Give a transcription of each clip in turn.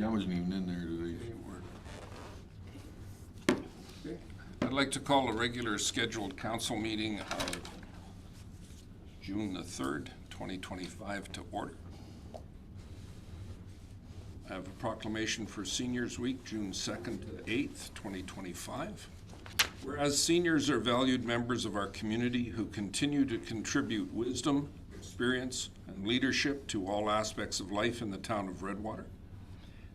I wasn't even in there today. Okay. I'd like to call a regular scheduled council meeting of June the 3rd, 2025 to order. I have a proclamation for Seniors Week, June 2nd to 8th, 2025. Whereas seniors are valued members of our community who continue to contribute wisdom, experience, and leadership to all aspects of life in the town of Redwater.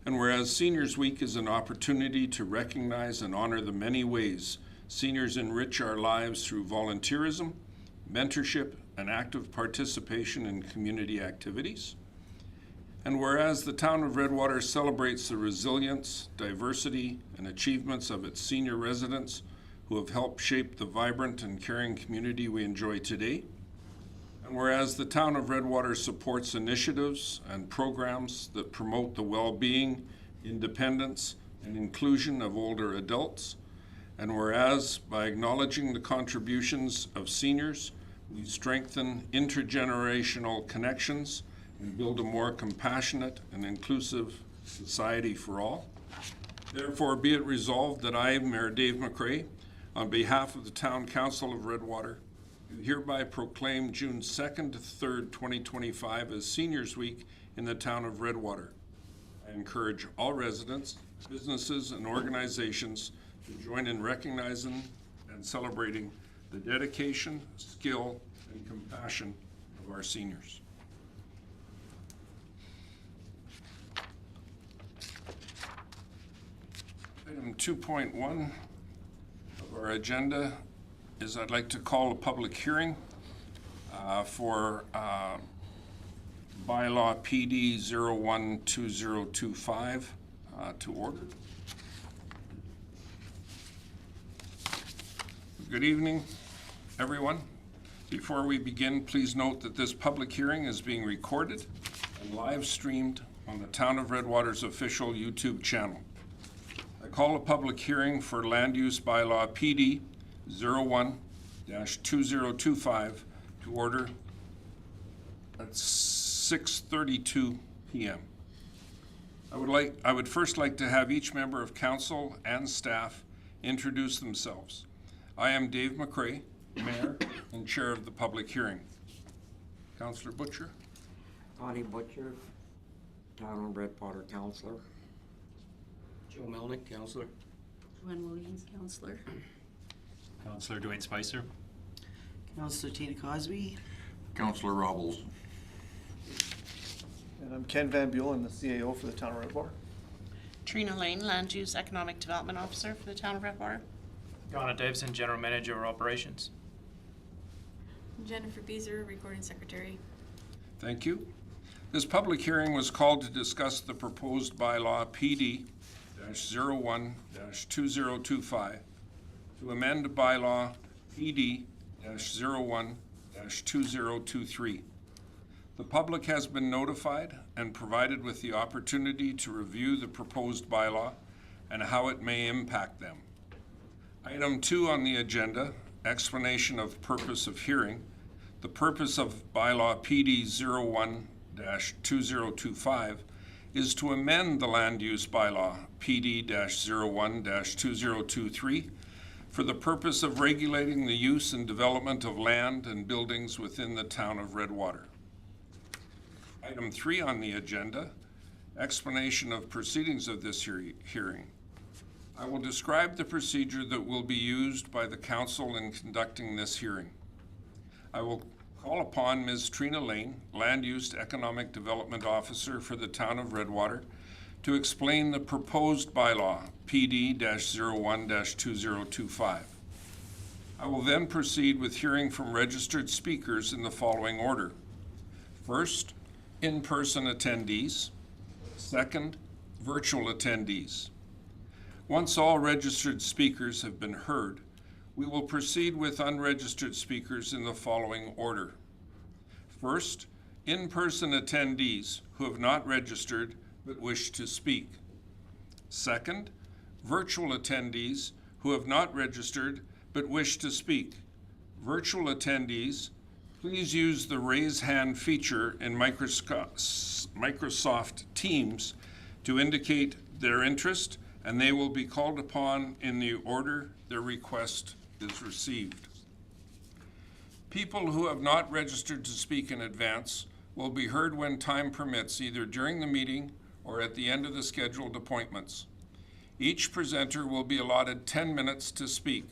And whereas Seniors Week is an opportunity to recognize and honor the many ways seniors enrich our lives through volunteerism, mentorship, and active participation in community activities. And whereas the town of Redwater celebrates the resilience, diversity, and achievements of its senior residents who have helped shape the vibrant and caring community we enjoy today. And whereas the town of Redwater supports initiatives and programs that promote the well-being, independence, and inclusion of older adults. And whereas by acknowledging the contributions of seniors, we strengthen intergenerational connections and build a more compassionate and inclusive society for all. Therefore, be it resolved that I, Mayor Dave McRae, on behalf of the Town Council of Redwater, do hereby proclaim June 2nd to 3rd, 2025 as Seniors Week in the town of Redwater. I encourage all residents, businesses, and organizations to join in recognizing and celebrating the dedication, skill, and compassion of our seniors. Item 2.1 of our agenda is I'd like to call a public hearing for Bylaw PD-01-2025 to order. Good evening, everyone. Before we begin, please note that this public hearing is being recorded and live streamed on the Town of Redwater's official YouTube channel. I call a public hearing for Land Use Bylaw PD-01-2025 to order at 6:32 p.m. I would first like to have each member of council and staff introduce themselves. I am Dave McRae, Mayor and Chair of the public hearing. Councillor Butcher. Connie Butcher, Town of Redwater Councillor. Joe Melnick, Councillor. Joanne Williams, Councillor. Councillor Dwayne Spicer. Councillor Tina Cosby. Councillor Robles. And I'm Ken Van Buell, the CAO for the town of Redwater. Trina Lane, Land Use Economic Development Officer for the town of Redwater. Donna Davison, General Manager of Operations. Jennifer Beezer, Recording Secretary. Thank you. This public hearing was called to discuss the proposed bylaw PD-01-2025 to amend bylaw PD-01-2023. The public has been notified and provided with the opportunity to review the proposed bylaw and how it may impact them. Item 2 on the agenda, explanation of purpose of hearing. The purpose of bylaw PD-01-2025 is to amend the land use bylaw PD-01-2023 for the purpose of regulating the use and development of land and buildings within the town of Redwater. Item 3 on the agenda, explanation of proceedings of this hearing. I will describe the procedure that will be used by the council in conducting this hearing. I will call upon Ms. Trina Lane, Land Use Economic Development Officer for the town of Redwater, to explain the proposed bylaw PD-01-2025. I will then proceed with hearing from registered speakers in the following order. First, in-person attendees. Second, virtual attendees. Once all registered speakers have been heard, we will proceed with unregistered speakers in the following order. First, in-person attendees who have not registered but wish to speak. Second, virtual attendees who have not registered but wish to speak. Virtual attendees, please use the raise hand feature in Microsoft Teams to indicate their interest, and they will be called upon in the order their request is received. People who have not registered to speak in advance will be heard when time permits, either during the meeting or at the end of the scheduled appointments. Each presenter will be allotted 10 minutes to speak.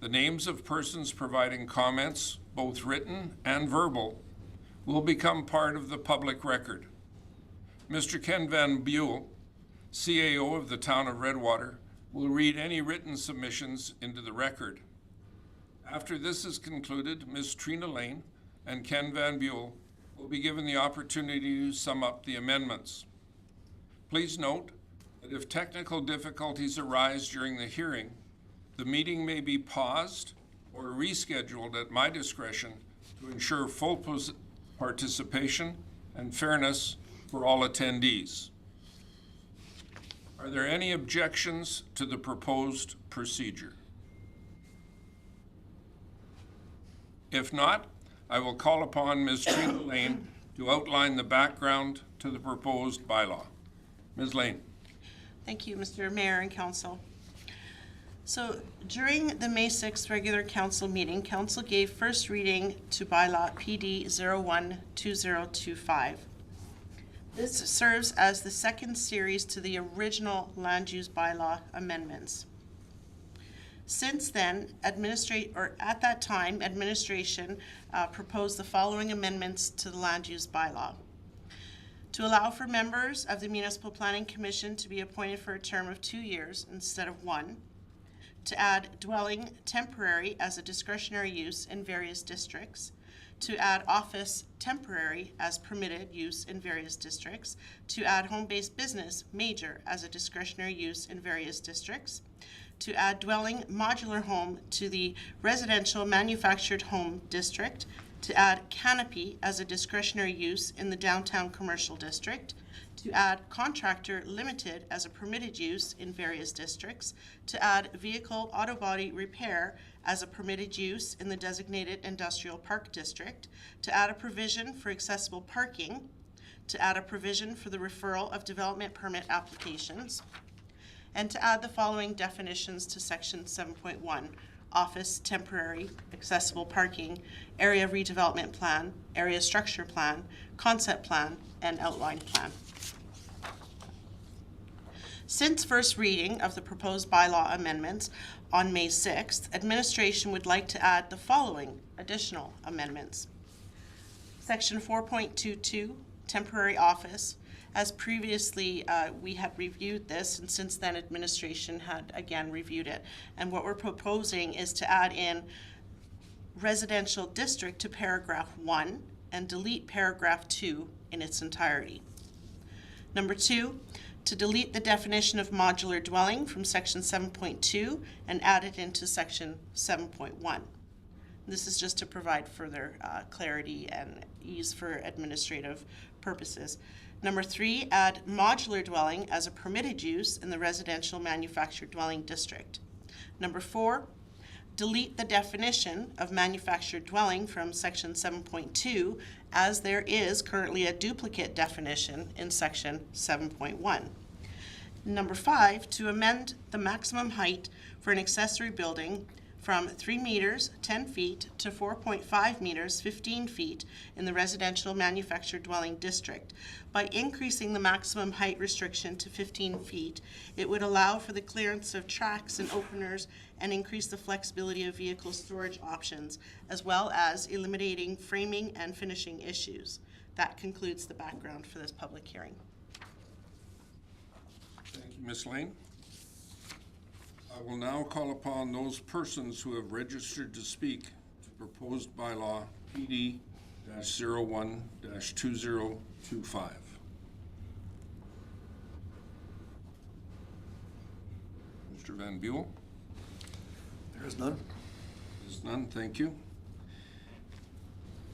The names of persons providing comments, both written and verbal, will become part of the public record. Mr. Ken Van Buell, CAO of the Town of Redwater, will read any written submissions into the record. After this is concluded, Ms. Trina Lane and Ken Van Buell will be given the opportunity to sum up the amendments. Please note that if technical difficulties arise during the hearing, the meeting may be paused or rescheduled at my discretion to ensure full participation and fairness for all attendees. Are there any objections to the proposed procedure? If not, I will call upon Ms. Trina Lane to outline the background to the proposed bylaw. Ms. Lane. Thank you, Mr. Mayor and Council. So during the May 6th regular council meeting, council gave first reading to bylaw PD-01-2025. This serves as the second series to the original land use bylaw amendments. Since then, at that time, administration proposed the following amendments to the land use bylaw. To allow for members of the Municipal Planning Commission to be appointed for a term of 2 years instead of 1. To add dwelling temporary as a discretionary use in various districts. To add office temporary as permitted use in various districts. To add home-based business major as a discretionary use in various districts. To add dwelling modular home to the residential manufactured home district. To add canopy as a discretionary use in the downtown commercial district. To add contractor limited as a permitted use in various districts. To add vehicle auto body repair as a permitted use in the designated industrial park district. To add a provision for accessible parking. To add a provision for the referral of development permit applications. And to add the following definitions to section 7.1. Office, temporary, accessible parking, area redevelopment plan, area structure plan, concept plan, and outline plan. Since first reading of the proposed bylaw amendments on May 6th, administration would like to add the following additional amendments. Section 4.22, temporary office. As previously, we had reviewed this, and since then administration had again reviewed it. And what we're proposing is to add in residential district to paragraph 1 and delete paragraph 2 in its entirety. Number 2, to delete the definition of modular dwelling from section 7.2 and add it into section 7.1. This is just to provide further clarity and ease for administrative purposes. Number 3, add modular dwelling as a permitted use in the residential manufactured dwelling district. Number 4, delete the definition of manufactured dwelling from section 7.2 as there is currently a duplicate definition in section 7.1. Number 5, to amend the maximum height for an accessory building from 3 meters, 10 feet, to 4.5 meters, 15 feet in the residential manufactured dwelling district. By increasing the maximum height restriction to 15 feet, it would allow for the clearance of tracks and openers and increase the flexibility of vehicle storage options, as well as eliminating framing and finishing issues. That concludes the background for this public hearing. Thank you, Ms. Lane. I will now call upon those persons who have registered to speak to proposed bylaw PD-01-2025. Mr. Van Buell? There is none. There's none, thank you.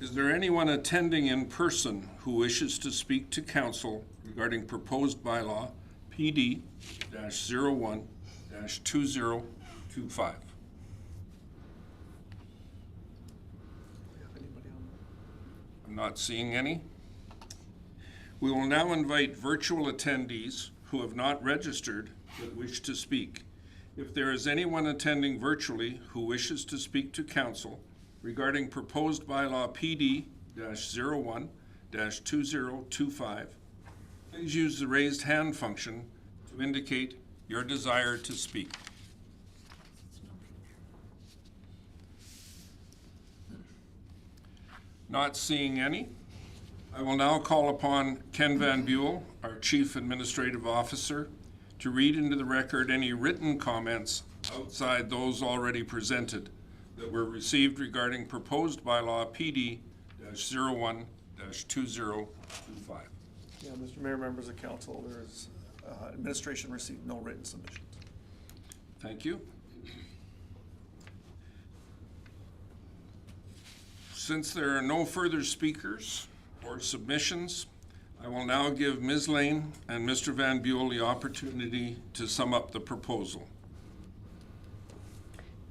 Is there anyone attending in person who wishes to speak to council regarding proposed bylaw PD-01-2025? I'm not seeing any. We will now invite virtual attendees who have not registered but wish to speak. If there is anyone attending virtually who wishes to speak to council regarding proposed bylaw PD-01-2025, please use the raised hand function to indicate your desire to speak. Not seeing any, I will now call upon Ken Van Buell, our Chief Administrative Officer, to read into the record any written comments outside those already presented that were received regarding proposed bylaw PD-01-2025. Yeah, Mr. Mayor, members of council, there's, administration received no written submissions. Thank you. Since there are no further speakers or submissions, I will now give Ms. Lane and Mr. Van Buell the opportunity to sum up the proposal.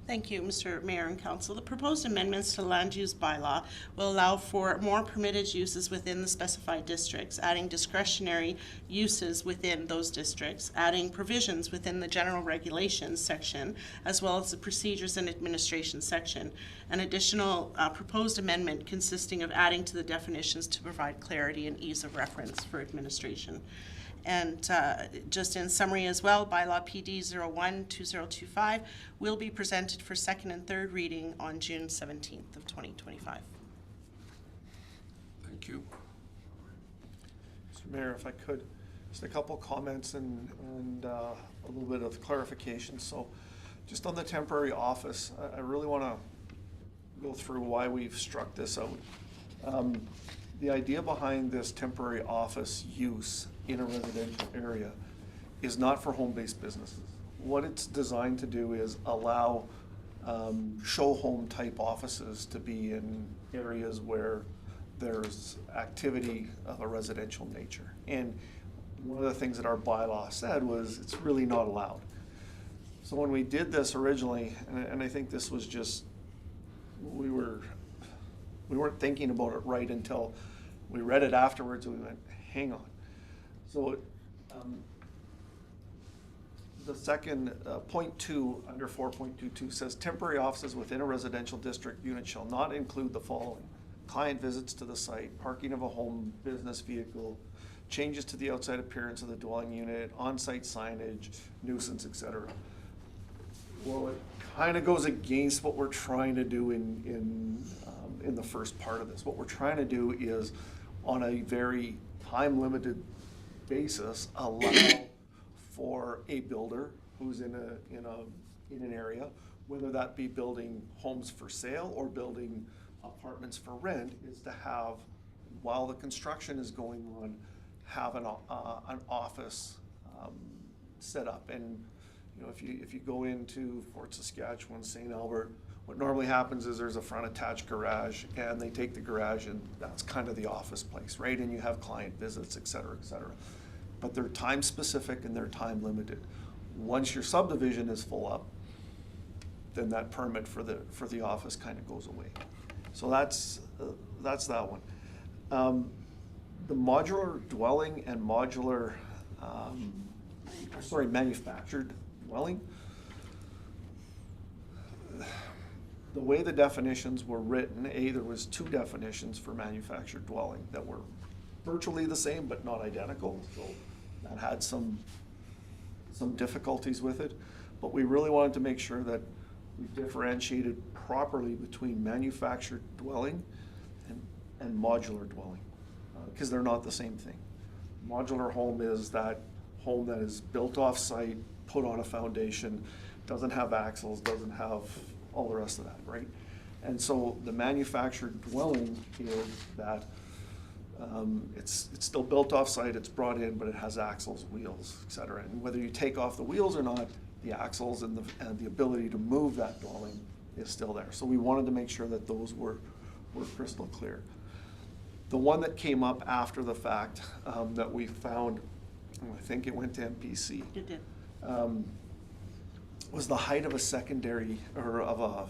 Thank you, Mr. Mayor and Council. The proposed amendments to the land use bylaw will allow for more permitted uses within the specified districts, adding discretionary uses within those districts, adding provisions within the general regulations section, as well as the procedures and administration section. An additional proposed amendment consisting of adding to the definitions to provide clarity and ease of reference for administration. And just in summary as well, bylaw PD-01-2025 will be presented for second and third reading on June 17th of 2025. Thank you. Mr. Mayor, if I could, just a couple comments and a little bit of clarification. So just on the temporary office, I really want to go through why we've struck this out. The idea behind this temporary office use in a residential area is not for home-based businesses. What it's designed to do is allow show home type offices to be in areas where there's activity of a residential nature. And one of the things that our bylaw said was it's really not allowed. So when we did this originally, and I think this was just, we weren't thinking about it right until we read it afterwards and we went, hang on. So the second, point 2 under 4.22 says temporary offices within a residential district unit shall not include the following: client visits to the site, parking of a home business vehicle, changes to the outside appearance of the dwelling unit, on-site signage, nuisance, etc. Well, it kind of goes against what we're trying to do in the first part of this. What we're trying to do is, on a very time-limited basis, allow for a builder who's in an area, whether that be building homes for sale or building apartments for rent, is to have, while the construction is going on, have an office set up. And you know, if you go into Fort Saskatchewan, St. Albert, what normally happens is there's a front attached garage, and they take the garage, and that's kind of the office place, right? And you have client visits, et cetera, et cetera. But they're time specific and they're time limited. Once your subdivision is full up, then that permit for the office kind of goes away. So that's that one. The modular dwelling and modular, manufactured dwelling. The way the definitions were written, there was 2 definitions for manufactured dwelling that were virtually the same but not identical. So that had some difficulties with it. But we really wanted to make sure that we differentiated properly between manufactured dwelling and modular dwelling, because they're not the same thing. Modular home is that home that is built off-site, put on a foundation, doesn't have axles, doesn't have all the rest of that, right? And so the manufactured dwelling is that it's still built off-site, it's brought in, but it has axles, wheels, et cetera. And whether you take off the wheels or not, the axles and the ability to move that dwelling is still there. So we wanted to make sure that those were crystal clear. The one that came up after the fact that we found, I think it went to MPC. It did. Was the height of a secondary, or of a,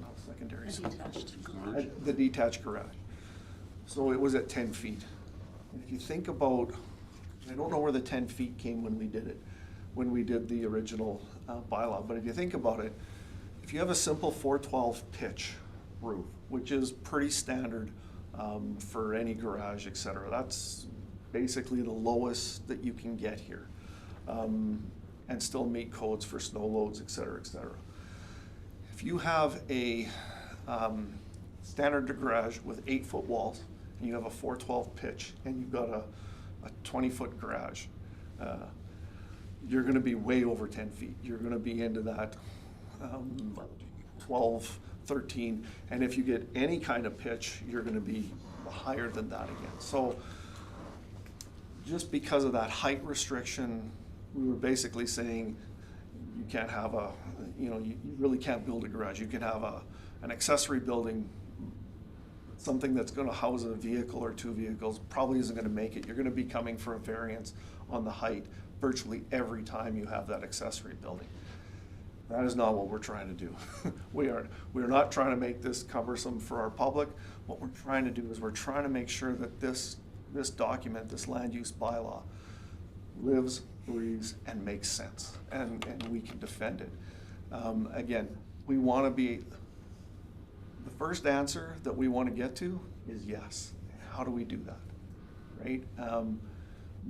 not a secondary, A detached. the detached garage. So it was at 10 feet. If you think about, I don't know where the 10 feet came when we did the original bylaw, but if you think about it, if you have a simple 412 pitch roof, which is pretty standard for any garage, et cetera, that's basically the lowest that you can get here, and still meet codes for snow loads, et cetera, et cetera. If you have a standard garage with 8-foot walls, and you have a 412 pitch, and you've got a 20-foot garage, you're gonna be way over 10 feet. You're gonna be into that 12, 13, and if you get any kind of pitch, you're gonna be higher than that again. So just because of that height restriction, we were basically saying you can't have you really can't build a garage. You can have an accessory building, something that's gonna house a vehicle or 2 vehicles, probably isn't gonna make it. You're gonna be coming for a variance on the height virtually every time you have that accessory building. That is not what we're trying to do. We are not trying to make this cumbersome for our public. What we're trying to do is we're trying to make sure that this document, this land use bylaw, lives, breathes, and makes sense, and we can defend it. Again, we want to be, the first answer that we want to get to is yes. How do we do that, right?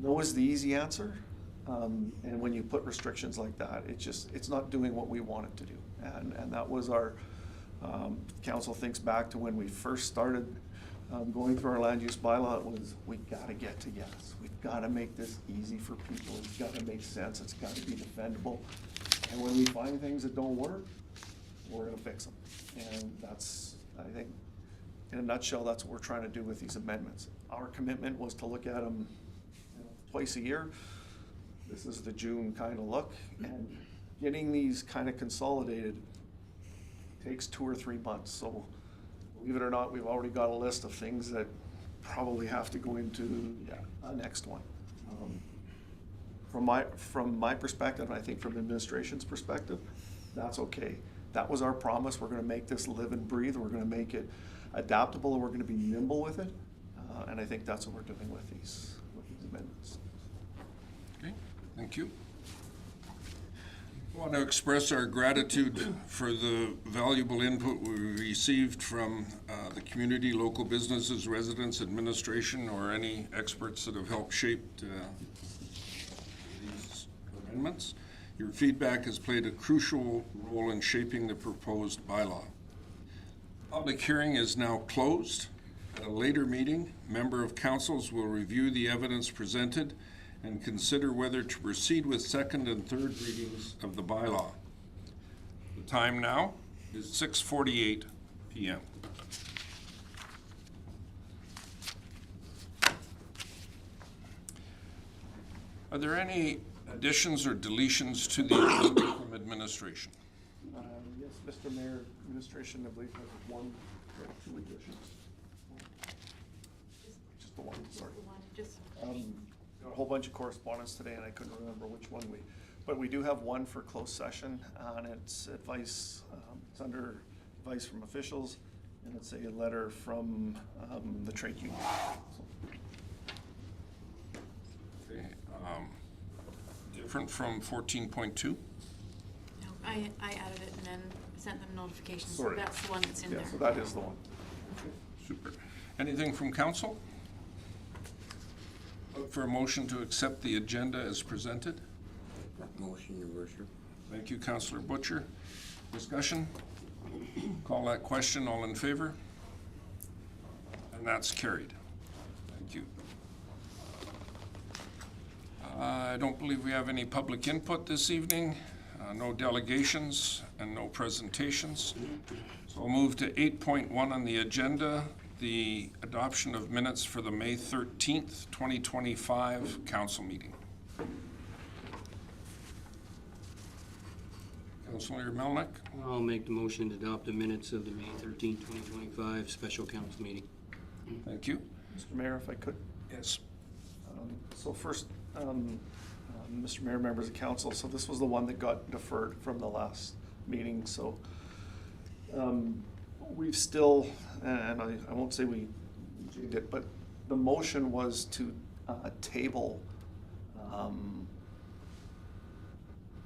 No is the easy answer, and when you put restrictions like that, it's not doing what we want it to do. And that was our, council thinks back to when we first started going through our land use bylaw, it was, we gotta get to yes. We've gotta make this easy for people. It's gotta make sense. It's gotta be defendable. And when we find things that don't work, we're gonna fix them. And that's, I think, in a nutshell, that's what we're trying to do with these amendments. Our commitment was to look at them twice a year. This is the June kind of look, and getting these kind of consolidated takes 2 or 3 months. So believe it or not, we've already got a list of things that probably have to go into a next one. From my perspective, and I think from the administration's perspective, that's okay. That was our promise. We're gonna make this live and breathe. We're gonna make it adaptable, and we're gonna be nimble with it. And I think that's what we're doing with these amendments. Okay, thank you. I want to express our gratitude for the valuable input we received from the community, local businesses, residents, administration, or any experts that have helped shape these amendments. Your feedback has played a crucial role in shaping the proposed bylaw. Public hearing is now closed. At a later meeting, member of councils will review the evidence presented and consider whether to proceed with second and third readings of the bylaw. The time now is 6:48 p.m. Are there any additions or deletions to the agenda from administration? Yes, Mr. Mayor, administration, I believe, has 1 or 2 additions. Just the one, sorry. Got a whole bunch of correspondence today, and I couldn't remember which one but we do have one for closed session, and it's advice, it's under advice from officials, and it's a letter from the trade union. Okay, different from 14.2? No, I added it and then sent them notifications, so Sorry. that's the one that's in there. Yeah, so that is the one. Super. Anything from council? Look for a motion to accept the agenda as presented. Motion, Your Worship. Thank you, Councillor Butcher. Discussion? Call that question. All in favor? And that's carried. Thank you. I don't believe we have any public input this evening. No delegations and no presentations. So we'll move to 8.1 on the agenda, the adoption of minutes for the May 13th, 2025 council meeting. Councillor Melnick? I'll make the motion to adopt the minutes of the May 13, 2025 special council meeting. Thank you. Mr. Mayor, if I could. Yes. So first, Mr. Mayor, members of council, so this was the one that got deferred from the last meeting, so we've still, and I won't say we jigged it, but the motion was to table,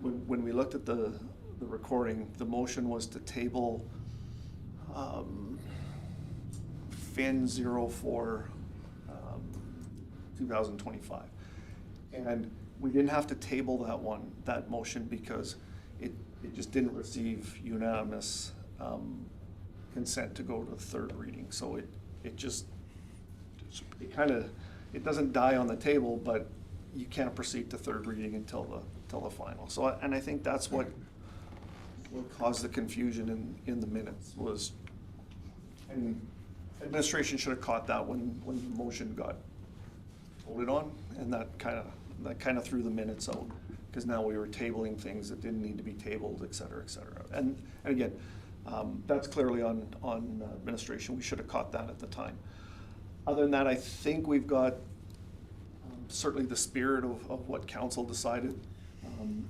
when we looked at the recording, the motion was to table FIN 04 2025. And we didn't have to table that motion because it just didn't receive unanimous consent to go to the third reading. So it doesn't die on the table, but you can't proceed to third reading until the final. So, and I think that's what caused the confusion in the minutes was, and administration should have caught that when the motion got voted on, and that kind of threw the minutes out, because now we were tabling things that didn't need to be tabled, et cetera, et cetera. And again, that's clearly on administration. We should have caught that at the time. Other than that, I think we've got certainly the spirit of what council decided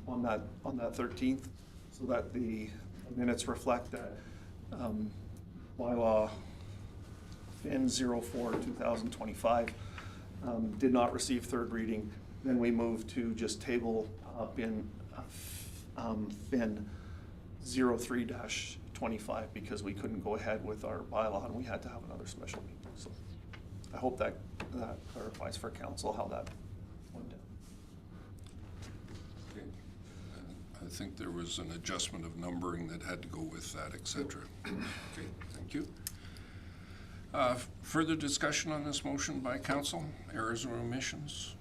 on that 13th, so that the minutes reflect that bylaw FIN 04 2025 did not receive third reading. Then we moved to just table up in FIN 03-25 because we couldn't go ahead with our bylaw and we had to have another special meeting. So I hope that clarifies for council how that went down. Okay. I think there was an adjustment of numbering that had to go with that, et cetera. Okay, thank you. Further discussion on this motion by council? Errors or omissions?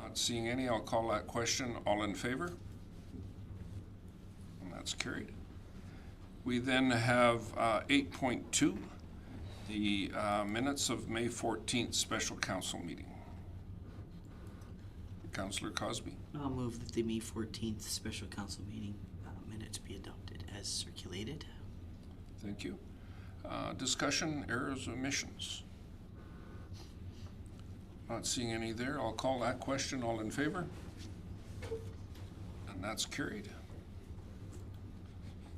Not seeing any, I'll call that question. All in favor? And that's carried. We then have 8.2, the minutes of May 14th special council meeting. Councillor Cosby. I'll move that the May 14th special council meeting minutes be adopted as circulated. Thank you. Discussion, errors, omissions? Not seeing any there. I'll call that question. All in favor? And that's carried.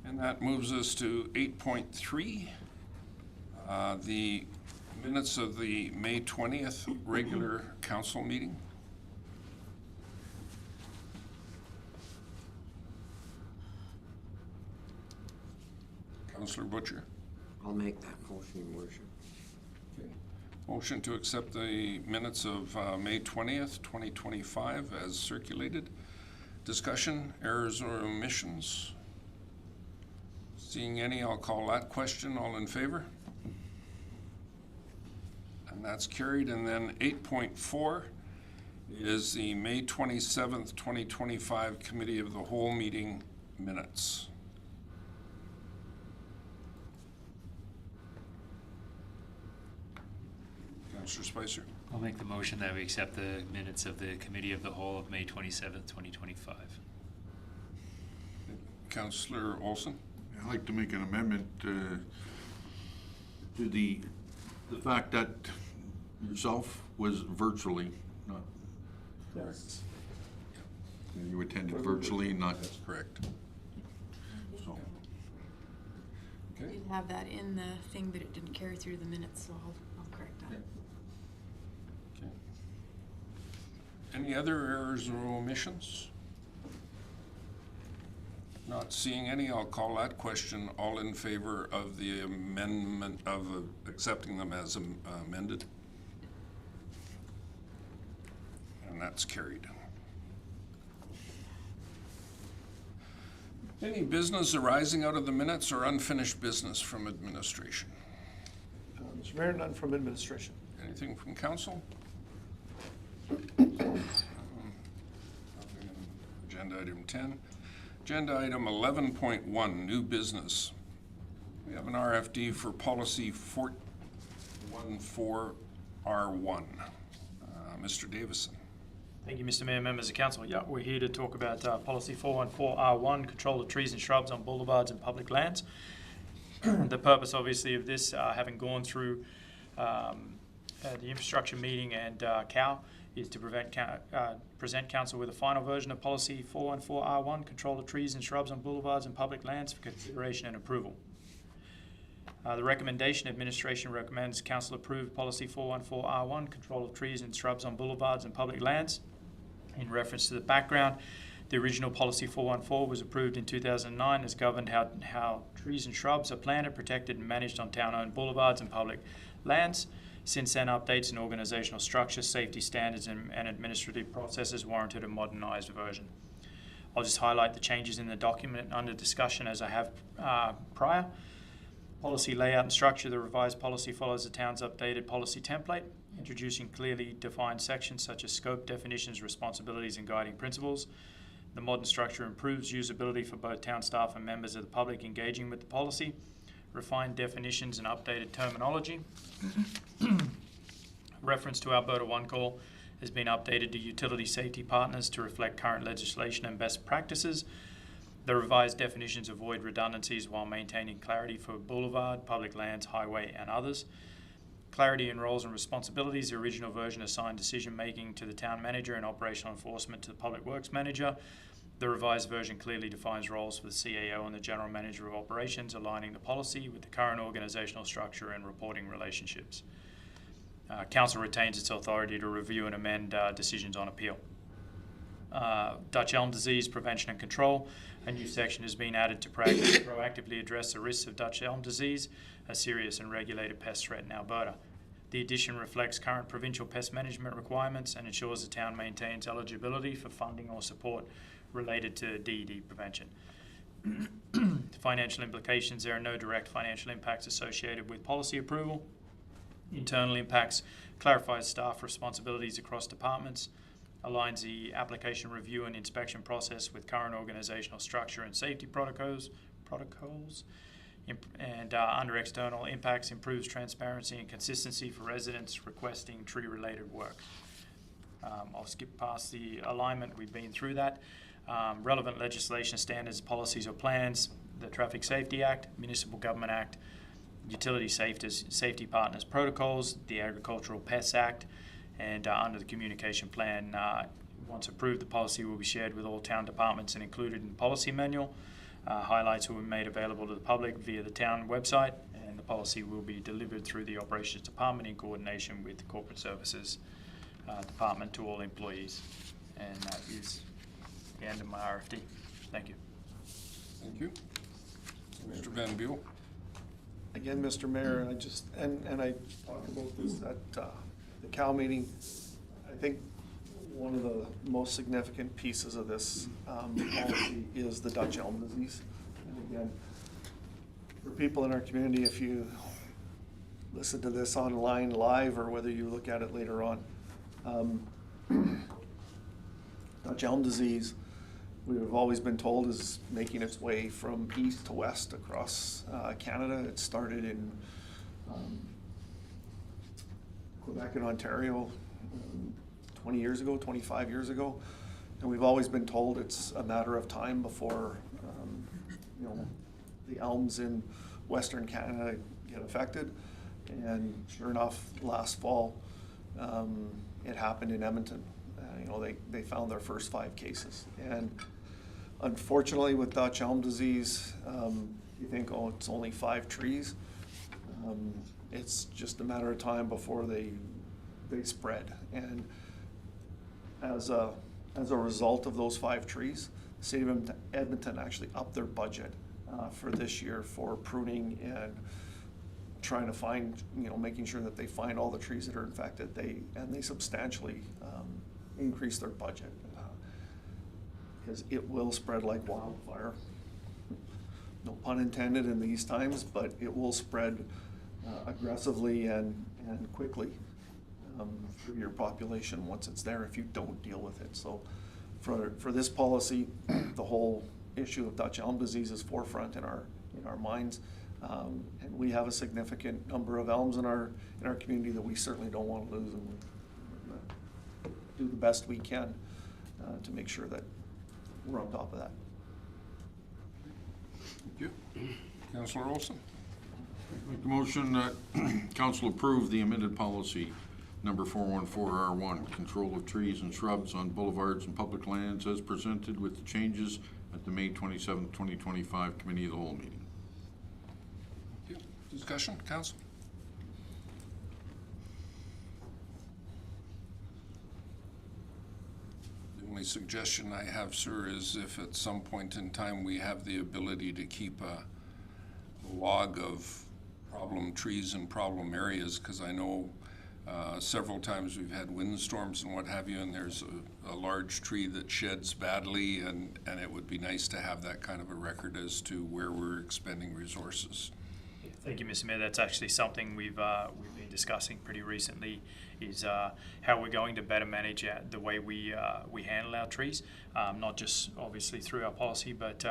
And that moves us to 8.3, the minutes of the May 20th regular council meeting. Councillor Butcher. I'll make that motion, Your Worship. Okay. Motion to accept the minutes of May 20th, 2025 as circulated. Discussion, errors or omissions? Seeing any, I'll call that question. All in favor? And that's carried. And then 8.4 is the May 27th, 2025 Committee of the Whole meeting minutes. Councillor Spicer. I'll make the motion that we accept the minutes of the Committee of the Whole of May 27th, 2025. Councillor Olson. I'd like to make an amendment to the fact that yourself was virtually, not, Yes. you attended virtually, not, That's correct. so. I Okay. did have that in the thing, but it didn't carry through the minutes, so I'll correct that. Okay. Any other errors or omissions? Not seeing any, I'll call that question. All in favor of the amendment of accepting them as amended? And that's carried. Any business arising out of the minutes or unfinished business from administration? Mr. Mayor, none from administration. Anything from council? Agenda item 10. Agenda item 11.1, new business. We have an RFD for policy 414R1. Mr. Davison. Thank you, Mr. Mayor, members of council. Yeah, we're here to talk about policy 414R1, control of trees and shrubs on boulevards and public lands. The purpose, obviously, of this, having gone through the infrastructure meeting and COW, is to present council with a final version of policy 414R1, control of trees and shrubs on boulevards and public lands for consideration and approval. The recommendation, administration recommends council approve policy 414R1, control of trees and shrubs on boulevards and public lands. In reference to the background, the original policy 414 was approved in 2009 as governed how trees and shrubs are planted, protected and managed on town-owned boulevards and public lands. Since then, updates in organizational structure, safety standards and administrative processes warranted a modernized version. I'll just highlight the changes in the document under discussion as I have prior. Policy layout and structure. The revised policy follows the town's updated policy template, introducing clearly defined sections such as scope, definitions, responsibilities, and guiding principles. The modern structure improves usability for both town staff and members of the public engaging with the policy. Refined definitions and updated terminology. Reference to Alberta One Call has been updated to utility safety partners to reflect current legislation and best practices. The revised definitions avoid redundancies while maintaining clarity for boulevard, public lands, highway, and others. Clarity in roles and responsibilities. The original version assigned decision-making to the town manager and operational enforcement to the public works manager. The revised version clearly defines roles for the CAO and the general manager of operations, aligning the policy with the current organizational structure and reporting relationships. Council retains its authority to review and amend decisions on appeal. Dutch elm disease prevention and control. A new section has been added to proactively address the risks of Dutch elm disease, a serious and regulated pest threat in Alberta. The addition reflects current provincial pest management requirements and ensures the town maintains eligibility for funding or support related to DED prevention. Financial implications. There are no direct financial impacts associated with policy approval. Internal impacts. Clarifies staff responsibilities across departments. Aligns the application review and inspection process with current organizational structure and safety protocols. Under external impacts, improves transparency and consistency for residents requesting tree-related work. I'll skip past the alignment. We've been through that. Relevant legislation, standards, policies or plans, the Traffic Safety Act, Municipal Government Act, Utility Safety Partners Protocols, the Agricultural Pests Act, and under the communication plan, once approved, the policy will be shared with all town departments and included in the policy manual. Highlights will be made available to the public via the town website, and the policy will be delivered through the operations department in coordination with the corporate services department to all employees. And that is the end of my RFD. Thank you. Thank you. Mr. Van Buell. Again, Mr. Mayor, I just, and I talked about this at the Cal meeting. I think one of the most significant pieces of this policy is the Dutch elm disease. And again, for people in our community, if you listen to this online live or whether you look at it later on, Dutch elm disease, we've always been told, is making its way from east to west across Canada. It started in Quebec and Ontario 20 years ago, 25 years ago. And we've always been told it's a matter of time before the elms in Western Canada get affected. And sure enough, last fall, it happened in Edmonton. They found their first 5 cases. And unfortunately, with Dutch elm disease, you think, oh, it's only 5 trees. It's just a matter of time before they spread. And as a result of those 5 trees, the city of Edmonton actually upped their budget for this year for pruning and trying to find, making sure that they find all the trees that are infected. They substantially increase their budget because it will spread like wildfire. No pun intended in these times, but it will spread aggressively and quickly through your population once it's there if you don't deal with it. So for this policy, the whole issue of Dutch elm disease is forefront in our minds. And we have a significant number of elms in our community that we certainly don't want to lose, and we're gonna do the best we can to make sure that we're on top of that. Thank you. Councillor Olson. Make the motion that council approve the amended policy number 414R1, control of trees and shrubs on boulevards and public lands as presented with the changes at the May 27, 2025 Committee of the Whole meeting. Thank you. Discussion, council? The only suggestion I have, sir, is if at some point in time we have the ability to keep a log of problem trees and problem areas, because I know several times we've had windstorms and what have you, and there's a large tree that sheds badly, and it would be nice to have that kind of a record as to where we're expending resources. Thank you, Mr. Mayor. That's actually something we've been discussing pretty recently, is how we're going to better manage the way we handle our trees, not just obviously through our policy, but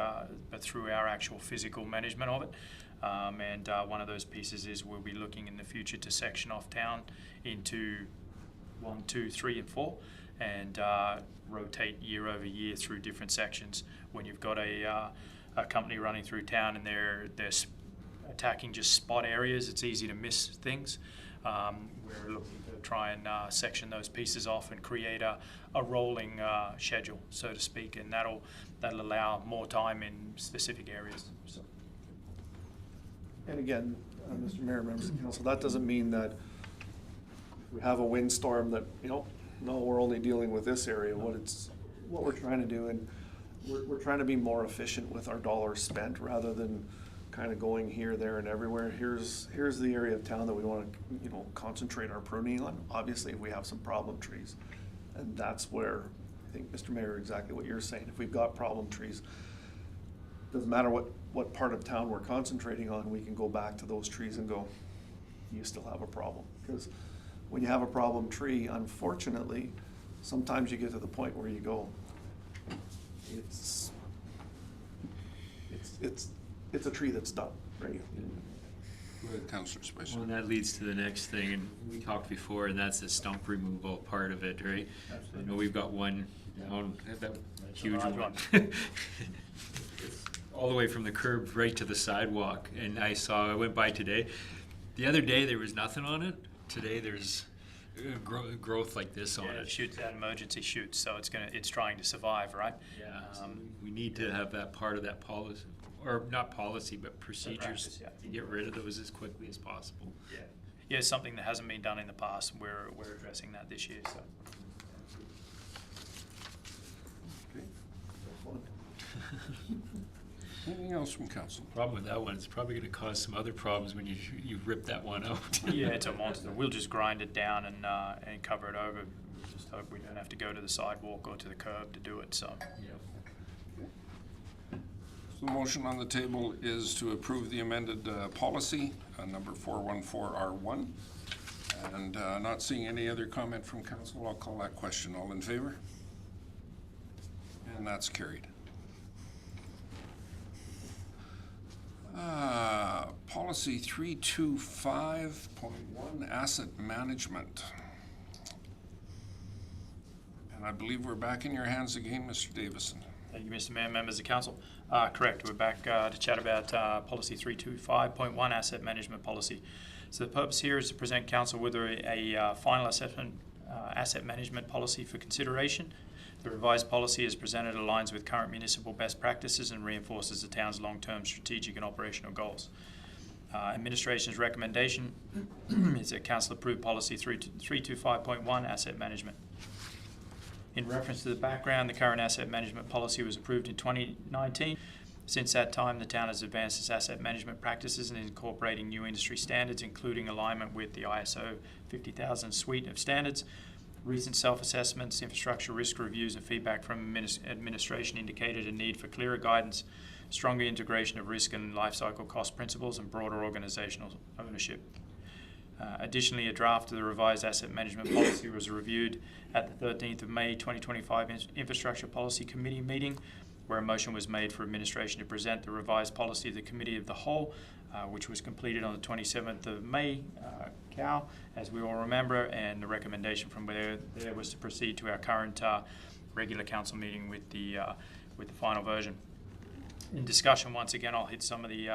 through our actual physical management of it. And one of those pieces is we'll be looking in the future to section off town into 1, 2, 3, and 4, and rotate year over year through different sections. When you've got a company running through town and they're attacking just spot areas, it's easy to miss things. We're looking to try and section those pieces off and create a rolling schedule, so to speak, and that'll allow more time in specific areas. So. And again, Mr. Mayor, members of the council, that doesn't mean that we have a windstorm that, no, we're only dealing with this area. What we're trying to do, and we're trying to be more efficient with our dollars spent rather than kind of going here, there, and everywhere. Here's the area of town that we want to, concentrate our pruning on. Obviously, if we have some problem trees, and that's where I think, Mr. Mayor, exactly what you're saying. If we've got problem trees, doesn't matter what part of town we're concentrating on, we can go back to those trees and go, you still have a problem. Because when you have a problem tree, unfortunately, sometimes you get to the point where you go, it's a tree that's done, right? Go ahead, Councillor Spicer. Well, and that leads to the next thing, and we talked before, and that's the stump removal part of it, right? I know we've got one down, that huge one. All the way from the curb right to the sidewalk, and I went by today. The other day there was nothing on it. Today there's growth like this on it. Shoots that emergency shoots, so it's trying to survive, right? Yeah, so we need to have that part of that policy, or not policy, but procedures to get rid of those as quickly as possible. Yeah, it's something that hasn't been done in the past. We're addressing that this year. So. Anything else from council? Problem with that one, it's probably going to cause some other problems when you rip that one out. Yeah, it's a monster. We'll just grind it down and cover it over. We just hope we don't have to go to the sidewalk or to the curb to do it. So. So the motion on the table is to approve the amended policy, number 414R1. And not seeing any other comment from council, I'll call that question. All in favor? And that's carried. Policy 325.1, asset management. And I believe we're back in your hands again, Mr. Davison. Thank you, Mr. Mayor, members of council. Correct, we're back to chat about policy 325.1, asset management policy. So the purpose here is to present council with a final assessment asset management policy for consideration. The revised policy as presented aligns with current municipal best practices and reinforces the town's long-term strategic and operational goals. Administration's recommendation is that council approve policy 325.1, asset management. In reference to the background, the current asset management policy was approved in 2019. Since that time, the town has advanced its asset management practices and incorporating new industry standards, including alignment with the ISO 50000 suite of standards. Recent self-assessments, infrastructure risk reviews, and feedback from administration indicated a need for clearer guidance, stronger integration of risk and life cycle cost principles, and broader organizational ownership. Additionally, a draft of the revised asset management policy was reviewed at the 13th of May 2025 Infrastructure Policy Committee meeting, where a motion was made for administration to present the revised policy to the Committee of the Whole, which was completed on the 27th of May, as we all remember, and the recommendation from there was to proceed to our current regular council meeting with the final version. In discussion, once again, I'll hit some of the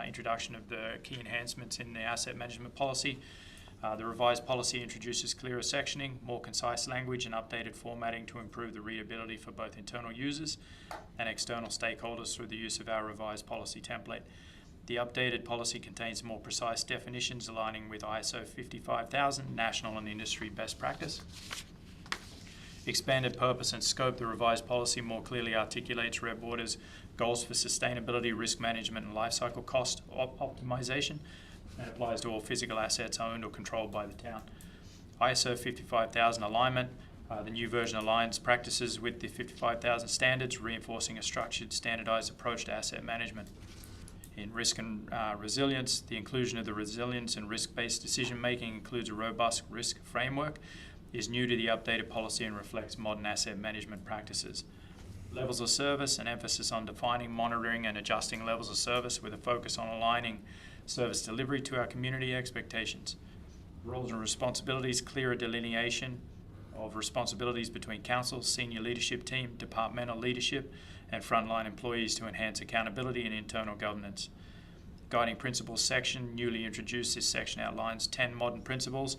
introduction of the key enhancements in the asset management policy. The revised policy introduces clearer sectioning, more concise language, and updated formatting to improve the readability for both internal users and external stakeholders through the use of our revised policy template. The updated policy contains more precise definitions aligning with ISO 55000, national and industry best practice. Expanded purpose and scope. The revised policy more clearly articulates Redwater's goals for sustainability, risk management, and life cycle cost optimization, and applies to all physical assets owned or controlled by the town. ISO 55000 alignment. The new version aligns practices with the 55000 standards, reinforcing a structured, standardized approach to asset management. In risk and resilience, the inclusion of the resilience and risk-based decision-making includes a robust risk framework, is new to the updated policy and reflects modern asset management practices. Levels of service, an emphasis on defining, monitoring, and adjusting levels of service with a focus on aligning service delivery to our community expectations. Roles and responsibilities, clearer delineation of responsibilities between council, senior leadership team, departmental leadership, and frontline employees to enhance accountability and internal governance. Guiding principles section, newly introduced. This section outlines 10 modern principles,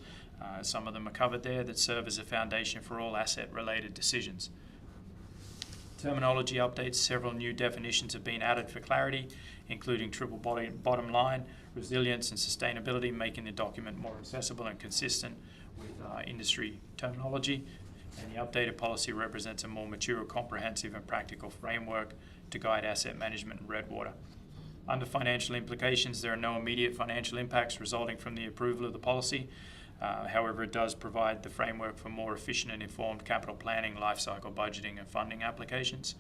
some of them are covered there, that serve as a foundation for all asset-related decisions. Terminology updates. Several new definitions have been added for clarity, including triple bottom line, resilience, and sustainability, making the document more accessible and consistent with industry terminology. And the updated policy represents a more mature, comprehensive, and practical framework to guide asset management in Redwater. Under financial implications, there are no immediate financial impacts resulting from the approval of the policy. However, it does provide the framework for more efficient and informed capital planning, life cycle budgeting, and funding applications.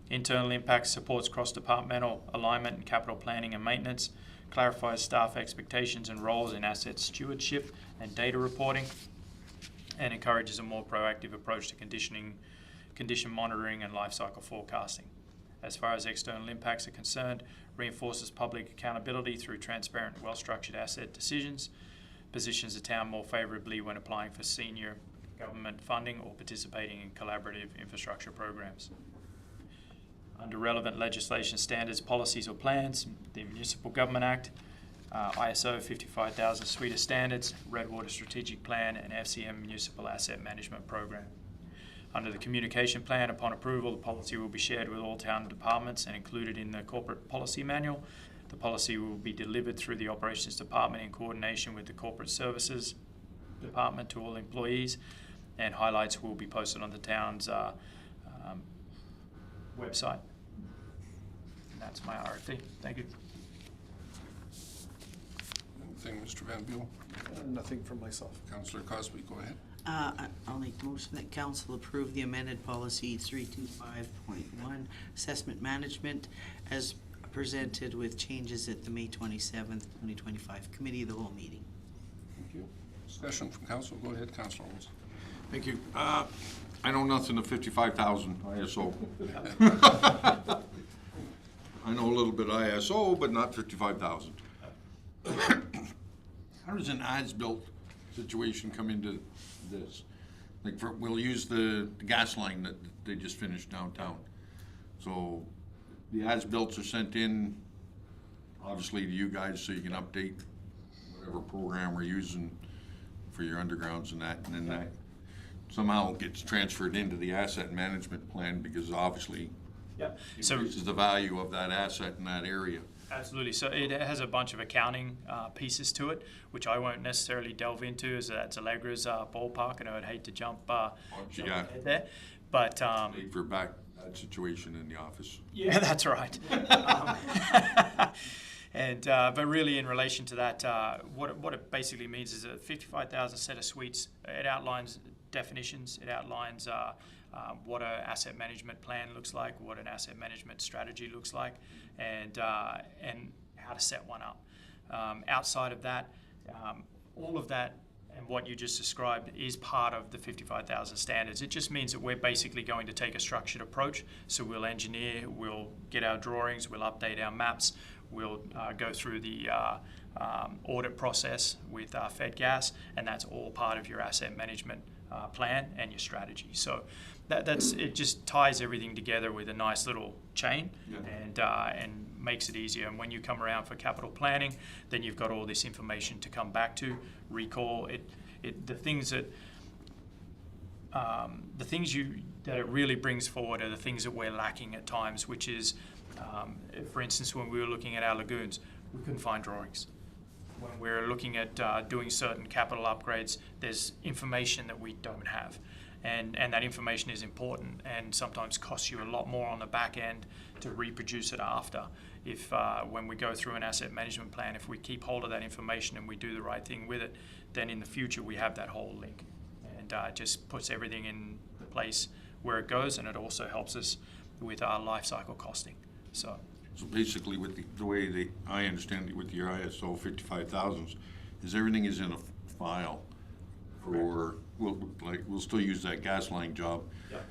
Internal impacts. Supports cross-departmental alignment and capital planning and maintenance, clarifies staff expectations and roles in asset stewardship and data reporting, and encourages a more proactive approach to condition monitoring and life cycle forecasting. As far as external impacts are concerned, reinforces public accountability through transparent, well-structured asset decisions, positions the town more favourably when applying for senior government funding or participating in collaborative infrastructure programs. Under relevant legislation, standards, policies or plans, the Municipal Government Act, ISO 55000 suite of standards, Redwater Strategic Plan, and FCM Municipal Asset Management Program. Under the communication plan, upon approval, the policy will be shared with all town departments and included in the corporate policy manual. The policy will be delivered through the operations department in coordination with the corporate services department to all employees, and highlights will be posted on the town's website. And that's my RFP. Thank you. Anything, Mr. Van Buell? Nothing from myself. Councillor Cosby, go ahead. I'll make the motion that council approve the amended policy 325.1, assessment management, as presented with changes at the May 27th, 2025 committee of the whole meeting. Thank you. Discussion from council. Go ahead, Councillor Owens. Thank you. I know nothing of 55,000 ISO. I know a little bit ISO, but not 55,000. How does an as-built situation come into this? Like, we'll use the gas line that they just finished downtown. So the as-builts are sent in, obviously, to you guys so you can update whatever program we're using for your undergrounds and that, and then that somehow gets transferred into the asset management plan because obviously Yep. increases the value of that asset in that area. Absolutely. So it has a bunch of accounting pieces to it, which I won't necessarily delve into, as that's Allegra's ballpark, and I would hate to jump Yeah. ahead there. But Wait for back that situation in the office. yeah, that's right. And but really, in relation to that, what it basically means is a 55,000 set of suites. It outlines definitions. It outlines what an asset management plan looks like, what an asset management strategy looks like, and how to set one up. Outside of that, all of that and what you just described is part of the 55,000 standards. It just means that we're basically going to take a structured approach. So we'll engineer, we'll get our drawings, we'll update our maps, we'll go through the audit process with Fed Gas, and that's all part of your asset management plan and your strategy. So it just ties everything together with a nice little chain, and makes it easier. And when you come around for capital planning, then you've got all this information to come back to, recall it. The things that it really brings forward are the things that we're lacking at times, which is For instance, when we were looking at our lagoons, we couldn't find drawings. When we're looking at doing certain capital upgrades, there's information that we don't have. And that information is important and sometimes costs you a lot more on the back end to reproduce it after. If when we go through an asset management plan, if we keep hold of that information and we do the right thing with it, then in the future we have that whole link. And it just puts everything in place where it goes, and it also helps us with our life cycle costing. So basically, with the way I understand it, with your ISO 55000s, is everything is in a file for, we'll still use that gas line job. Yep.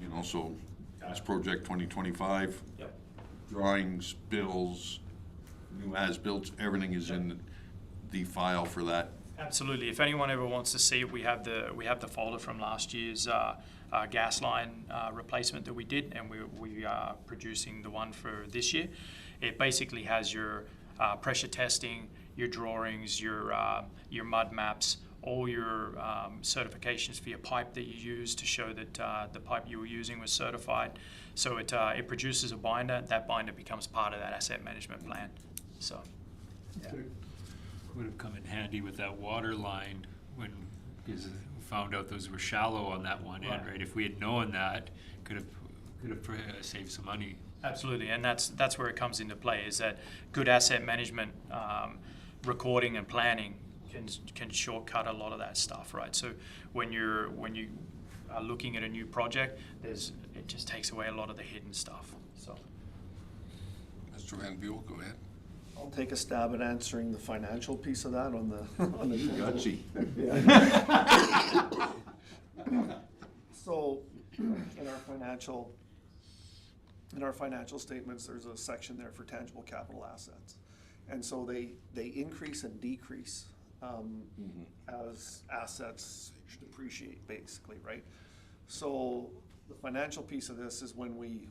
You know, so gas project 2025, Yep. drawings, bills, new as-built, everything is in the file for that. Absolutely. If anyone ever wants to see it, we have the folder from last year's gas line replacement that we did, and we are producing the one for this year. It basically has your pressure testing, your drawings, your mud maps, all your certifications for your pipe that you use to show that the pipe you were using was certified. So it produces a binder. That binder becomes part of that asset management plan. So, yeah. Would have come in handy with that water line when, because we found out those were shallow on that one end, right? If we had known that, could have saved some money. Absolutely, and that's where it comes into play, is that good asset management, recording and planning can shortcut a lot of that stuff, right? So when you are looking at a new project, it just takes away a lot of the hidden stuff. So, Mr. Van Buell, go ahead. I'll take a stab at answering the financial piece of that on the. Gutsy. So, in our financial statements, there's a section there for tangible capital assets. And so they increase and decrease as assets depreciate, basically, right? So the financial piece of this is when we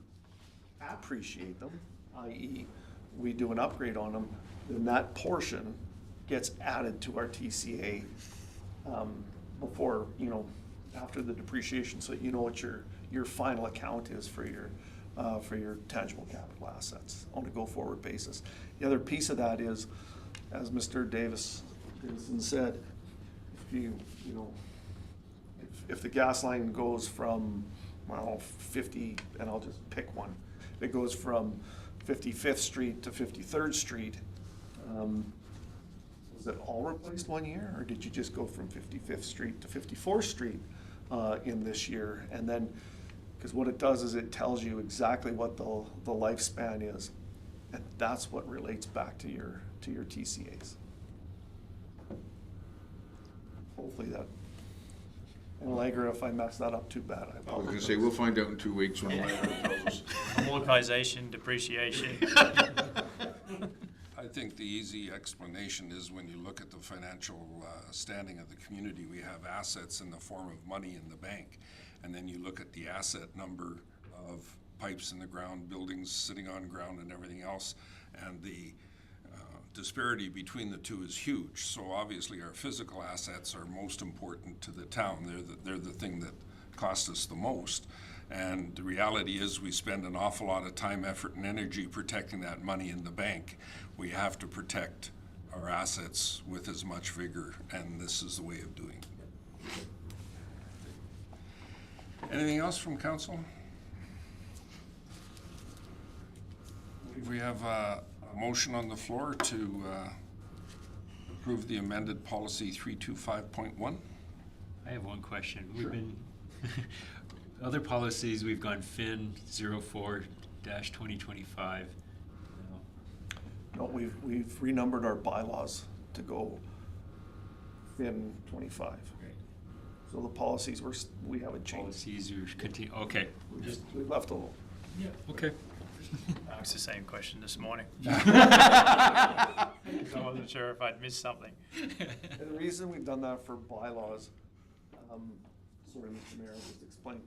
appreciate them, i.e. we do an upgrade on them, then that portion gets added to our TCA before, after the depreciation, so you know what your final account is for your tangible capital assets on a go-forward basis. The other piece of that is, as Mr. Davison said, if the gas line goes from, 50, and I'll just pick one, if it goes from 55th Street to 53rd Street, was it all replaced one year, or did you just go from 55th Street to 54th Street in this year? And then, because what it does is it tells you exactly what the lifespan is, and that's what relates back to your TCAs. Hopefully that. And Allegra, if I mess that up too bad, I I was apologize. gonna say, we'll find out in 2 weeks when Allegra tells us. amortization, depreciation. I think the easy explanation is when you look at the financial standing of the community, we have assets in the form of money in the bank. And then you look at the asset number of pipes in the ground, buildings sitting on ground and everything else, and the disparity between the two is huge. So obviously our physical assets are most important to the town. They're the thing that cost us the most. And the reality is we spend an awful lot of time, effort, and energy protecting that money in the bank. We have to protect our assets with as much vigor, and this is the way of doing it. Anything else from council? We have a motion on the floor to approve the amended policy 325.1. I have one question. We've been, other policies, we've gone FIN 04-2025. No, we've renumbered our bylaws to go FIN 25. So the policies we haven't changed. Policies, you continue, okay. We left alone. Yeah, okay. Asked the same question this morning. I wasn't sure if I'd missed something. And the reason we've done that for bylaws, sorry, Mr. Mayor, I'll just explain.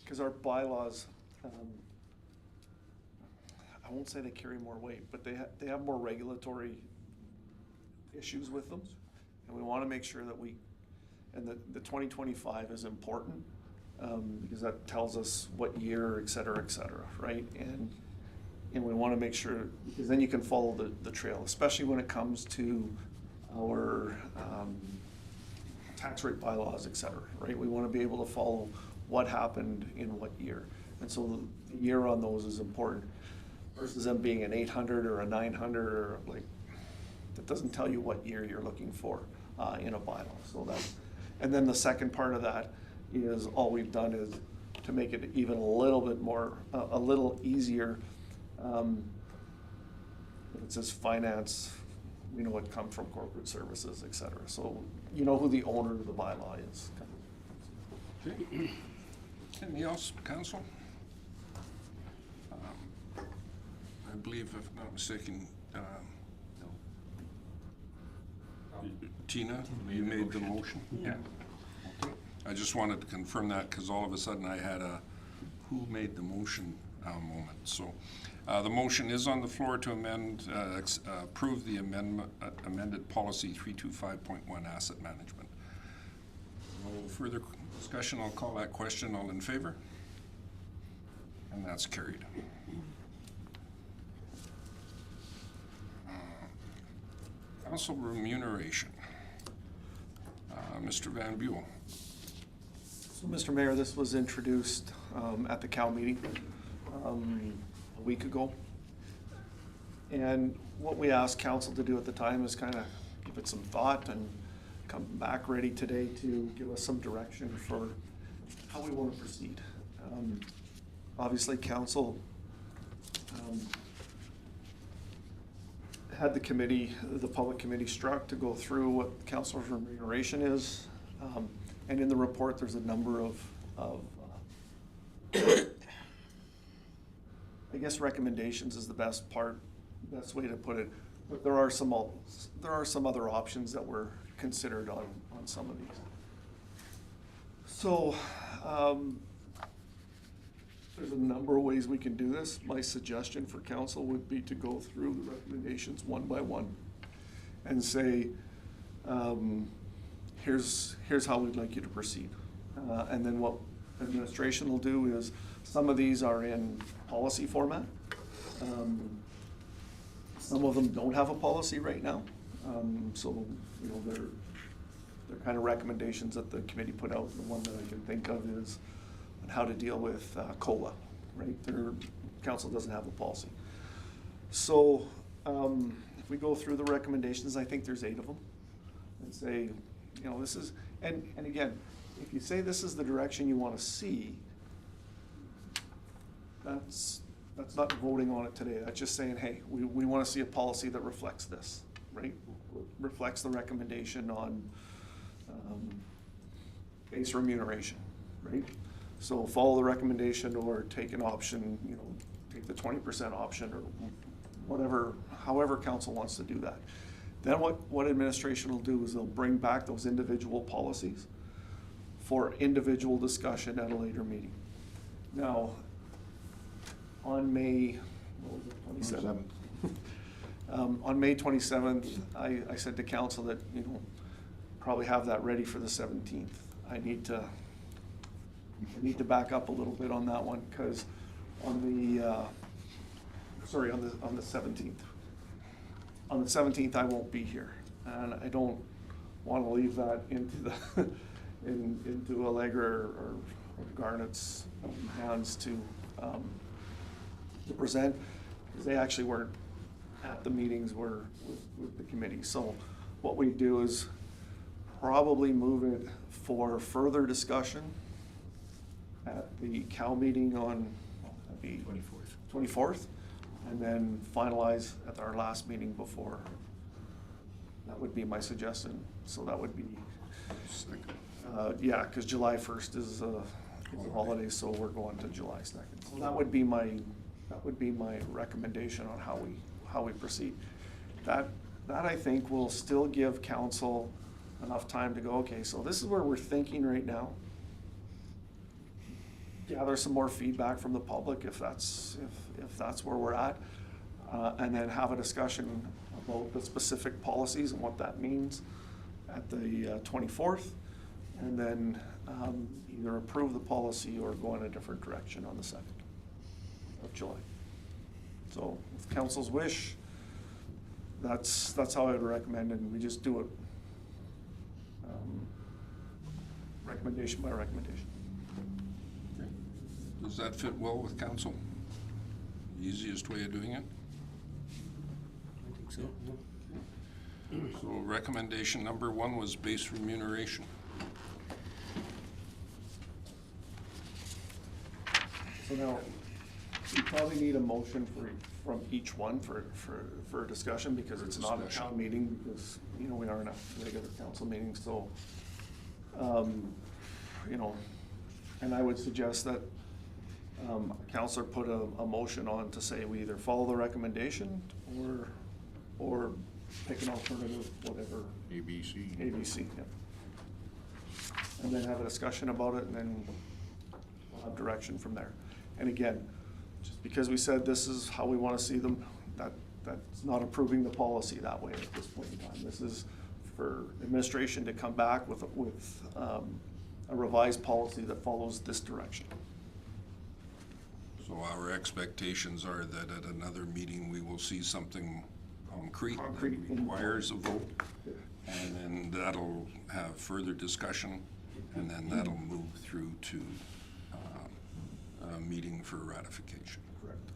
Because our bylaws, I won't say they carry more weight, but they have more regulatory issues with them. And we want to make sure that and the 2025 is important, because that tells us what year, et cetera, right? And And we want to make sure, because then you can follow the trail, especially when it comes to our tax rate bylaws, et cetera, right? We want to be able to follow what happened in what year. And so the year on those is important versus them being an 800 or a 900 or like, that doesn't tell you what year you're looking for in a bylaw. So that's, and then the second part of that is all we've done is to make it even a little bit more, a little easier. It says finance, we know it comes from corporate services, et cetera. So you know who the owner of the bylaw is. Anything else, council? I believe, if I'm not mistaken, Tina, you made the motion? Yeah. Okay. I just wanted to confirm that because all of a sudden I had a who made the motion moment. So the motion is on the floor to approve the amended policy 325.1 asset management. No further discussion. I'll call that question. All in favor? And that's carried. Council remuneration. Mr. Van Buell. So, Mr. Mayor, this was introduced at the Cal meeting a week ago. And what we asked council to do at the time is kind of give it some thought and come back ready today to give us some direction for how we want to proceed. Obviously, council had the committee, the public committee struck to go through what council's remuneration is. And in the report, there's a number of I guess recommendations is the best way to put it. But there are some other options that were considered on some of these. So, there's a number of ways we can do this. My suggestion for council would be to go through the recommendations one by one and say, here's how we'd like you to proceed. And then what administration will do is, some of these are in policy format. Some of them don't have a policy right now. So, you know, they're kind of recommendations that the committee put out. The one that I can think of is on how to deal with COLA, right? Their council doesn't have a policy. So if we go through the recommendations, I think there's 8 of them, and say, you know, this is, and again, if you say this is the direction you want to see, that's not voting on it today. That's just saying, hey, we want to see a policy that reflects this, right? Reflects the recommendation on base remuneration, right? So follow the recommendation or take an option, you know, take the 20% option or whatever, however council wants to do that. Then what administration will do is they'll bring back those individual policies for individual discussion at a later meeting. Now, on May 27th, on May 27th, I said to council that, you know, probably have that ready for the 17th. I need to back up a little bit on that one, because on the 17th. On the 17th, I won't be here, and I don't want to leave that into the into Allegra or Garnett's hands to present, because they actually weren't at the meetings with the committee. So what we do is probably move it for further discussion at the Cal meeting on the 24th, and then finalize at our last meeting before. That would be my suggestion. So that would be, yeah, because July 1st is a holiday, so we're going to July 2nd. So that would be my recommendation on how we proceed. That I think will still give council enough time to go, okay, so this is where we're thinking right now. Gather some more feedback from the public if that's where we're at, and then have a discussion about the specific policies and what that means at the 24th, and then either approve the policy or go in a different direction on the 2nd of July. So with council's wish, that's how I would recommend it, and we just do it recommendation by recommendation. Does that fit well with council? Easiest way of doing it? I think so. So recommendation number 1 was base remuneration. So now, we probably need a motion from each one for discussion, because it's not a town meeting, because, you know, we are in a regular council meeting, so, you know, and I would suggest that a counselor put a motion on to say we either follow the recommendation or pick an alternative, whatever. ABC. ABC, yeah. And then have a discussion about it, and then we'll have direction from there. And again, just because we said this is how we want to see them, that's not approving the policy that way at this point in time. This is for administration to come back with a revised policy that follows this direction. So our expectations are that at another meeting, we will see something concrete that Concrete. requires a vote. And then that'll have further discussion, and then that'll move through to a meeting for ratification. Correct.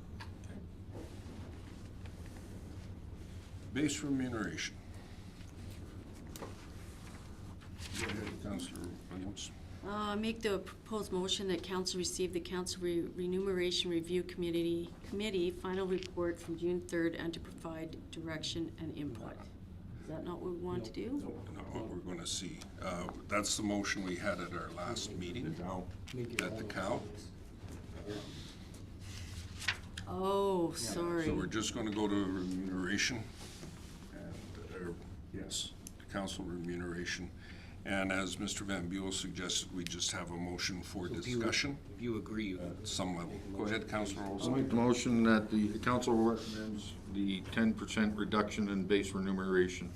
Base remuneration. Go ahead, Councillor Williams. Make the proposed motion that council receive the council remuneration review committee final report from June 3rd and to provide direction and input. Is that not what we want to do? No, we're going to see. That's the motion we had at our last meeting at the cow. Oh, sorry. So we're just going to go to remuneration and, yes, council remuneration. And as Mr. Van Buell suggested, we just have a motion for discussion If you agree, at some level. Go ahead, Councillor I'll Olson. make the motion that the council recommends the 10% reduction in base remuneration.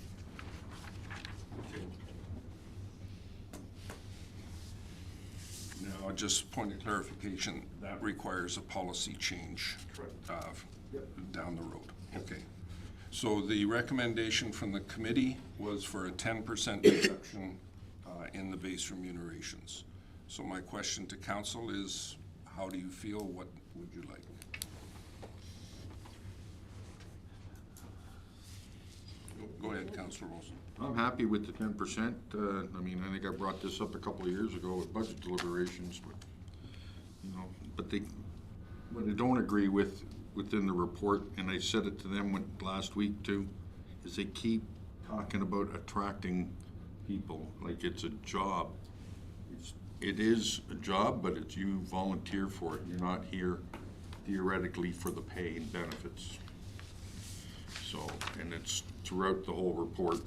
Now, just point of clarification, that requires a policy change down the road. Okay. So the recommendation from the committee was for a 10% reduction in the base remunerations. So my question to council is, how do you feel? What would you like? Go ahead, Councillor Olson. I'm happy with the 10%. I mean, I think I brought this up a couple of years ago with budget deliberations, but, you know, what I don't agree with within the report, and I said it to them last week too, is they keep talking about attracting people like it's a job. It is a job, but it's you volunteer for it. You're not here theoretically for the pay and benefits. So, and it's throughout the whole report.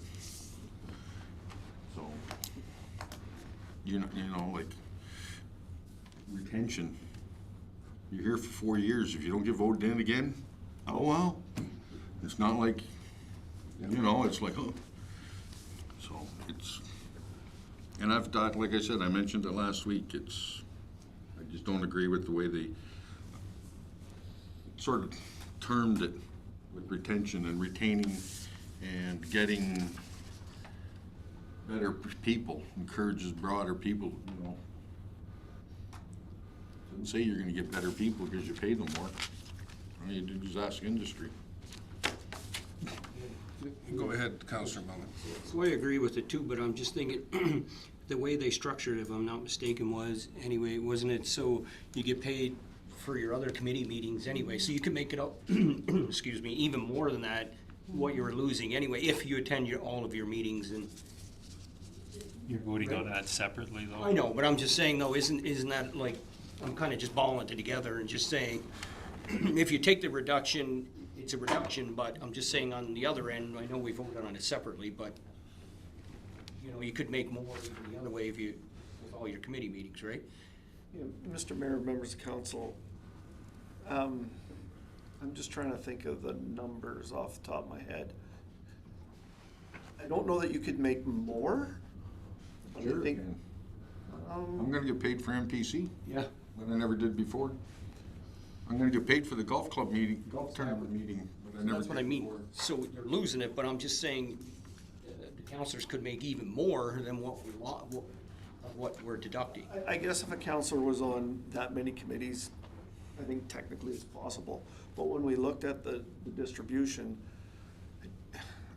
So, you know, like retention. You're here for 4 years. If you don't get voted in again, oh well. It's not like, you know, it's like, oh. So it's, and I've thought, like I said, I mentioned it last week. I just don't agree with the way they sort of termed it with retention and retaining and getting better people, encourages broader people, you know. Doesn't say you're gonna get better people because you pay them more. All you do is ask industry. Go ahead, Councillor Mullen. So I agree with it too, but I'm just thinking, the way they structured it, if I'm not mistaken, was, anyway, wasn't it so you get paid for your other committee meetings anyway, so you can make it up, excuse me, even more than that, what you're losing anyway, if you attend all of your meetings. And You're voting on that separately, though? I know, but I'm just saying though, isn't that like, I'm kind of just balling it together and just saying, if you take the reduction, it's a reduction, but I'm just saying on the other end, I know we voted on it separately, but, you know, you could make more even the other way if you, with all your committee meetings, right? Yeah, Mr. Mayor, members of council, I'm just trying to think of the numbers off the top of my head. I don't know that you could make more. But I think, I'm gonna get paid for MPC, Yeah. but I never did before. I'm gonna get paid for the golf club meeting, golf tournament meeting, but I never That's what I did mean. before. So you're losing it, but I'm just saying, the counselors could make even more than what we're deducting. I guess if a counselor was on that many committees, I think technically it's possible. But when we looked at the distribution,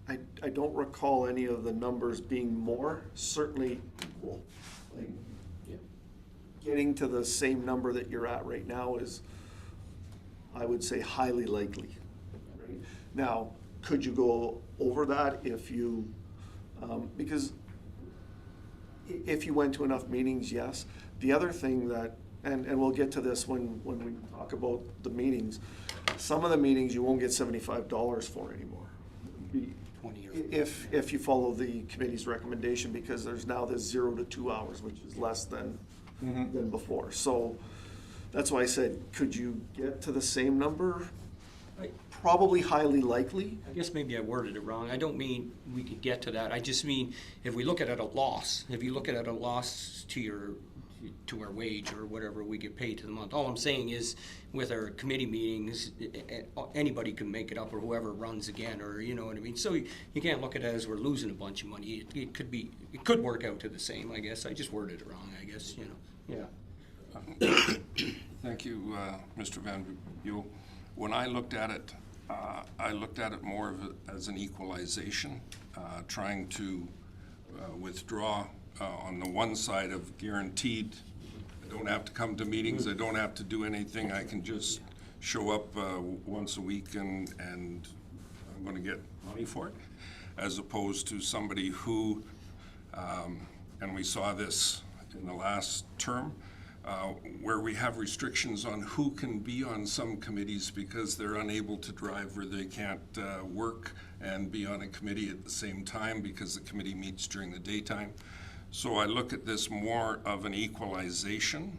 I don't recall any of the numbers being more, certainly equal. Like, getting to the same number that you're at right now is, I would say, highly likely. Right? Now, could you go over that if you, because if you went to enough meetings, yes. The other thing that, and we'll get to this when we talk about the meetings, some of the meetings you won't get $75 for anymore. 20 or If you follow the committee's recommendation, because there's now this 0 to 2 hours, which is less than before. So that's why I said, could you get to the same number? Probably highly likely. I guess maybe I worded it wrong. I don't mean we could get to that. I just mean, if we look at it a loss, if you look at it a loss to our wage or whatever we get paid to the month. All I'm saying is, with our committee meetings, anybody can make it up, or whoever runs again, or you know what I mean. So you can't look at it as we're losing a bunch of money. It could work out to the same. I guess I just worded it wrong. I guess Thank you, Mr. Van Buell. When I looked at it more of as an equalization, trying to withdraw on the one side of guaranteed, I don't have to come to meetings, I don't have to do anything, I can just show up once a week and I'm going to get money for it, as opposed to somebody who, and we saw this in the last term, where we have restrictions on who can be on some committees because they're unable to drive or they can't work and be on a committee at the same time because the committee meets during the daytime. So I look at this more of an equalization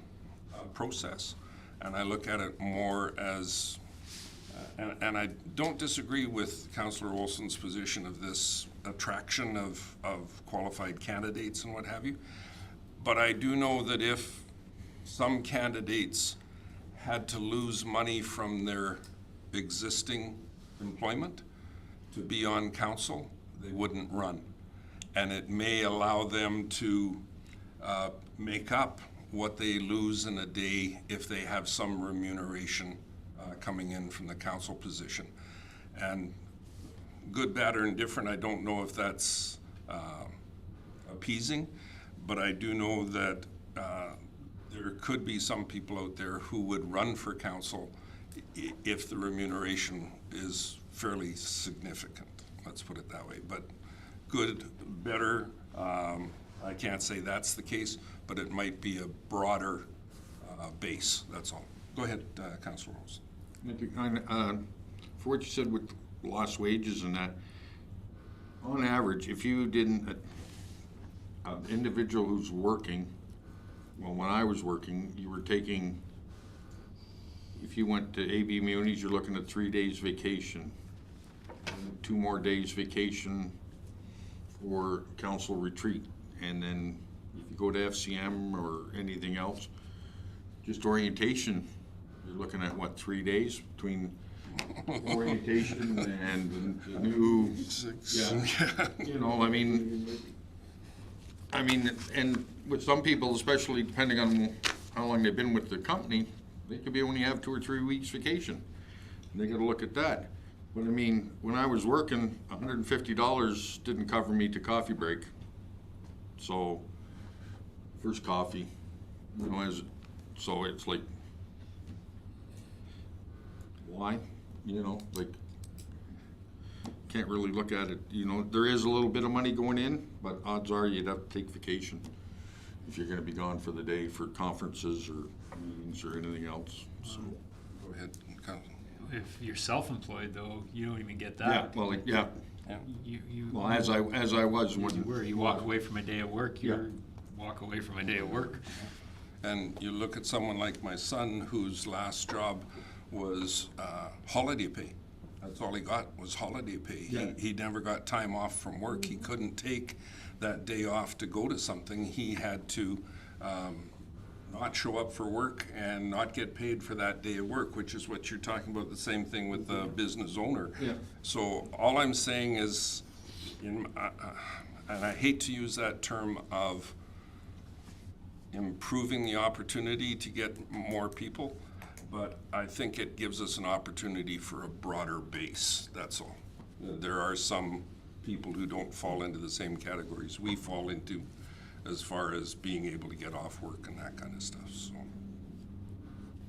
process, and I look at it more as, and I don't disagree with Councillor Olson's position of this attraction of qualified candidates and what have you, but I do know that if some candidates had to lose money from their existing employment to be on council, they wouldn't run. And it may allow them to make up what they lose in a day if they have some remuneration coming in from the council position. And good, bad, or indifferent, I don't know if that's appeasing, but I do know that there could be some people out there who would run for council if the remuneration is fairly significant. Let's put it that way. But good, better, I can't say that's the case, but it might be a broader base, that's all. Go ahead, Councillor Rose. For what you said with lost wages and that, on average, if you didn't, an individual who's working, well, when I was working, you were taking, if you went to AB Munis, you're looking at 3 days vacation, 2 more days vacation for council retreat, and then if you go to FCM or anything else, just orientation, you're looking at what, 3 days between orientation and the new, you know, I mean, and with some people, especially depending on how long they've been with the company, they could be only have 2 or 3 weeks vacation. And they got to look at that. But I mean, when I was working, $150 didn't cover me to coffee break. So, first coffee, you know, so it's like, why? You know, like, can't really look at it, you know, there is a little bit of money going in, but odds are you'd have to take vacation if you're gonna be gone for the day for conferences or meetings or anything else, so. Go ahead, Councillor. If you're self-employed though, you don't even get Yeah, that. well, yeah, You well, as I was when. you walk away from a day of work, walk away from a day of work. And you look at someone like my son, whose last job was holiday pay. That's all he got was holiday pay. Yeah. He never got time off from work. He couldn't take that day off to go to something. He had to not show up for work and not get paid for that day of work, which is what you're talking about, the same thing with the business owner. Yeah. So all I'm saying is, and I hate to use that term of improving the opportunity to get more people, but I think it gives us an opportunity for a broader base, that's all. There are some people who don't fall into the same categories we fall into as far as being able to get off work and that kind of stuff, so.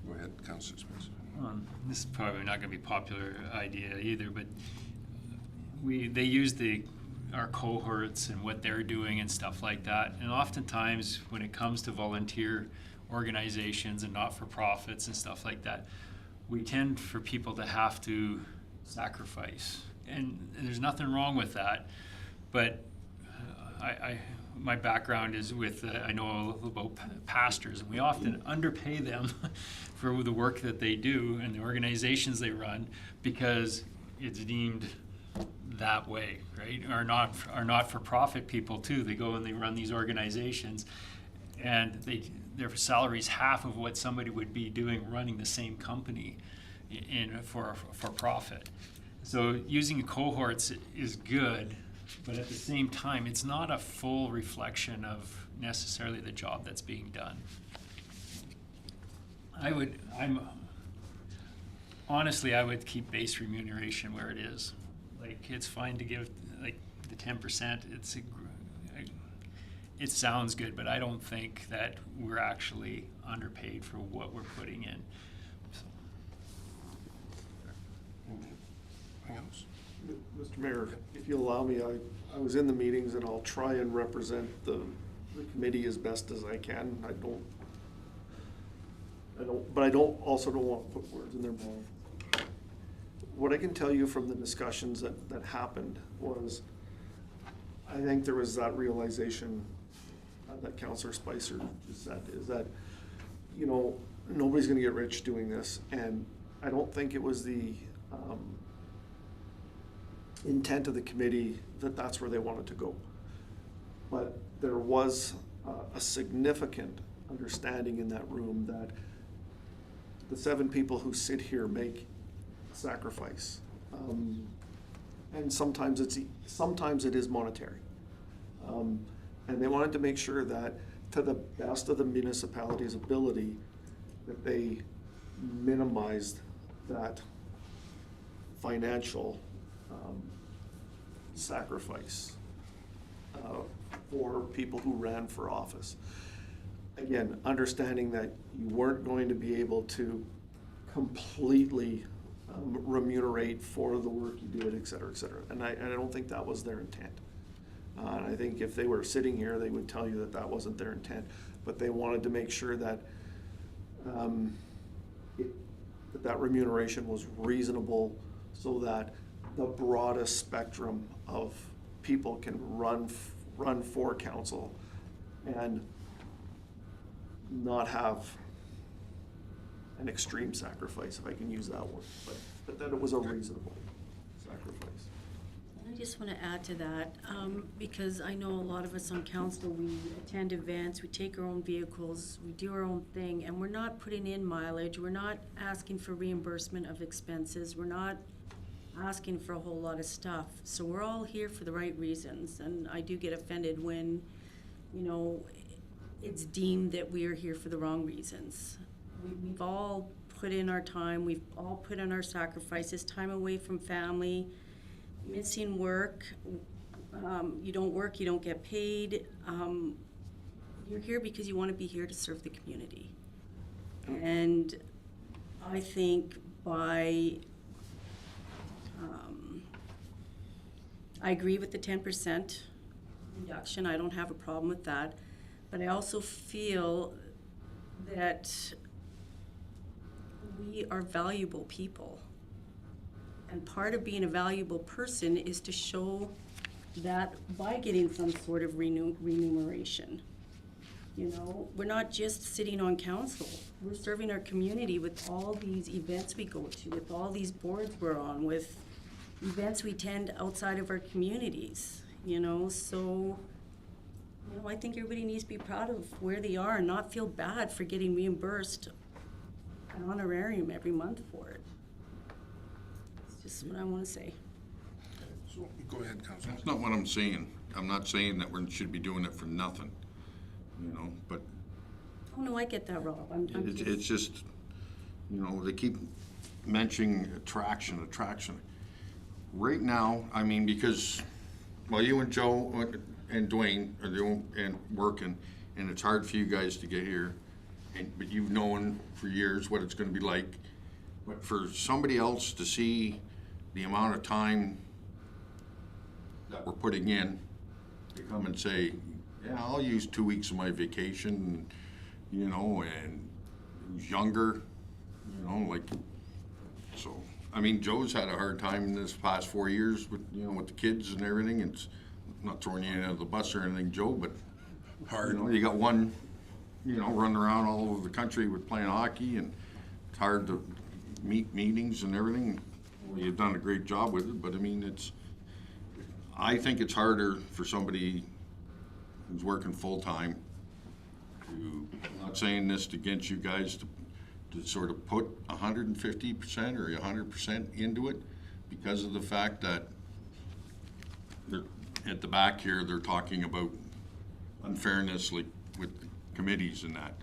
Go ahead, Councillor Spencer. This is probably not going to be a popular idea either, but they use our cohorts and what they're doing and stuff like that. And oftentimes, when it comes to volunteer organizations and not-for-profits and stuff like that, we tend for people to have to sacrifice. And there's nothing wrong with that, but my background is with, I know a little about pastors, and we often underpay them for the work that they do and the organizations they run because it's deemed that way, right? Our not-for-profit people too, they go and they run these organizations, and their salary's half of what somebody would be doing running the same company for profit. So using cohorts is good, but at the same time, it's not a full reflection of necessarily the job that's being done. Honestly, I would keep base remuneration where it is. Like, it's fine to give like the 10%. It sounds good, but I don't think that we're actually underpaid for what we're putting in. So. Anything else? Mr. Mayor, if you allow me, I was in the meetings and I'll try and represent the committee as best as I can. But I also don't want to put words in their mouth. What I can tell you from the discussions that happened was, I think there was that realization that Councillor Spicer just said, is that, you know, nobody's gonna get rich doing this, and I don't think it was the intent of the committee that that's where they wanted to go. But there was a significant understanding in that room that the 7 people who sit here make a sacrifice. And sometimes it is monetary. And they wanted to make sure that, to the best of the municipality's ability, that they minimized that financial sacrifice for people who ran for office. Again, understanding that you weren't going to be able to completely remunerate for the work you did, et cetera, et cetera. And I don't think that was their intent. And I think if they were sitting here, they would tell you that that wasn't their intent. But they wanted to make sure that that remuneration was reasonable, so that the broadest spectrum of people can run for council and not have an extreme sacrifice, if I can use that word, but that it was a reasonable sacrifice. I just want to add to that, because I know a lot of us on council, we attend events, we take our own vehicles, we do our own thing, and we're not putting in mileage, we're not asking for reimbursement of expenses, we're not asking for a whole lot of stuff. So we're all here for the right reasons, and I do get offended when, you know, it's deemed that we are here for the wrong reasons. We've all put in our time, we've all put in our sacrifices, time away from family, missing work. You don't work, you don't get paid. You're here because you want to be here to serve the community. And I think I agree with the 10% reduction. I don't have a problem with that. But I also feel that we are valuable people. And part of being a valuable person is to show that by getting some sort of remuneration. You know, we're not just sitting on council. We're serving our community with all these events we go to, with all these boards we're on, with events we attend outside of our communities, you know. So You know, I think everybody needs to be proud of where they are and not feel bad for getting reimbursed an honorarium every month for it. It's just what I want to say. So, go ahead, Councillor. That's not what I'm saying. I'm not saying that we should be doing it for nothing, you know, but Oh, no, I get that, Rob. it's just, you know, they keep mentioning attraction. Right now, I mean, because, well, you and Joe and Dwayne are doing and working, and it's hard for you guys to get here, but you've known for years what it's gonna be like. But for somebody else to see the amount of time that we're putting in, to come and say, yeah, I'll use 2 weeks of my vacation, you know, and who's younger, you know, like, so, I mean, Joe's had a hard time in this past 4 years with, you know, with the kids and everything. It's not throwing you under the bus or anything, Joe, but Hard. you know, you got one, you know, running around all over the country with playing hockey, and it's hard to meet meetings and everything. Well, you've done a great job with it, but I mean, I think it's harder for somebody who's working full-time to, I'm not saying this against you guys, to sort of put 150% or 100% into it, because of the fact that they're, at the back here, they're talking about unfairness, like with committees and that,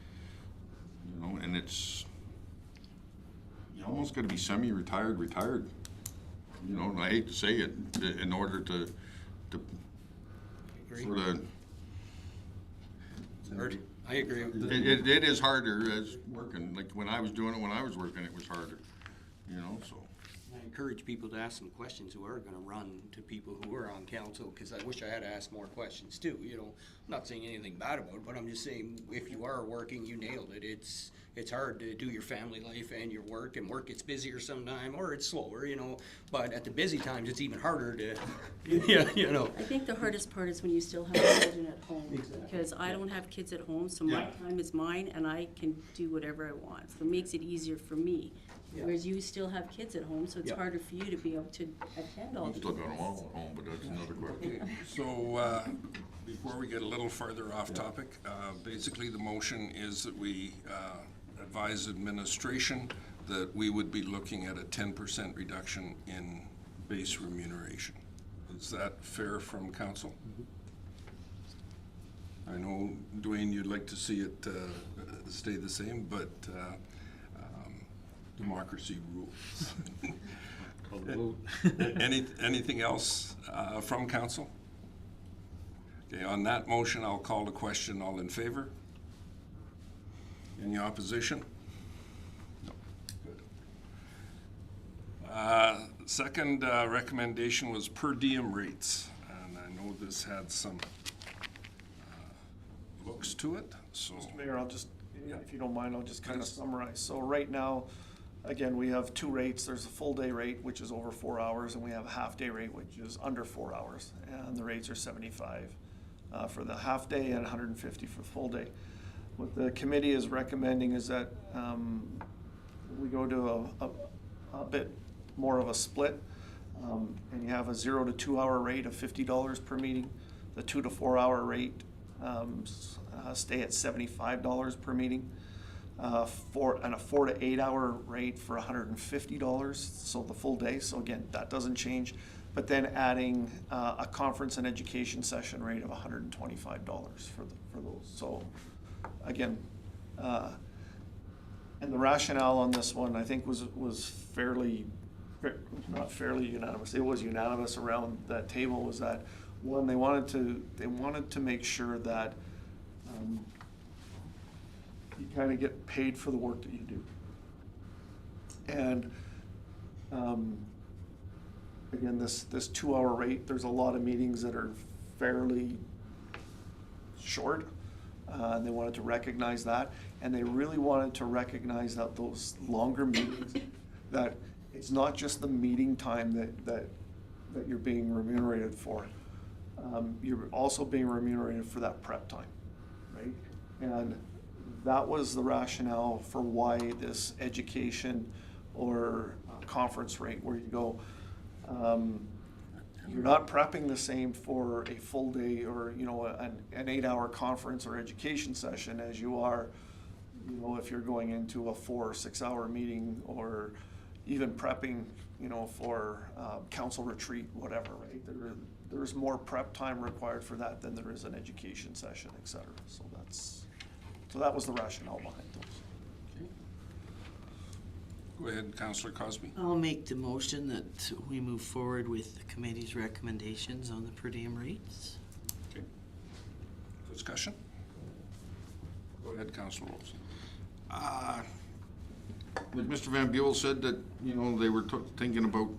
you know, and it's, you almost gotta be semi-retired, retired, you know, and I hate to say it, in order to sort of. I agree. It is harder as working, like when I was doing it, when I was working, it was harder, you know, so. I encourage people to ask some questions who are gonna run to people who are on council, because I wish I had asked more questions too, you know. I'm not saying anything bad about it, but I'm just saying, if you are working, you nailed it. It's hard to do your family life and your work, and work gets busier sometime, or it's slower, you know. But at the busy times, it's even harder to, yeah, you know. I think the hardest part is when you still have children at home, because I don't have kids at home, so my time is mine, and I can do whatever I want. So it makes it easier for me. Whereas you still have kids at home, so it's harder for you to be able to attend all I'm the still got them meetings. all at home, but that's another question. So, before we get a little further off topic, basically the motion is that we advise administration that we would be looking at a 10% reduction in base remuneration. Is that fair from council? I know, Dwayne, you'd like to see it stay the same, but democracy rules. Anything else from council? Okay, on that motion, I'll call the question. All in favor? Any opposition? No. Good. Second recommendation was per diem rates, and I know this had some looks to it, so. Mr. Mayor, I'll just, if you don't mind, I'll just kind of summarize. So right now, again, we have two rates. There's a full day rate, which is over 4 hours, and we have a half day rate, which is under 4 hours. And the rates are 75 for the half day and 150 for the full day. What the committee is recommending is that we go to a bit more of a split, and you have a 0 to 2 hour rate of $50 per meeting. The 2 to 4 hour rate stay at $75 per meeting. And a 4 to 8 hour rate for $150, so the full day. So again, that doesn't change. But then adding a conference and education session rate of $125 for those. So again, and the rationale on this one, I think, was not fairly unanimous. It was unanimous around that table. Was that one, they wanted to make sure that you kind of get paid for the work that you do. And again, this 2 hour rate, there's a lot of meetings that are fairly short, and they wanted to recognize that. And they really wanted to recognize that those longer meetings, that it's not just the meeting time that you're being remunerated for. You're also being remunerated for that prep time, right? And that was the rationale for why this education or conference rate, where you go, you're not prepping the same for a full day or, you know, an 8-hour conference or education session as you are, you know, if you're going into a 4 or 6 hour meeting, or even prepping, you know, for council retreat, whatever, right? There's more prep time required for that than there is an education session, et cetera. So that was the rationale behind those. Go ahead, Councillor Cosby. I'll make the motion that we move forward with the committee's recommendations on the per diem rates. Okay. Discussion? Go ahead, Councillor Olson. Like Mr. Van Buell said that, you know, they were thinking about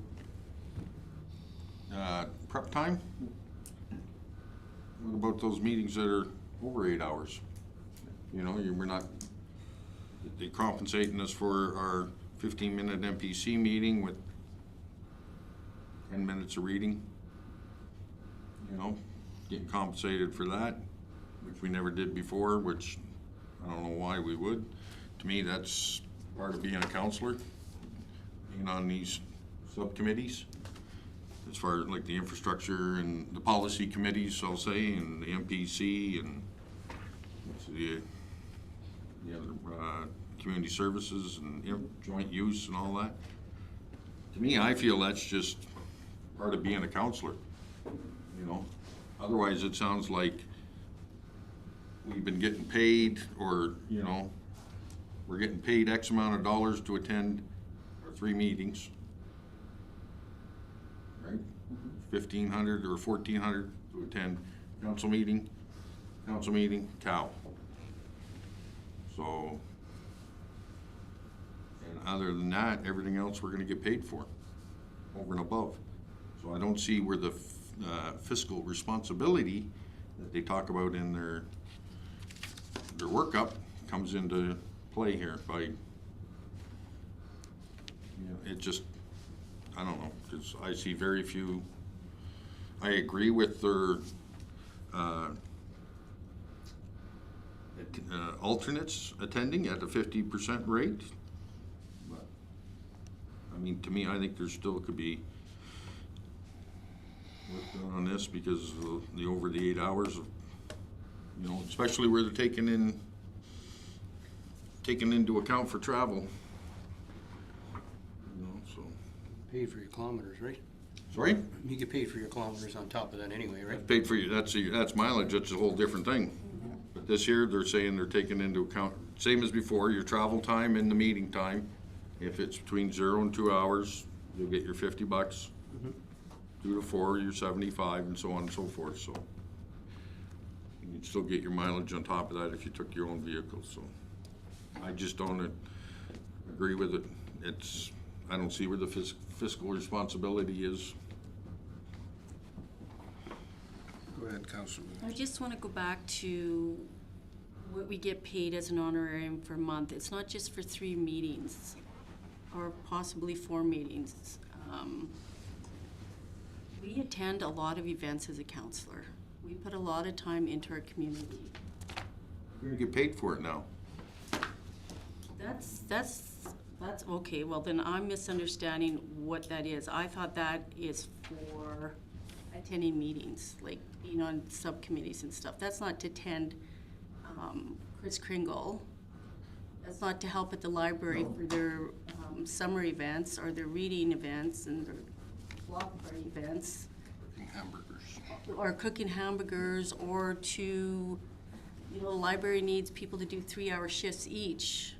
prep time. What about those meetings that are over 8 hours? You know, we're not, they compensating us for our 15-minute MPC meeting with 10 minutes of reading. You know, getting compensated for that, which we never did before, which I don't know why we would. To me, that's part of being a counselor, being on these subcommittees, as far as like the infrastructure and the policy committees, I'll say, and the MPC and what's the other community services and joint use and all that. To me, I feel that's just part of being a counselor, you know. Otherwise, it sounds like we've been getting paid, or, you know, we're getting paid X amount of dollars to attend our 3 meetings, right? 1,500 or 1,400 to attend council meeting, cow. So, and other than that, everything else we're gonna get paid for, over and above. So I don't see where the fiscal responsibility that they talk about in their workup comes into play here. By, you know, it just, I don't know, because I see very few. I agree with their alternates attending at a 50% rate. But, I mean, to me, I think there still could be work done on this because of the over the 8 hours of, you know, especially where they're taking into account for travel. You know, so. Paid for your kilometers, right? Sorry? You get paid for your kilometers on top of that anyway, right? Paid for you, that's mileage, that's a whole different thing. But this year, they're saying they're taking into account, same as before, your travel time and the meeting time. If it's between 0 and 2 hours, you'll get your $50. 2 to 4, you're 75, and so on and so forth, so. You'd still get your mileage on top of that if you took your own vehicle, so. I just don't agree with it. I don't see where the fiscal responsibility is. Go ahead, Councillor. I just want to go back to what we get paid as an honorarium for a month. It's not just for 3 meetings, or possibly 4 meetings. We attend a lot of events as a counselor. We put a lot of time into our community. You're gonna get paid for it now. That's okay. Well, then I'm misunderstanding what that is. I thought that is for attending meetings, like being on subcommittees and stuff. That's not to attend Chris Kringle. That's not to help at the library for their summer events or their reading events and their block party events. Cooking hamburgers. Or cooking hamburgers, or to, you know, the library needs people to do 3-hour shifts each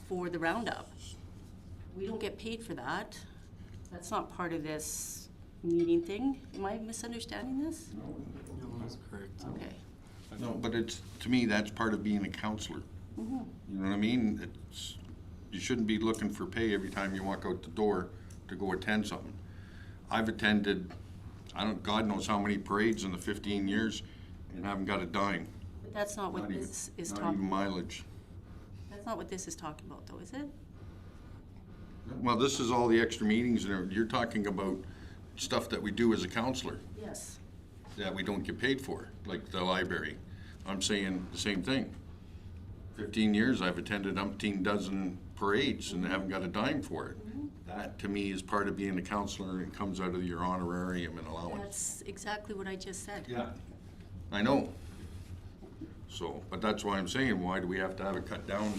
for the roundup. We don't get paid for that. That's not part of this meeting thing. Am I misunderstanding this? No, that's correct. Okay. No, but it's, to me, that's part of being a counselor. You know what I mean? You shouldn't be looking for pay every time you walk out the door to go attend something. I've attended, God knows how many parades in the 15 years and haven't got a dime. But that's not what this is Not talking even about. mileage. That's not what this is talking about, though, is it? Well, this is all the extra meetings, and you're talking about stuff that we do as a counselor Yes. that we don't get paid for, like the library. I'm saying the same thing. 15 years I've attended umpteen dozen parades and haven't got a dime for it. That, to me, is part of being a counselor, and it comes out of your honorarium and allowance. That's exactly what I just said. Yeah, I know. So, but that's why I'm saying, why do we have to have it cut down?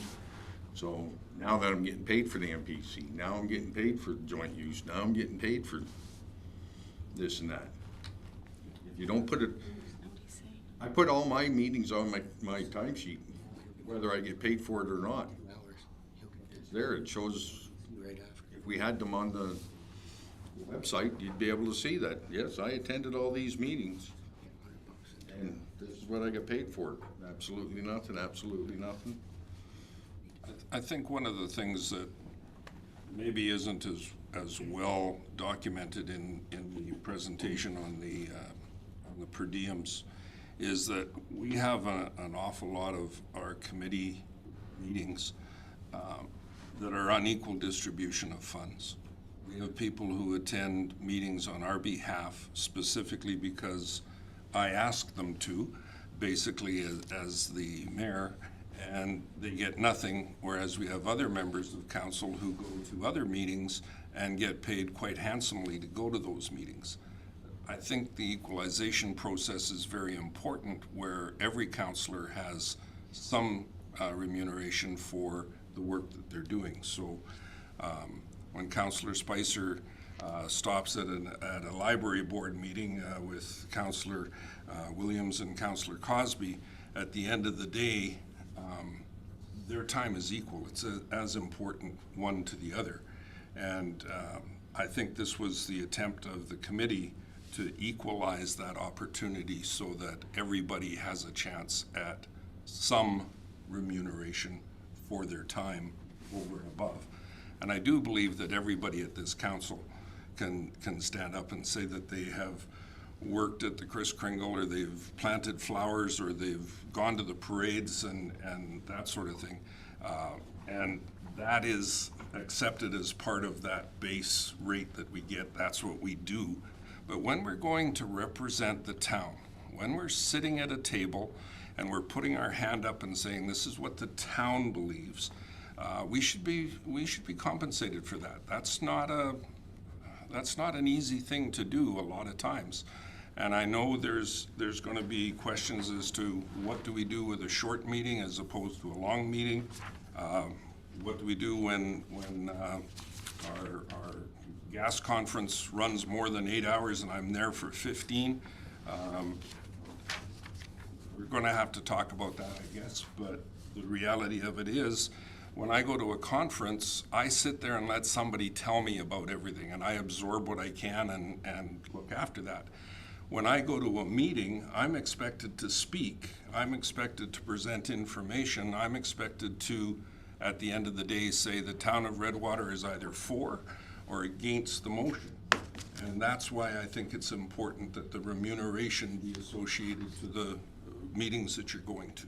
So now that I'm getting paid for the MPC, now I'm getting paid for joint use, now I'm getting paid for this and that. If you don't put it, I put all my meetings on my timesheet, whether I get paid for it or not. It's there, it shows, if we had them on the website, you'd be able to see that, yes, I attended all these meetings. And this is what I get paid for. Absolutely nothing, absolutely nothing. I think one of the things that maybe isn't as well documented in the presentation on the per diems is that we have an awful lot of our committee meetings that are unequal distribution of funds. We have people who attend meetings on our behalf specifically because I ask them to, basically as the mayor, and they get nothing, whereas we have other members of council who go to other meetings and get paid quite handsomely to go to those meetings. I think the equalization process is very important, where every councillor has some remuneration for the work that they're doing. So when Councillor Spicer stops at a library board meeting with Councillor Williams and Councillor Cosby, at the end of the day, their time is equal. It's as important one to the other. And I think this was the attempt of the committee to equalize that opportunity so that everybody has a chance at some remuneration for their time over and above. And I do believe that everybody at this council can stand up and say that they have worked at the Kris Kringle, or they've planted flowers, or they've gone to the parades and that sort of thing. And that is accepted as part of that base rate that we get. That's what we do. But when we're going to represent the town, when we're sitting at a table and we're putting our hand up and saying this is what the town believes, we should be compensated for that. That's not an easy thing to do a lot of times. And I know there's going to be questions as to what do we do with a short meeting as opposed to a long meeting. What do we do when our gas conference runs more than 8 hours and I'm there for 15? We're going to have to talk about that, I guess. But the reality of it is, when I go to a conference, I sit there and let somebody tell me about everything, and I absorb what I can and look after that. When I go to a meeting, I'm expected to speak. I'm expected to present information. I'm expected to, at the end of the day, say the town of Redwater is either for or against the motion. And that's why I think it's important that the remuneration be associated to the meetings that you're going to.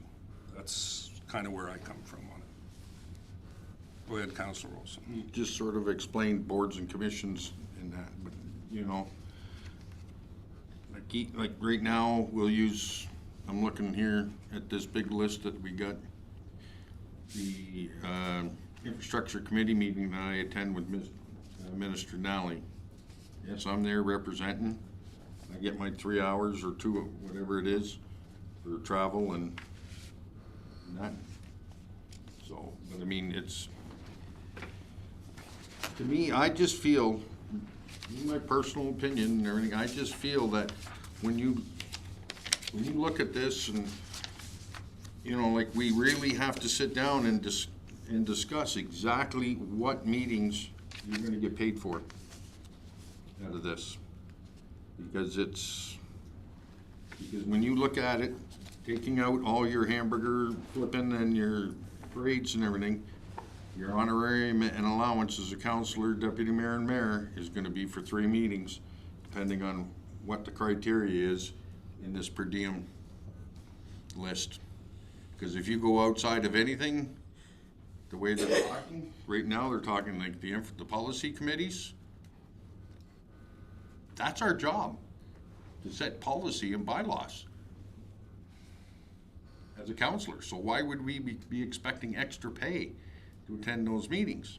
That's kind of where I come from on it. Go ahead, Councillor Olson. You just sort of explained boards and commissions in that, but you know, like right now we'll use, I'm looking here at this big list that we got, the infrastructure committee meeting that I attend with Minister Nally. Yes, I'm there representing. I get my 3 hours or 2, whatever it is, for travel and that. So, but I mean, it's, to me, I just feel, in my personal opinion and everything, I just feel that when you look at this and, you know, like, we really have to sit down and discuss exactly what meetings you're gonna get paid for out of this. Because when you look at it, taking out all your hamburger flipping and your parades and everything, your honorarium and allowance as a councillor, deputy mayor, and mayor is gonna be for 3 meetings, depending on what the criteria is in this per diem list. Because if you go outside of anything, the way they're talking, right now they're talking like the policy committees. That's our job, to set policy and bylaws as a councillor. So why would we be expecting extra pay to attend those meetings?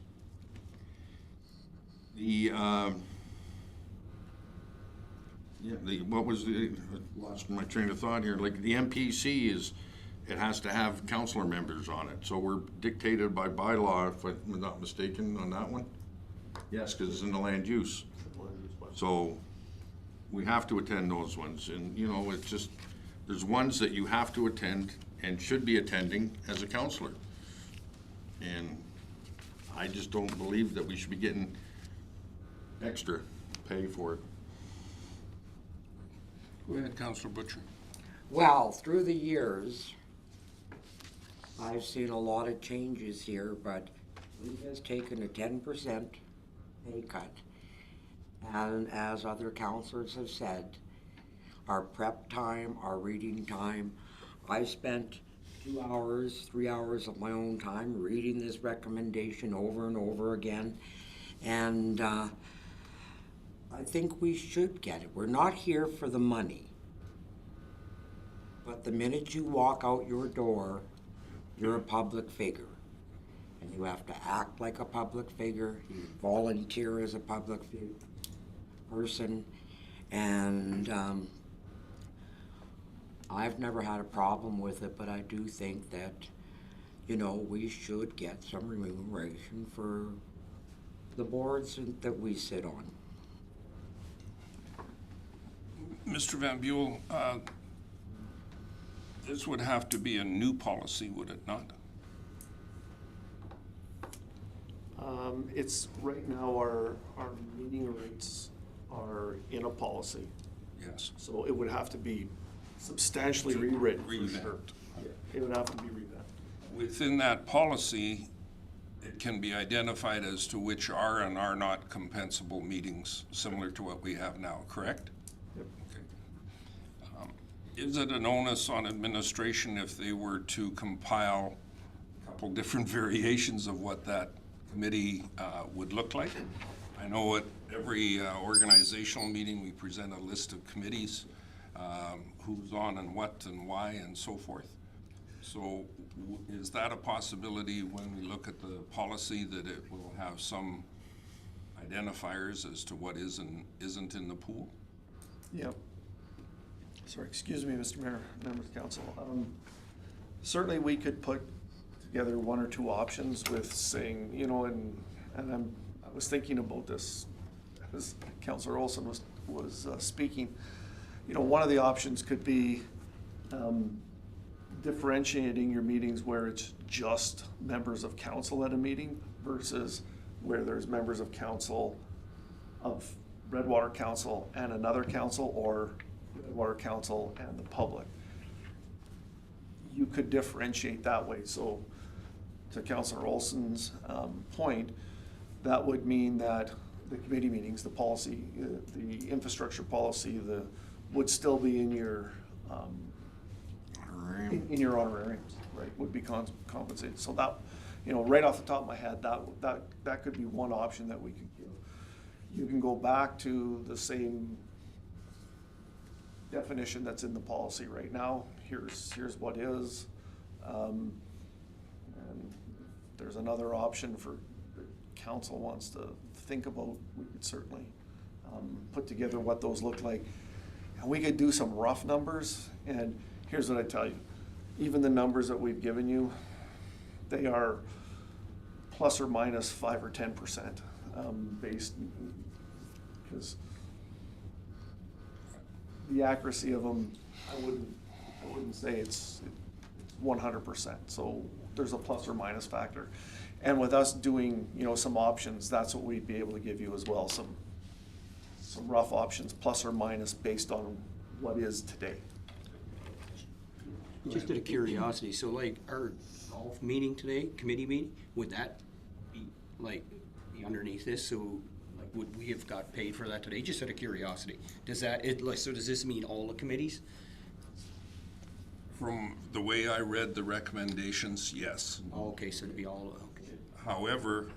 what was the, lost my train of thought here, like the MPC is, it has to have councillor members on it, so we're dictated by bylaw, if I'm not mistaken on that one? Yes, because it's in the land use. So we have to attend those ones, and, you know, it's just, there's ones that you have to attend and should be attending as a councillor. And I just don't believe that we should be getting extra pay for it. Go ahead, Councillor Butcher. Well, through the years, I've seen a lot of changes here, but we has taken a 10% pay cut. And as other councillors have said, our prep time, our reading time, I spent 2 hours, 3 hours of my own time reading this recommendation over and over again. And I think we should get it. We're not here for the money. But the minute you walk out your door, you're a public figure. And you have to act like a public figure. You volunteer as a public person. And I've never had a problem with it, but I do think that, you know, we should get some remuneration for the boards that we sit on. Mr. Van Buell, this would have to be a new policy, would it not? It's, right now, our meeting rates are in a policy, Yes. so it would have to be substantially rewritten. for sure. Revamped. Yeah, it would have to be revamped. Within that policy, it can be identified as to which are and are not compensable meetings, similar to what we have now, correct? Yep. Okay. Is it an onus on administration if they were to compile a couple different variations of what that committee would look like? I know at every organizational meeting, we present a list of committees, who's on and what and why and so forth. So is that a possibility when we look at the policy, that it will have some identifiers as to what is and isn't in the pool? Yep. Sorry, excuse me, Mr. Mayor, members of council. Certainly we could put together one or two options with saying, you know, and I was thinking about this as Councillor Olson was speaking. You know, one of the options could be differentiating your meetings where it's just members of council at a meeting versus where there's members of council, of Redwater Council and another council, or Redwater Council and the public. You could differentiate that way. So to Councillor Olson's point, that would mean that the committee meetings, the policy, the infrastructure policy, would still be in your in your honorariums, right? Would be compensated. So that, you know, right off the top of my head, that could be one option that we could give. You can go back to the same definition that's in the policy right now. Here's what is, and there's another option for the council wants to think about. We could certainly put together what those look like, and we could do some rough numbers. And here's what I tell you: even the numbers that we've given you, they are plus or minus 5 or 10% based, because the accuracy of them, I wouldn't say it's 100%. So there's a plus or minus factor. And with us doing, you know, some options, that's what we'd be able to give you as well. Some rough options, plus or minus, based on what is today. Just out of curiosity, so like our golf meeting today, committee meeting, would that be like be underneath this? So like would we have got paid for that today? Just out of curiosity. Does that, so does this mean all the committees? From the way I read the recommendations, yes. Oh, okay, so it'd be all, okay. However,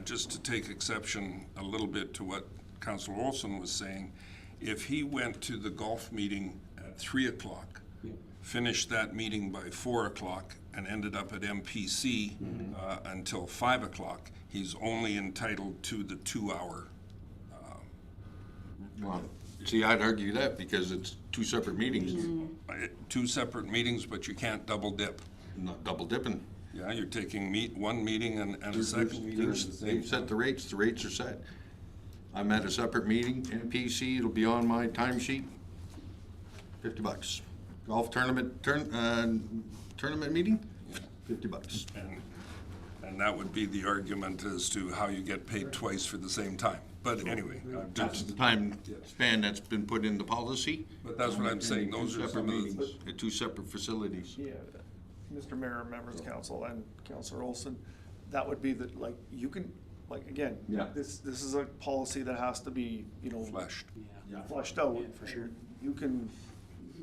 just to take exception a little bit to what Councillor Olson was saying, if he went to the golf meeting at 3 o'clock, finished that meeting by 4 o'clock and ended up at MPC until 5 o'clock, he's only entitled to the 2-hour. Well, see, I'd argue that because it's two separate meetings, Two separate meetings, but you can't double dip. not double dipping. Yeah, you're taking one meeting and a second meeting at the same They've set time. the rates are set. I'm at a separate meeting, NPC, it'll be on my timesheet, $50. Golf tournament, tournament meeting, $50. And that would be the argument as to how you get paid twice for the same time. But anyway, That's the time span that's been put in the policy. But that's what I'm saying, And those two are separate some of the- meetings, at two separate facilities. Yeah, Mr. Mayor, members of council, and Councillor Olson, that would be the, like, you can, like, again, Yeah. this is a policy that has to be, you know, fleshed. fleshed out. for sure. You can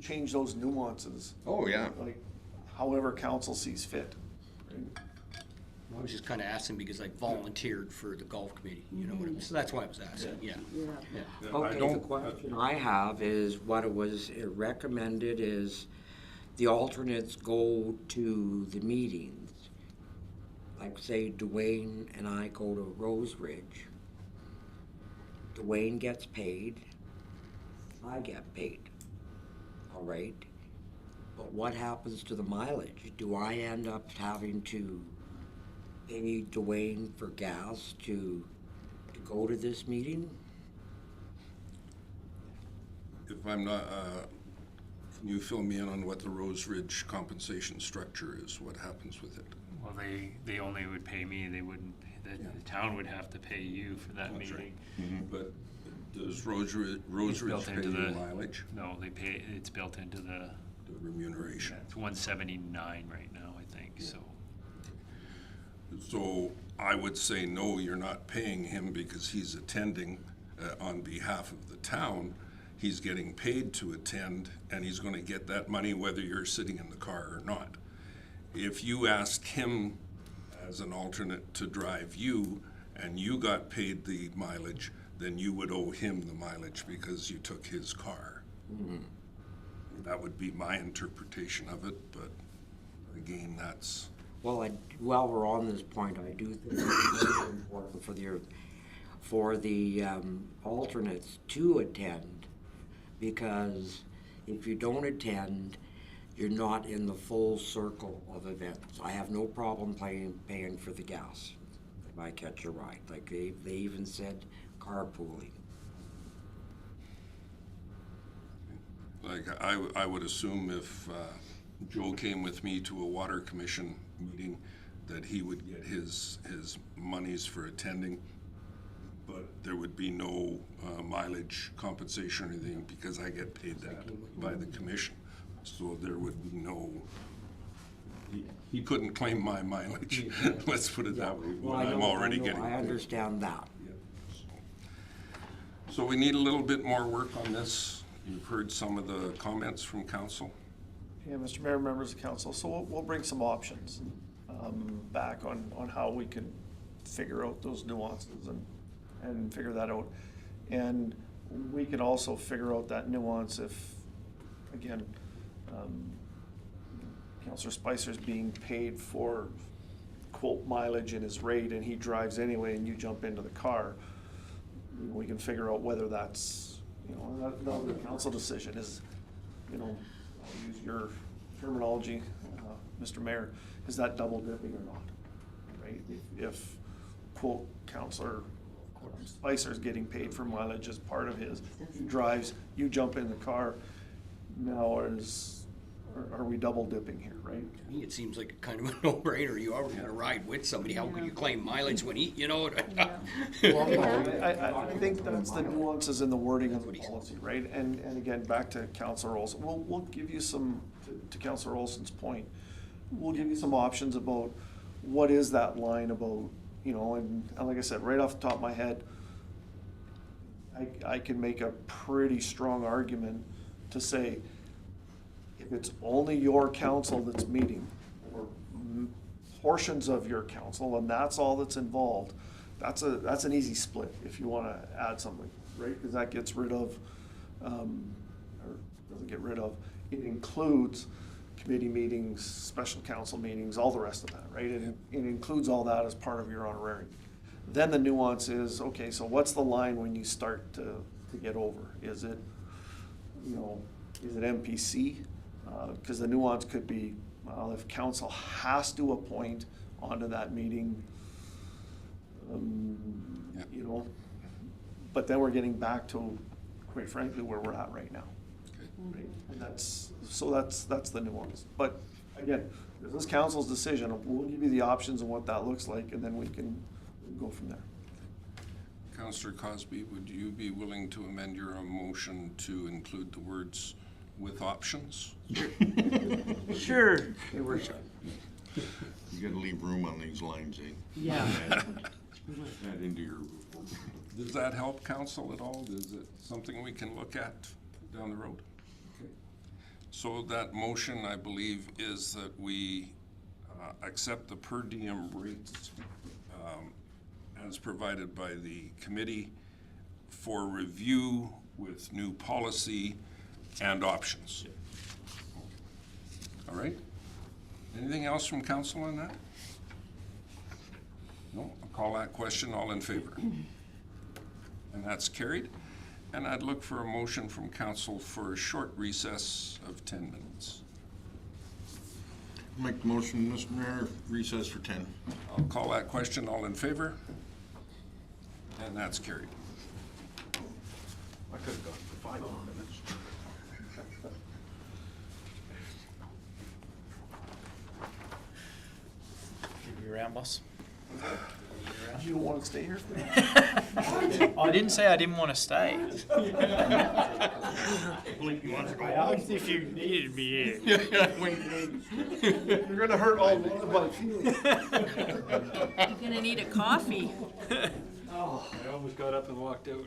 change those nuances, Oh, yeah. like, however council sees fit. I was just kind of asking because I volunteered for the golf committee, you know what I mean? So that's why I was asking, yeah. Yeah. Yeah. I Okay, the don't- question I have is what it was recommended is the alternates go to the meetings. Like say Dwayne and I go to Rose Ridge. Dwayne gets paid, I get paid, all right? But what happens to the mileage? Do I end up having to pay Dwayne for gas to go to this meeting? If I'm not, can you fill me in on what the Rose Ridge compensation structure is? What happens with it? Well, they only would pay me, they wouldn't, the town would have to pay you for that That's right. meeting. But does Rose Ridge It's built pay into you the- mileage, No, they pay, it's built into the, the remuneration? it's 179 right now, I think, so. So I would say, no, you're not paying him because he's attending on behalf of the town. He's getting paid to attend, and he's gonna get that money whether you're sitting in the car or not. If you asked him as an alternate to drive you, and you got paid the mileage, then you would owe him the mileage because you took his car. That would be my interpretation of it, but again, that's, Well, while we're on this point, I do think it's very important for the alternates to attend, because if you don't attend, you're not in the full circle of events. I have no problem paying for the gas if I catch a ride. Like they even said carpooling. like, I would assume if Joe came with me to a water commission meeting, that he would get his monies for attending, but there would be no mileage compensation or anything because I get paid that by the commission. So there would be no, he couldn't claim my mileage, let's put it that way, Well, when I I'm know- already I know, getting I paid. understand that. So we need a little bit more work on this. You've heard some of the comments from council. Yeah, Mr. Mayor, members of council, so we'll bring some options back on how we can figure out those nuances and figure that out. And we can also figure out that nuance if, again, Councillor Spicer's being paid for quote mileage in his rate and he drives anyway and you jump into the car. We can figure out whether that's, you know, another council decision is, you know, I'll use your terminology, Mr. Mayor, is that double dipping or not? Right? If quote Councillor Spicer's getting paid for mileage as part of his, he drives, you jump in the car, now are we double dipping here, right? To me, it seems like kind of a no-brainer. You already got to ride with somebody. How can you claim mileage when he, you know? Well, no, I think that's the nuances in the wording of the policy, right? And again, back to Councillor Olson, we'll give you some, to Councillor Olson's point, we'll give you some options about what is that line about, you know, and like I said, right off the top of my head, I can make a pretty strong argument to say, if it's only your council that's meeting, or portions of your council, and that's all that's involved, that's an easy split if you wanna add something, right? Cause that gets rid of, or doesn't get rid of, it includes committee meetings, special council meetings, all the rest of that, right? It includes all that as part of your honorarium. Then the nuance is, okay, so what's the line when you start to get over? Is it, you know, is it MPC? Because the nuance could be, well, if council has to appoint onto that meeting, you know, but then we're getting back to, quite frankly, where we're at right now. Right? And that's the nuance. But again, this is council's decision. We'll give you the options of what that looks like, and then we can go from there. Councillor Cosby, would you be willing to amend your motion to include the words "with options"? Sure. You gotta leave room on these lines, eh? Yeah. Add into your. Does that help council at all? Is it something we can look at down the road? Okay. So that motion, I believe, is that we accept the per diem rates as provided by the committee for review with new policy and options. All right? Anything else from council on that? No? I'll call that question. All in favor? And that's carried. And I'd look for a motion from council for a short recess of 10 minutes. Make the motion, Mr. Mayor, recess for 10. I'll call that question. All in favor? And that's carried. I could have gone for 5 more minutes. You around, boss? You don't want to stay here? I didn't say I didn't want to stay. I asked if you needed me here. You're gonna hurt all my feelings. You're gonna need a coffee. I almost got up and walked out.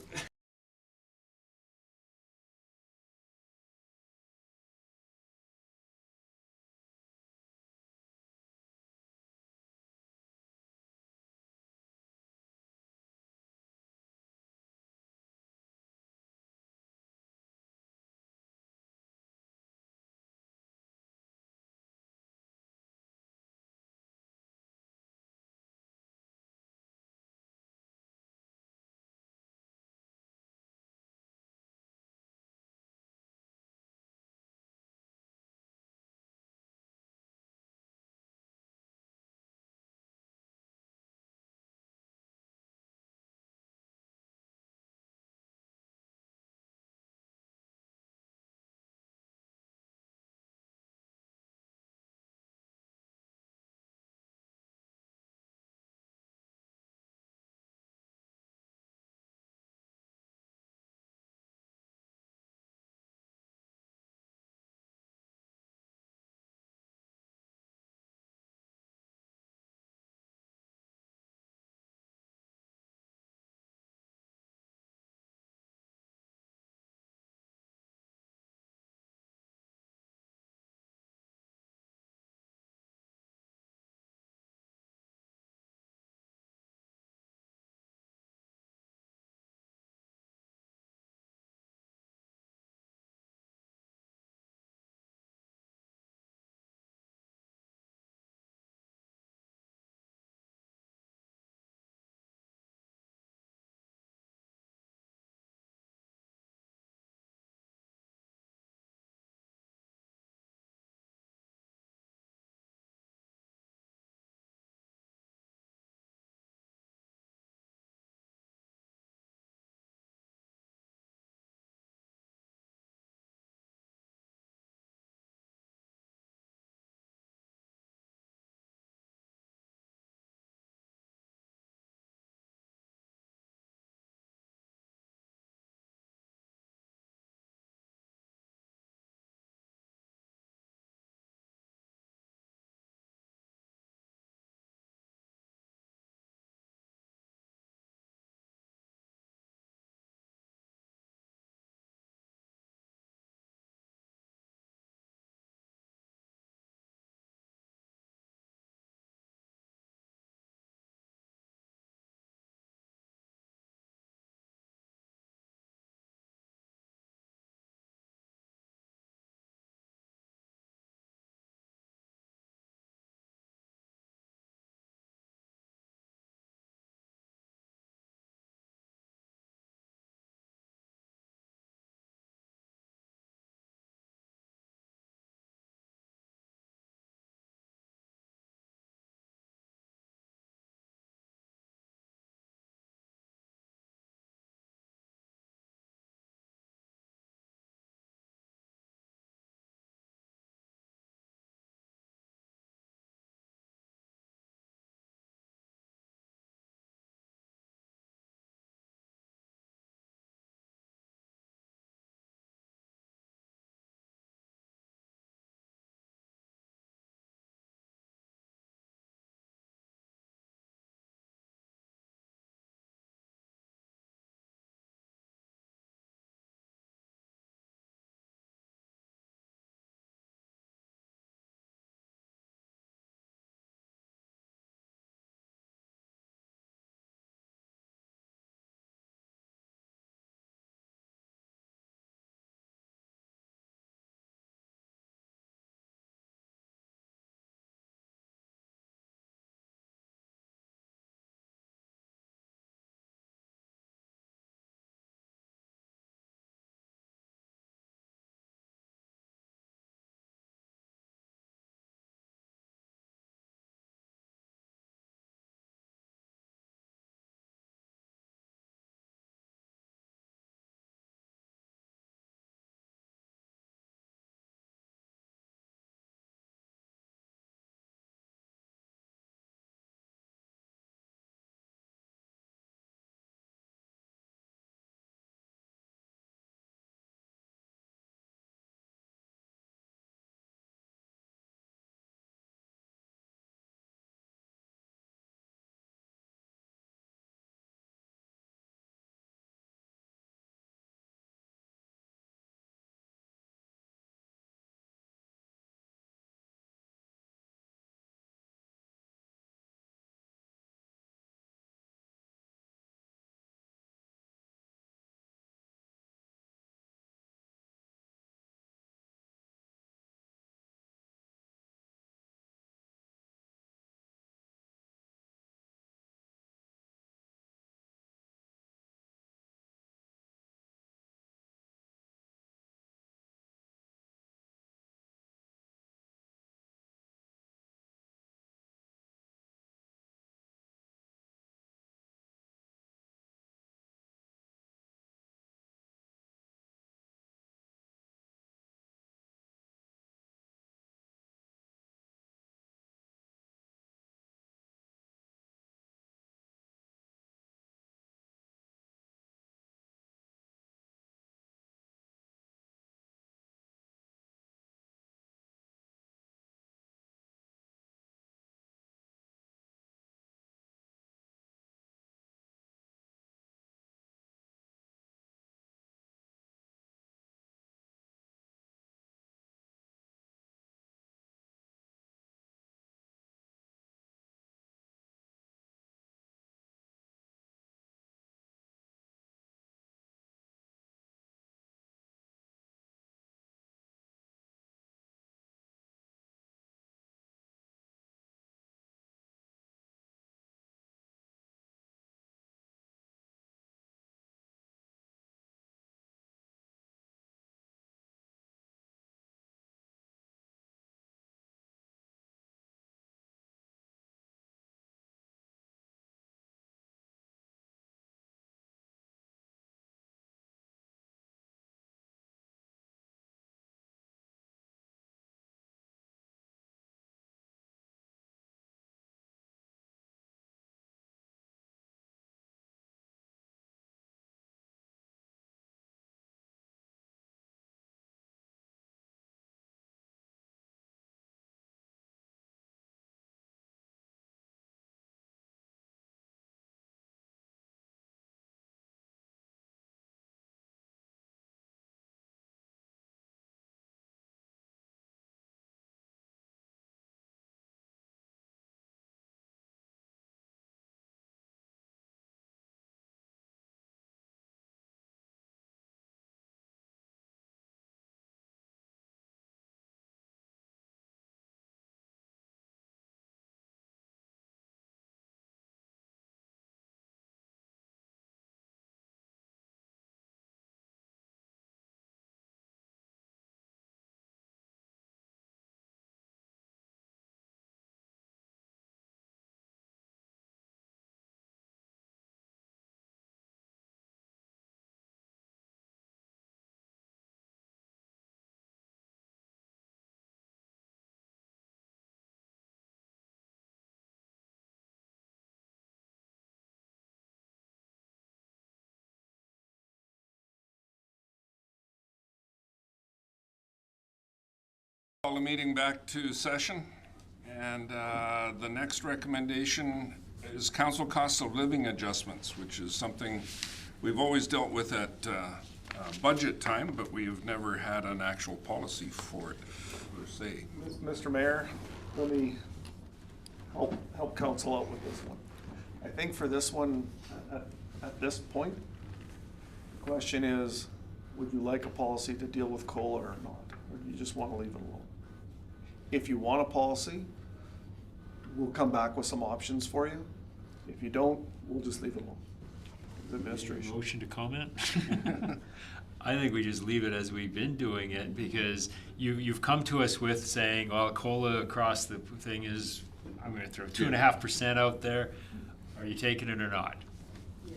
Call the meeting back to session, and the next recommendation is council cost of living adjustments, which is something we've always dealt with at budget time, but we've never had an actual policy for it, per se. Mr. Mayor, let me help council out with this one. I think for this one, at this point, the question is, would you like a policy to deal with COLA or not? Or do you just want to leave it alone? If you want a policy, we'll come back with some options for you. If you don't, we'll just leave it alone. The administration. Motion to comment? I think we just leave it as we've been doing it, because you've come to us with saying, well, COLA across the thing is, I'm gonna throw 2.5% out there. Are you taking it or not?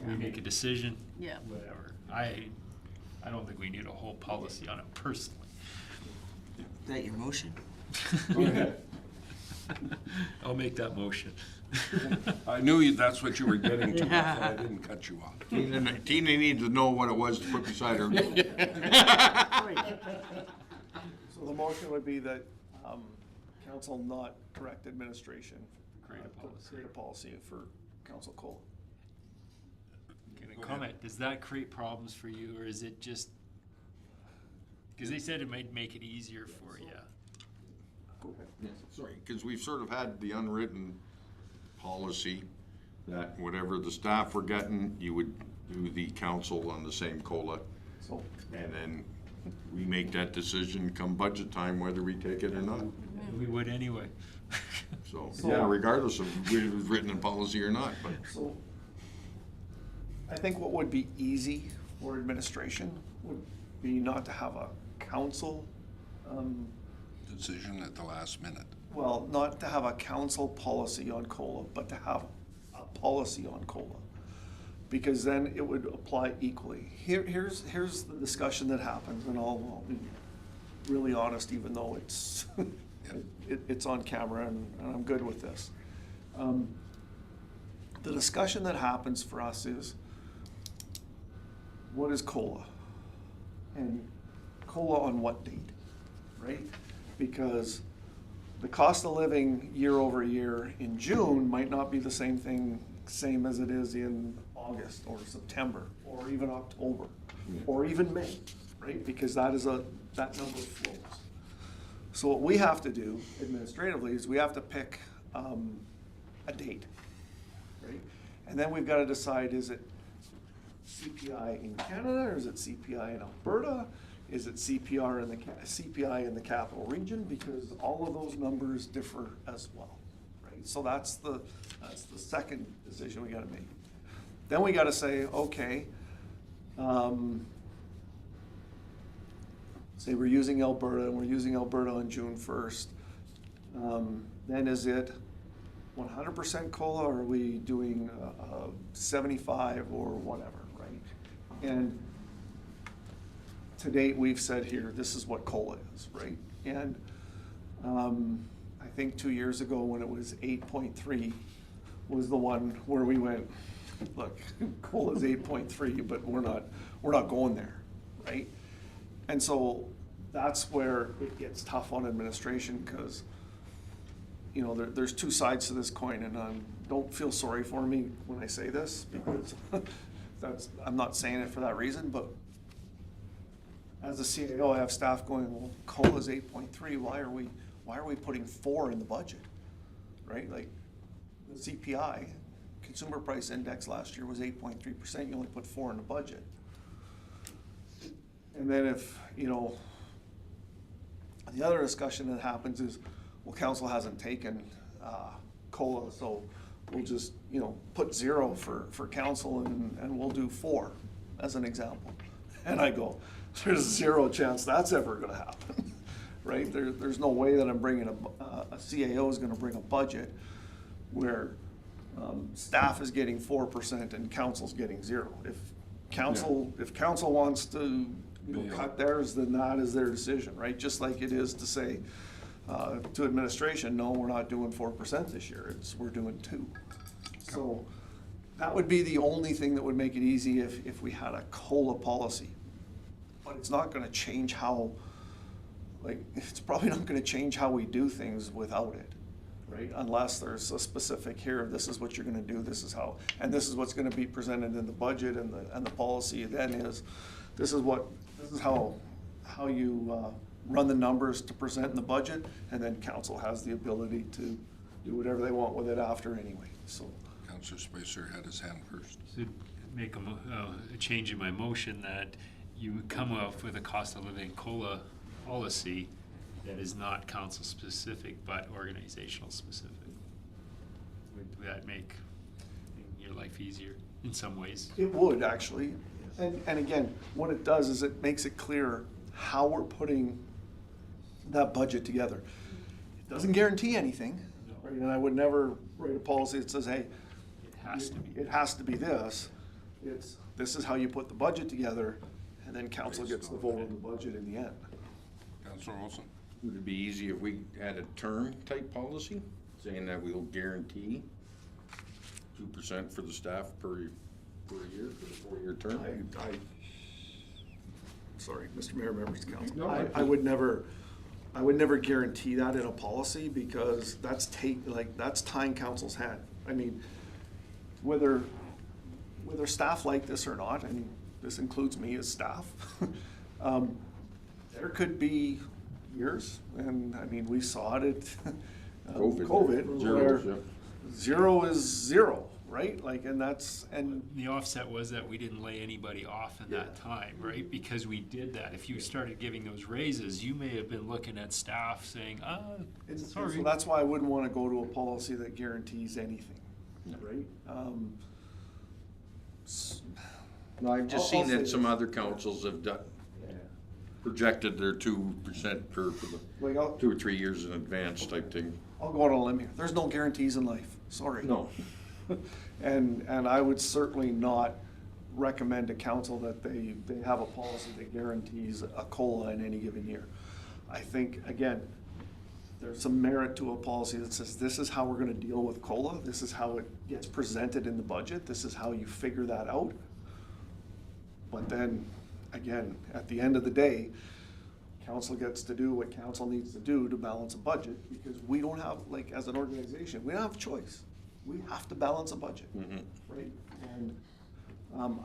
We make a decision. Yeah. Whatever. I don't think we need a whole policy on it personally. Is that your motion? I'll make that motion. I knew that's what you were getting to, but I didn't cut you off. Tina needs to know what it was to put beside her. So the motion would be that council not direct administration. Create a policy. Create a policy for council COLA. Comment, does that create problems for you, or is it just, because they said it might make it easier for you. Sorry, because we've sort of had the unwritten policy that whatever the staff were getting, you would do the council on the same COLA. So, And then we make that decision come budget time, whether we take it or not. We would anyway. So, yeah, regardless of whether it was written in policy or not, but. so I think what would be easy for administration would be not to have a council, Decision at the last minute. well, not to have a council policy on COLA, but to have a policy on COLA. Because then it would apply equally. Here's the discussion that happens, and I'll be really honest, even though it's, it's on camera, and I'm good with this. The discussion that happens for us is, what is COLA? And COLA on what date, right? Because the cost of living year over year in June might not be the same as it is in August or September or even October or even May, right? Because that number flows. So what we have to do administratively is we have to pick a date, right? And then we've got to decide, is it CPI in Canada, or is it CPI in Alberta? Is it CPI in the capital region? Because all of those numbers differ as well, right? So that's the second decision we got to make. Then we got to say, okay, say we're using Alberta, and we're using Alberta on June 1st. Then is it 100% COLA, or are we doing 75 or whatever, right? And to date, we've said here, this is what COLA is, right? And I think 2 years ago, when it was 8.3, was the one where we went, look, COLA is 8.3, but we're not going there, right? And so that's where it gets tough on administration, because you know, there's two sides to this coin, and don't feel sorry for me when I say this, because I'm not saying it for that reason, but as a CAO, I have staff going, well, COLA is 8.3, why are we putting 4 in the budget, right? Like, the CPI, Consumer Price Index last year was 8.3%, you only put 4 in the budget. And then if, you know, the other discussion that happens is, well, council hasn't taken COLA, so we'll just, you know, put 0 for council, and we'll do 4 as an example. And I go, there's 0 chance that's ever gonna happen, right? There's no way that I'm bringing a CAO is gonna bring a budget where staff is getting 4% and council's getting 0. If council wants to, you know, cut theirs, then that is their decision, right? Just like it is to say to administration, no, we're not doing 4% this year, we're doing 2. So that would be the only thing that would make it easy if we had a COLA policy. But it's not gonna change how like, it's probably not gonna change how we do things without it, right? Unless there's a specific here, this is what you're gonna do, this is how, and this is what's gonna be presented in the budget, and the policy then is, this is how you, run the numbers to present in the budget, and then council has the ability to do whatever they want with it after anyway, so. Councillor Spicer had his hand first. So make a change in my motion that you would come up with a cost of living COLA policy that is not council specific but organizational specific. Would that make your life easier in some ways? It would, actually. And again, what it does is it makes it clear how we're putting that budget together. It doesn't guarantee anything, right? And I would never write a policy that says, hey, it has to be this. This is how you put the budget together, and then council gets the vote on the budget in the end. Councillor Olson? Would it be easy if we had a term type policy, saying that we'll guarantee 2% for the staff per year for the 4-year term? Sorry, Mr. Mayor, members of the council. No, I would never guarantee that in a policy, because that's tying council's hand. I mean, whether staff like this or not, and this includes me as staff, there could be years, and I mean, we saw it at COVID, Zeros, where yeah. 0 is 0, right? Like, and The offset was that we didn't lay anybody off in that time, right? Because we did that. If you started giving those raises, you may have been looking at staff saying, sorry. so that's why I wouldn't want to go to a policy that guarantees anything, right? No, I've just I'll seen say that some this. other councils have projected their 2% for the Like, I'll 2 or 3 years in advance type thing. go out on a limb here. There's no guarantees in life, sorry. No. And I would certainly not recommend to council that they have a policy that guarantees a COLA in any given year. I think, again, there's some merit to a policy that says, this is how we're gonna deal with COLA, this is how it gets presented in the budget, this is how you figure that out. But then, again, at the end of the day, council gets to do what council needs to do to balance a budget, because we don't have, like, as an organization, we don't have a choice. We have to balance a budget, right? And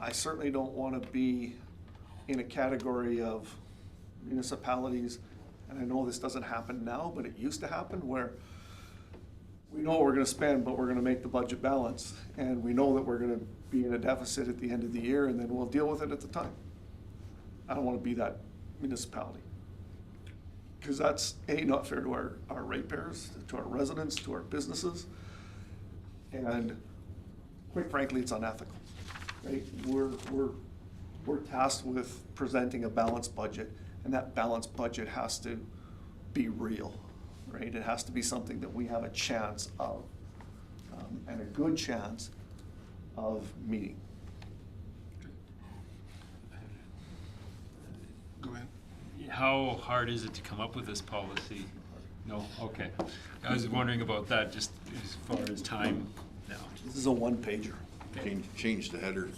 I certainly don't want to be in a category of municipalities, and I know this doesn't happen now, but it used to happen, where we know what we're gonna spend, but we're gonna make the budget balance, and we know that we're gonna be in a deficit at the end of the year, and then we'll deal with it at the time. I don't wanna be that municipality. Because that's, A, not fair to our ratepayers, to our residents, to our businesses, and quite frankly, it's unethical, right? We're tasked with presenting a balanced budget, and that balanced budget has to be real, right? It has to be something that we have a chance of, and a good chance of meeting. Go ahead. How hard is it to come up with this policy? No? Okay. I was wondering about that, just as far as time now. This is a one-pager. Change the header.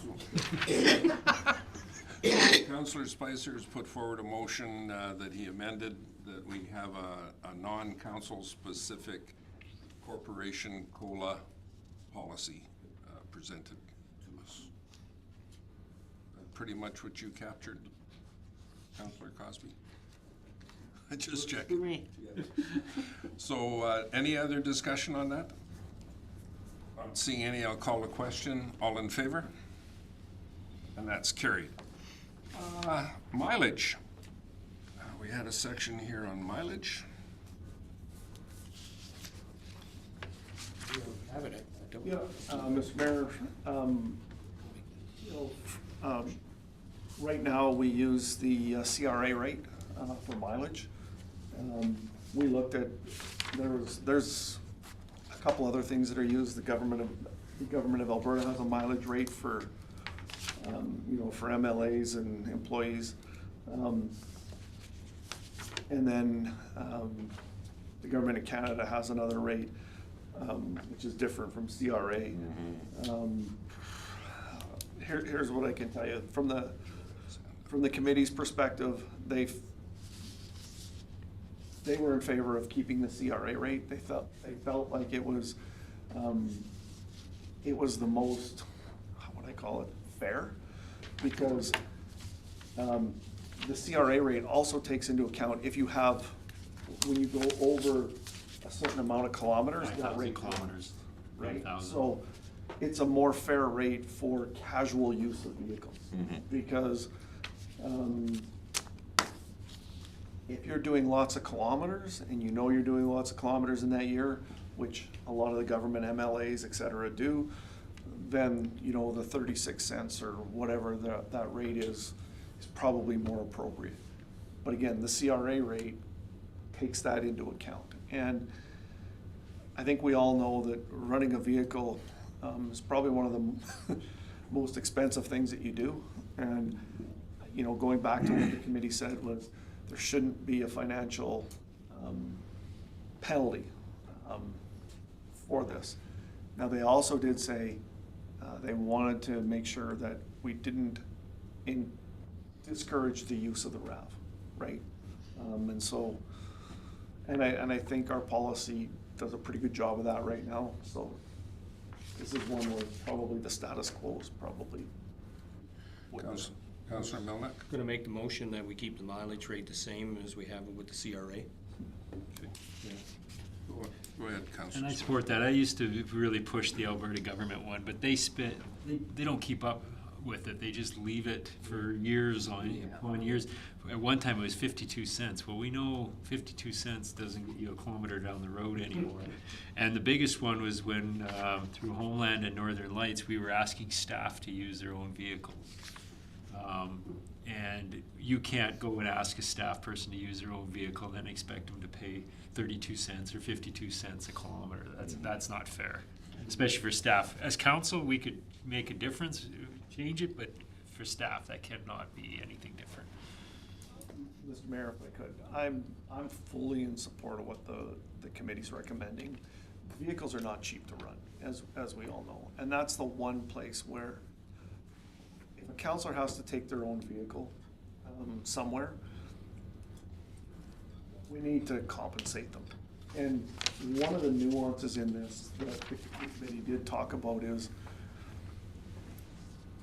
Councillor Spicer has put forward a motion that he amended, that we have a non-council specific corporation COLA policy presented to us. Pretty much what you captured, Councillor Cosby? Just checking. Me. So, any other discussion on that? Not seeing any, I'll call a question. All in favor? And that's carried. Mileage. We had a section here on mileage. You have it, don't we? Yeah, Mr. Mayor, right now, we use the CRA rate for mileage. We looked at, there's a couple other things that are used. The government of Alberta has a mileage rate for, for MLAs and employees. And then the government of Canada has another rate, which is different from CRA. Here's what I can tell you. From the committee's perspective, they were in favor of keeping the CRA rate. They felt like it was the most, how would I call it, fair, because the CRA rate also takes into account if you have, when you go over a certain amount of kilometers, that 5,000 rate kilometers. right? 5,000. So it's a more fair rate for casual use of vehicles. Because if you're doing lots of kilometers and you know you're doing lots of kilometers in that year, which a lot of the government MLAs, et cetera, do, then, you know, the 36 cents or whatever that rate is probably more appropriate. But again, the CRA rate takes that into account. And I think we all know that running a vehicle is probably one of the most expensive things that you do. And, you know, going back to what the committee said was there shouldn't be a financial penalty for this. Now, they also did say they wanted to make sure that we didn't discourage the use of the RAV, right? And so, and I think our policy does a pretty good job of that right now. So this is one where probably the status quo is probably what Councillor Melnick? Going to make the motion that we keep the mileage rate the same as we have it with the CRA. Go ahead, Councillor. And I support that. I used to really push the Alberta government one, but they don't keep up with it. They just leave it for years on years. At one time it was 52 cents. Well, we know 52 cents doesn't get you a kilometer down the road anymore. And the biggest one was when through Homeland and Northern Lights, we were asking staff to use their own vehicles. And you can't go and ask a staff person to use their own vehicle, then expect them to pay 32 cents or 52 cents a kilometer. That's not fair, especially for staff. As council, we could make a difference, change it, but for staff, that cannot be anything different. Mr. Mayor, if I could, I'm fully in support of what the committee's recommending. Vehicles are not cheap to run, as we all know, and that's the one place where if a councillor has to take their own vehicle somewhere, we need to compensate them. And one of the nuances in this that the committee did talk about is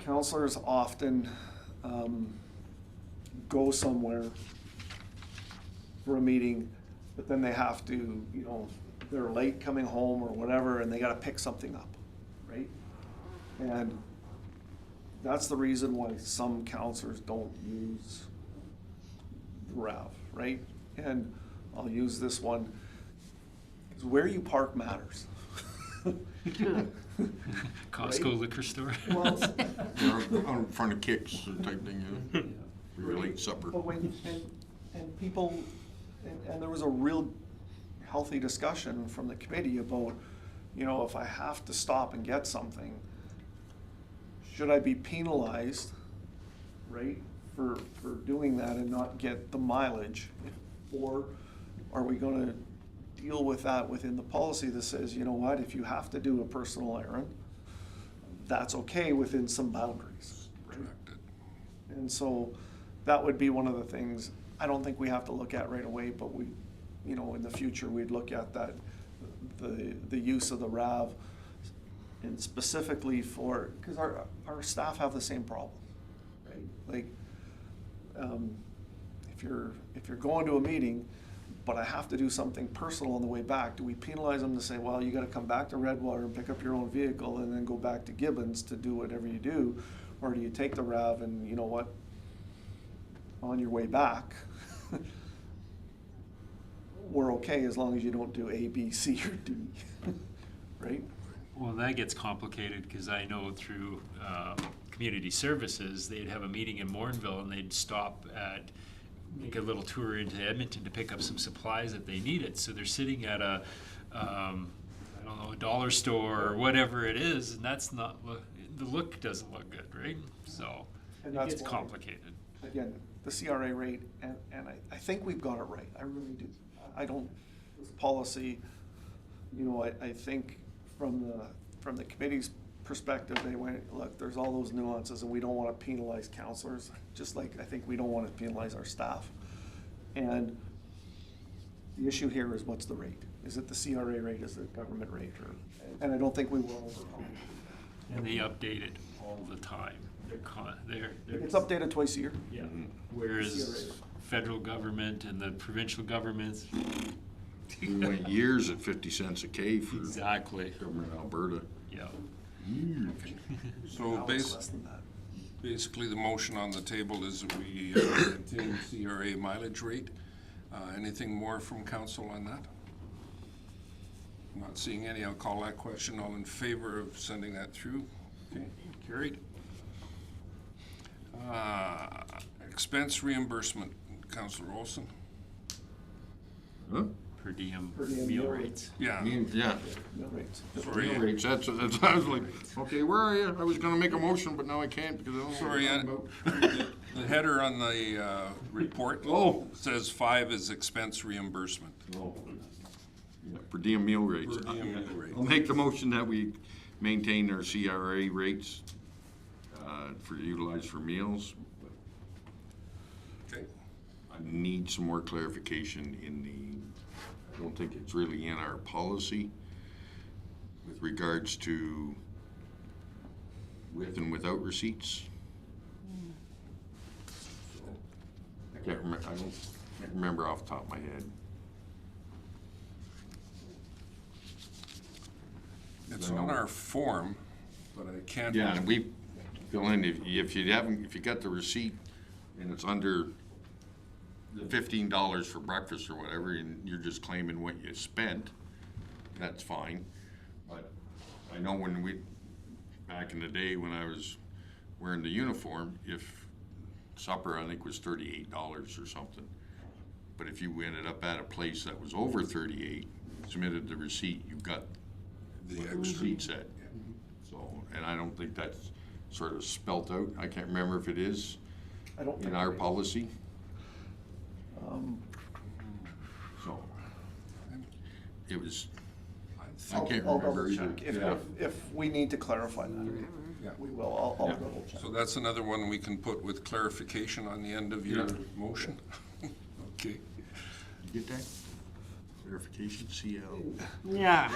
councillors often go somewhere for a meeting, but then they have to, you know, they're late coming home or whatever, and they gotta pick something up, right? And that's the reason why some councillors don't use the RAV, right? And I'll use this one, because where you park matters. Costco Right? liquor store. Well, Or out in front of Kicks type thing, for your late supper. but when, and people, and there was a real healthy discussion from the committee about, you know, if I have to stop and get something, should I be penalized, right, for doing that and not get the mileage? Or are we gonna deal with that within the policy that says, you know what, if you have to do a personal errand, that's okay within some boundaries, right? And so that would be one of the things, I don't think we have to look at right away, but we, you know, in the future, we'd look at that, the use of the RAV, and specifically for, because our staff have the same problem, right? Like, if you're going to a meeting, but I have to do something personal on the way back, do we penalize them to say, well, you gotta come back to Redwater and pick up your own vehicle and then go back to Gibbons to do whatever you do? Or do you take the RAV and, you know what, on your way back, we're okay as long as you don't do A, B, C, or D, right? Well, that gets complicated because I know through community services, they'd have a meeting in Morinville and they'd stop make a little tour into Edmonton to pick up some supplies that they needed. So they're sitting at a, I don't know, a dollar store or whatever it is, and that's not, the look doesn't look good, right? So And it that's gets why- complicated. Again, the CRA rate, and I think we've got it right, I really do. I don't, this policy, you know, I think from the committee's perspective, they went, look, there's all those nuances and we don't wanna penalize counselors, just like I think we don't wanna penalize our staff. And the The issue here is what's the rate? Is it the CRA rate, is it the government rate, or, and I don't think we will overcome it. And they update it all the time. They're It's updated twice a year. yeah. Whereas CRA. federal government and the provincial governments, We went years at 50 cents a K for exactly, government of Alberta. yeah. So Now it's less than that. basically, the motion on the table is that we maintain CRA mileage rate. Anything more from council on that? Not seeing any, I'll call that question. All in favor of sending that through? Okay, carried. Expense reimbursement, Councillor Olson. Huh? Per diem Per diem meal meal rates. Yeah, Yeah. Mill rates. sorry, Meal rates, that's, I was like, okay, where are you? I was gonna make a motion, but now I can't because I don't know. sorry, what I'm talking about. the header on the report Oh. says 5 is expense reimbursement. Oh. Yeah, per diem meal rates. Per diem meal rates. I'll make the motion that we maintain our CRA rates for utilized for meals. Okay, I need some more clarification in I don't think it's really in our policy with regards to with and without receipts. I can't remember off the top of my head. it's on our form, but I can't. Yeah, and we fill in, if you got the receipt and it's under the $15 for breakfast or whatever, and you're just claiming what you spent, that's fine. But I know back in the day when I was wearing the uniform, if supper, I think, was $38 or something. But if you ended up at a place that was over 38, submitted the receipt, you got The what the receipt said. So, and I don't think that's sort of spelt out. I can't remember if it is I don't in think. our policy. So, it was, I can't I'll remember double either. check. Yeah. If we need to clarify that, Yeah. we will. I'll Yeah. double check. So that's another one we can put with clarification on the end of your Yeah. motion? Okay. You get that? Clarification, CL. Yeah.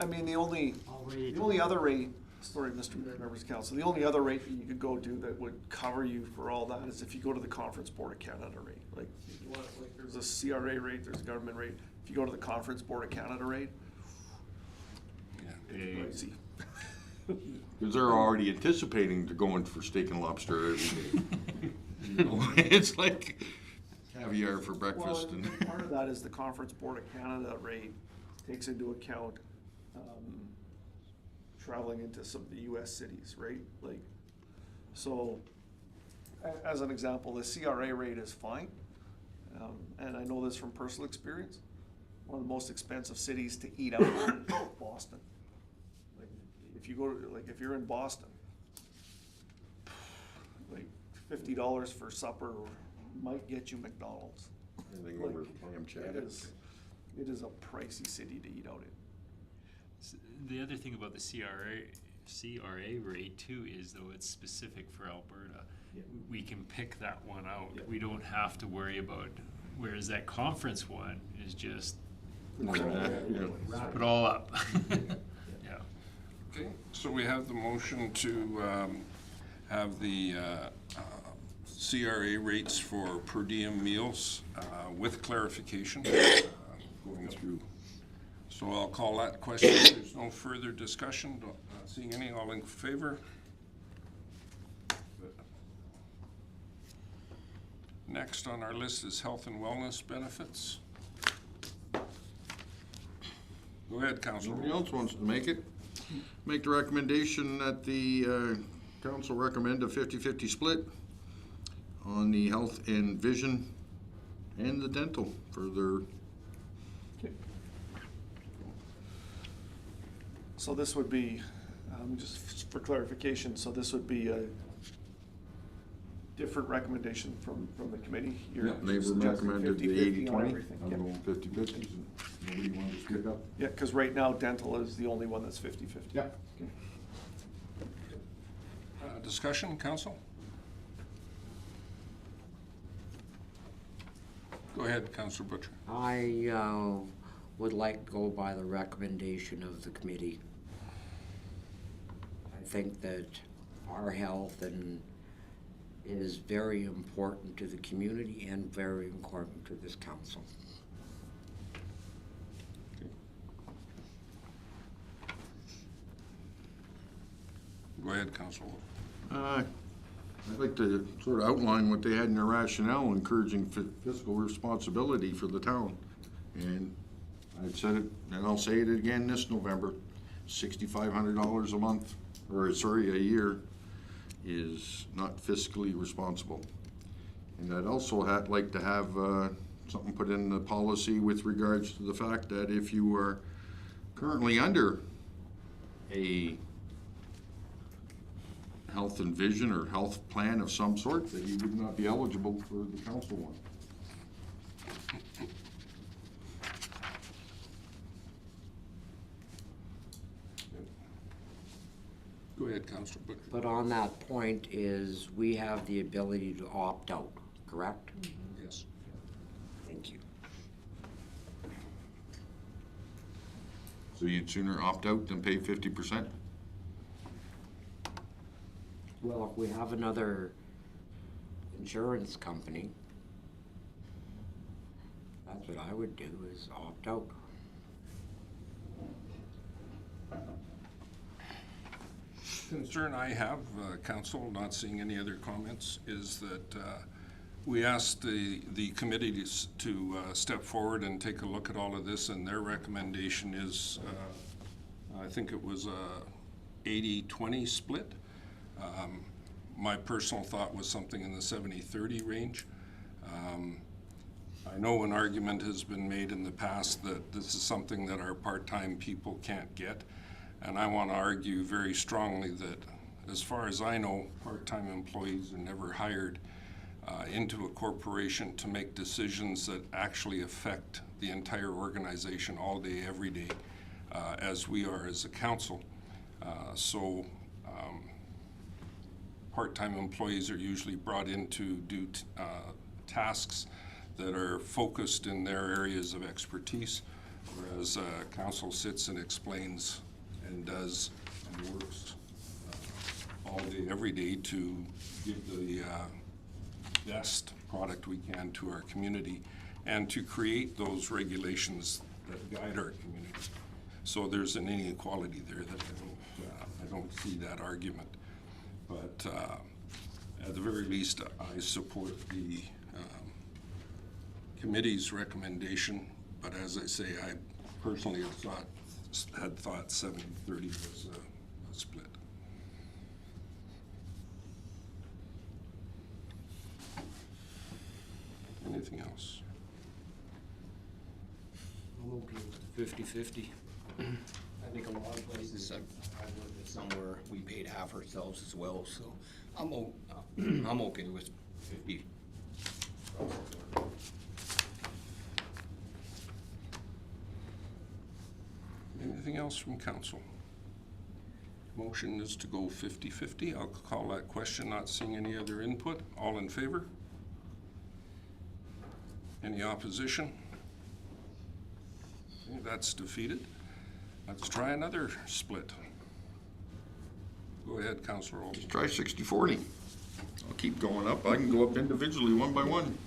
I mean, the only other rate, sorry, Mr. Mayor, members of council, the only other rate that you could go to that would cover you for all that is if you go to the Conference Board of Canada rate. Like, if you want, like, there's a CRA rate, there's a government rate. If you go to the Conference Board of Canada rate, it's pricey. Because they're already anticipating to go in for steak and lobster every day. You know, it's like caviar for breakfast Well, and. part of that is the Conference Board of Canada rate takes into account, traveling into some of the US cities, right? Like, so, as an example, the CRA rate is fine. And I know this from personal experience. One of the most expensive cities to eat out in is Boston. Like, if you go to, like, if you're in Boston, like $50 for supper might get you McDonald's. Anything over Like, clam It chowder. is a pricey city to eat out in. The other thing about the CRA rate too is though it's specific for Alberta. We can pick that one out. We don't have to worry about, whereas that conference one is just wrap it all up. Yeah. Okay, so we have the motion to have the CRA rates for per diem meals with clarification going through. So I'll call that question. There's no further discussion. Not seeing any. All in favor? Next on our list is health and wellness benefits. Go ahead, Councilor. Nobody else wants to make it? Make the recommendation that the council recommend a 50-50 split on the health and vision and the dental for their. So this would be, just for clarification, so this would be a different recommendation from the committee? You're They were suggesting recommended 50-50 the on 80-20. everything. I'm Yeah. going 50-50, and nobody wanted to split up. Yeah, because right now dental is the only one that's 50-50. Yeah. Discussion, council? Go ahead, Councillor Butcher. I would like to go by the recommendation of the committee. I think that our health is very important to the community and very important to this council. Go ahead, Councillor Wolf. I'd like to sort of outline what they had in their rationale, encouraging fiscal responsibility for the town. And I've said it, and I'll say it again this November, $6,500 a month, or sorry, a year, is not fiscally responsible. And I'd also like to have something put in the policy with regards to the fact that if you are currently under a health and vision or health plan of some sort, that you would not be eligible for the council one. Go ahead, Councillor Butcher. But on that point is we have the ability to opt out, correct? Yes. Thank you. So you'd sooner opt out than pay 50%? Well, if we have another insurance company, that's what I would do, is opt out. Concern I have, Council, not seeing any other comments, is that we asked the committee to step forward and take a look at all of this, and their recommendation is, I think it was a 80-20 split. My personal thought was something in the 70-30 range. I know an argument has been made in the past that this is something that our part-time people can't get, and I want to argue very strongly that, as far as I know, part-time employees are never hired into a corporation to make decisions that actually affect the entire organization all day, every day, as we are as a council. Part-time employees are usually brought in to do tasks that are focused in their areas of expertise, whereas council sits and explains and does and works all day, every day to give the best product we can to our community and to create those regulations that guide our community. So there's an inequality there that I don't see that argument. But at the very least, I support the committee's recommendation. But as I say, I personally had thought 70-30 was a split. Anything else? I'm okay with the 50-50. I think a lot of places, I've worked at somewhere, we paid half ourselves as well, so I'm okay with 50. Anything else from council? Motion is to go 50-50. I'll call that question, not seeing any other input. All in favor? Any opposition? Okay, that's defeated. Let's try another split. Go ahead, Councillor Olson. Just try 60-40. I'll keep going up. I can go up individually, one by one.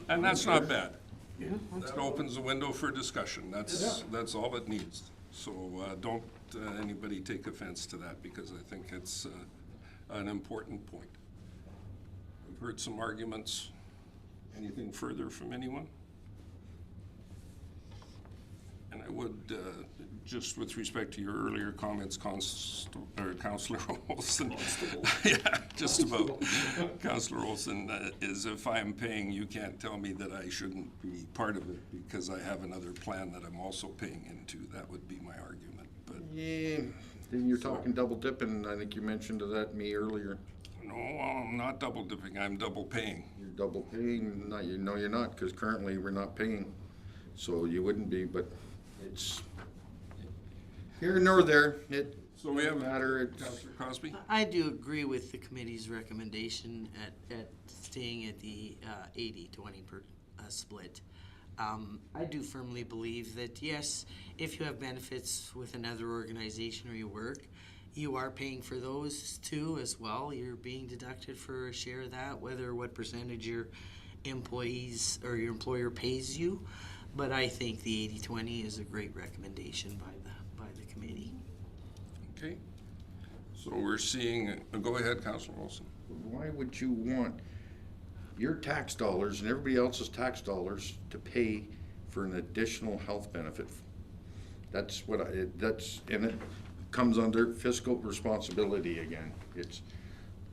And that's not bad. That opens the window for discussion. That's all it needs. So don't anybody take offense to that, because I think it's an important point. We've heard some arguments. Anything further from anyone? And I would, just with respect to your earlier comments, Councillor Olson, yeah, just about, Councillor Olson, is if I'm paying, you can't tell me that I shouldn't be part of it because I have another plan that I'm also paying into. That would be my argument. But Yeah, then you're talking double dipping. I think you mentioned that to me earlier. no, I'm not double dipping. I'm double paying. You're double paying. No, you're not, because currently we're not paying. So you wouldn't be, but it's here nor there. It So we have doesn't matter. It's, Councillor Crosby. I do agree with the committee's recommendation at staying at the 80-20 split. I do firmly believe that, yes, if you have benefits with another organization or you work, you are paying for those too as well. You're being deducted for a share of that, whether what percentage your employees or your employer pays you. But I think the 80-20 is a great recommendation by the committee. Okay. So we're seeing, go ahead, Councillor Wilson. Why would you want your tax dollars and everybody else's tax dollars to pay for an additional health benefit? That's what and it comes under fiscal responsibility again. It's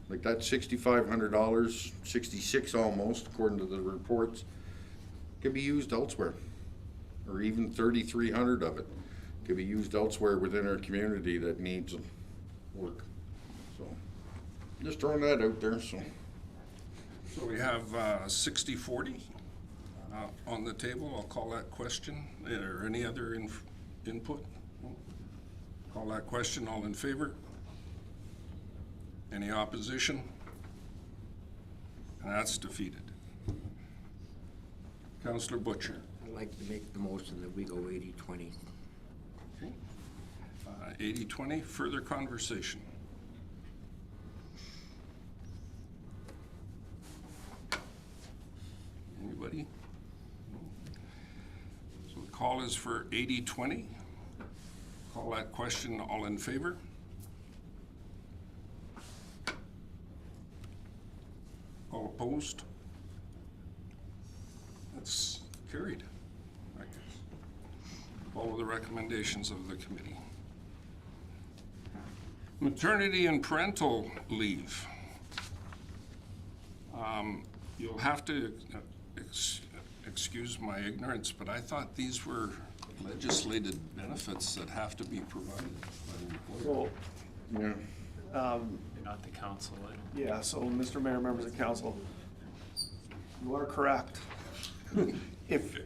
like that $6,500, 66 almost, according to the reports, could be used elsewhere. Or even 3,300 of it could be used elsewhere within our community that needs work. So, just throwing that out there, so. So we have 60-40 on the table. I'll call that question. Or any other input? Call that question. All in favor? Any opposition? And that's defeated. Councillor Butcher. I'd like to make the motion that we go 80-20. 80-20, further conversation. Anybody? So the call is for 80-20. Call that question, all in favor? All opposed? That's carried, I guess. Follow the recommendations of the committee. Maternity and parental leave. You'll have to excuse my ignorance, but I thought these were legislated benefits that have to be provided by the employer. So, Yeah. Not the council. yeah, so Mr. Mayor, members of council, you are correct. If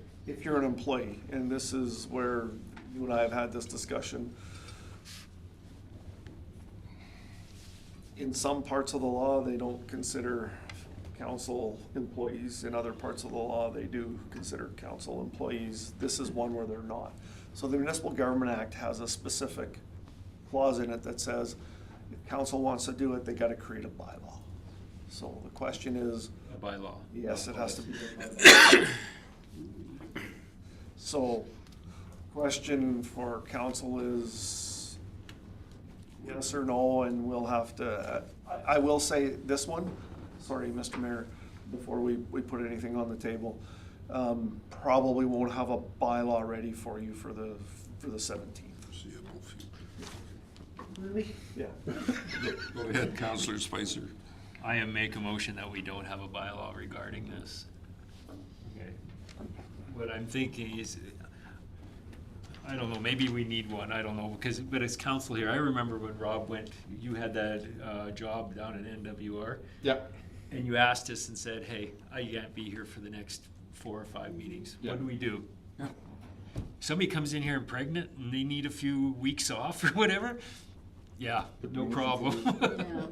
you're an employee, and this is where you and I have had this discussion, in some parts of the law, they don't consider council employees. In other parts of the law, they do consider council employees. This is one where they're not. So the Municipal Government Act has a specific clause in it that says if council wants to do it, they gotta create a bylaw. So the question is, A bylaw. yes, it has to be a bylaw. So, question for council is yes or no, and we'll have to, I will say this one, sorry, Mr. Mayor, before we put anything on the table, probably won't have a bylaw ready for you for the 17th. Foreseeable future. Really? Yeah. Go ahead, Councillor Spicer. I make a motion that we don't have a bylaw regarding this. Okay. What I'm thinking is, I don't know, maybe we need one, I don't know, but as council here, I remember when Rob went, you had that job down at NWR. Yeah. And you asked us and said, hey, I can't be here for the next 4 or 5 meetings. Yeah. What do? Somebody comes in here and pregnant and they need a few weeks off or whatever? Yeah, no problem. Yeah.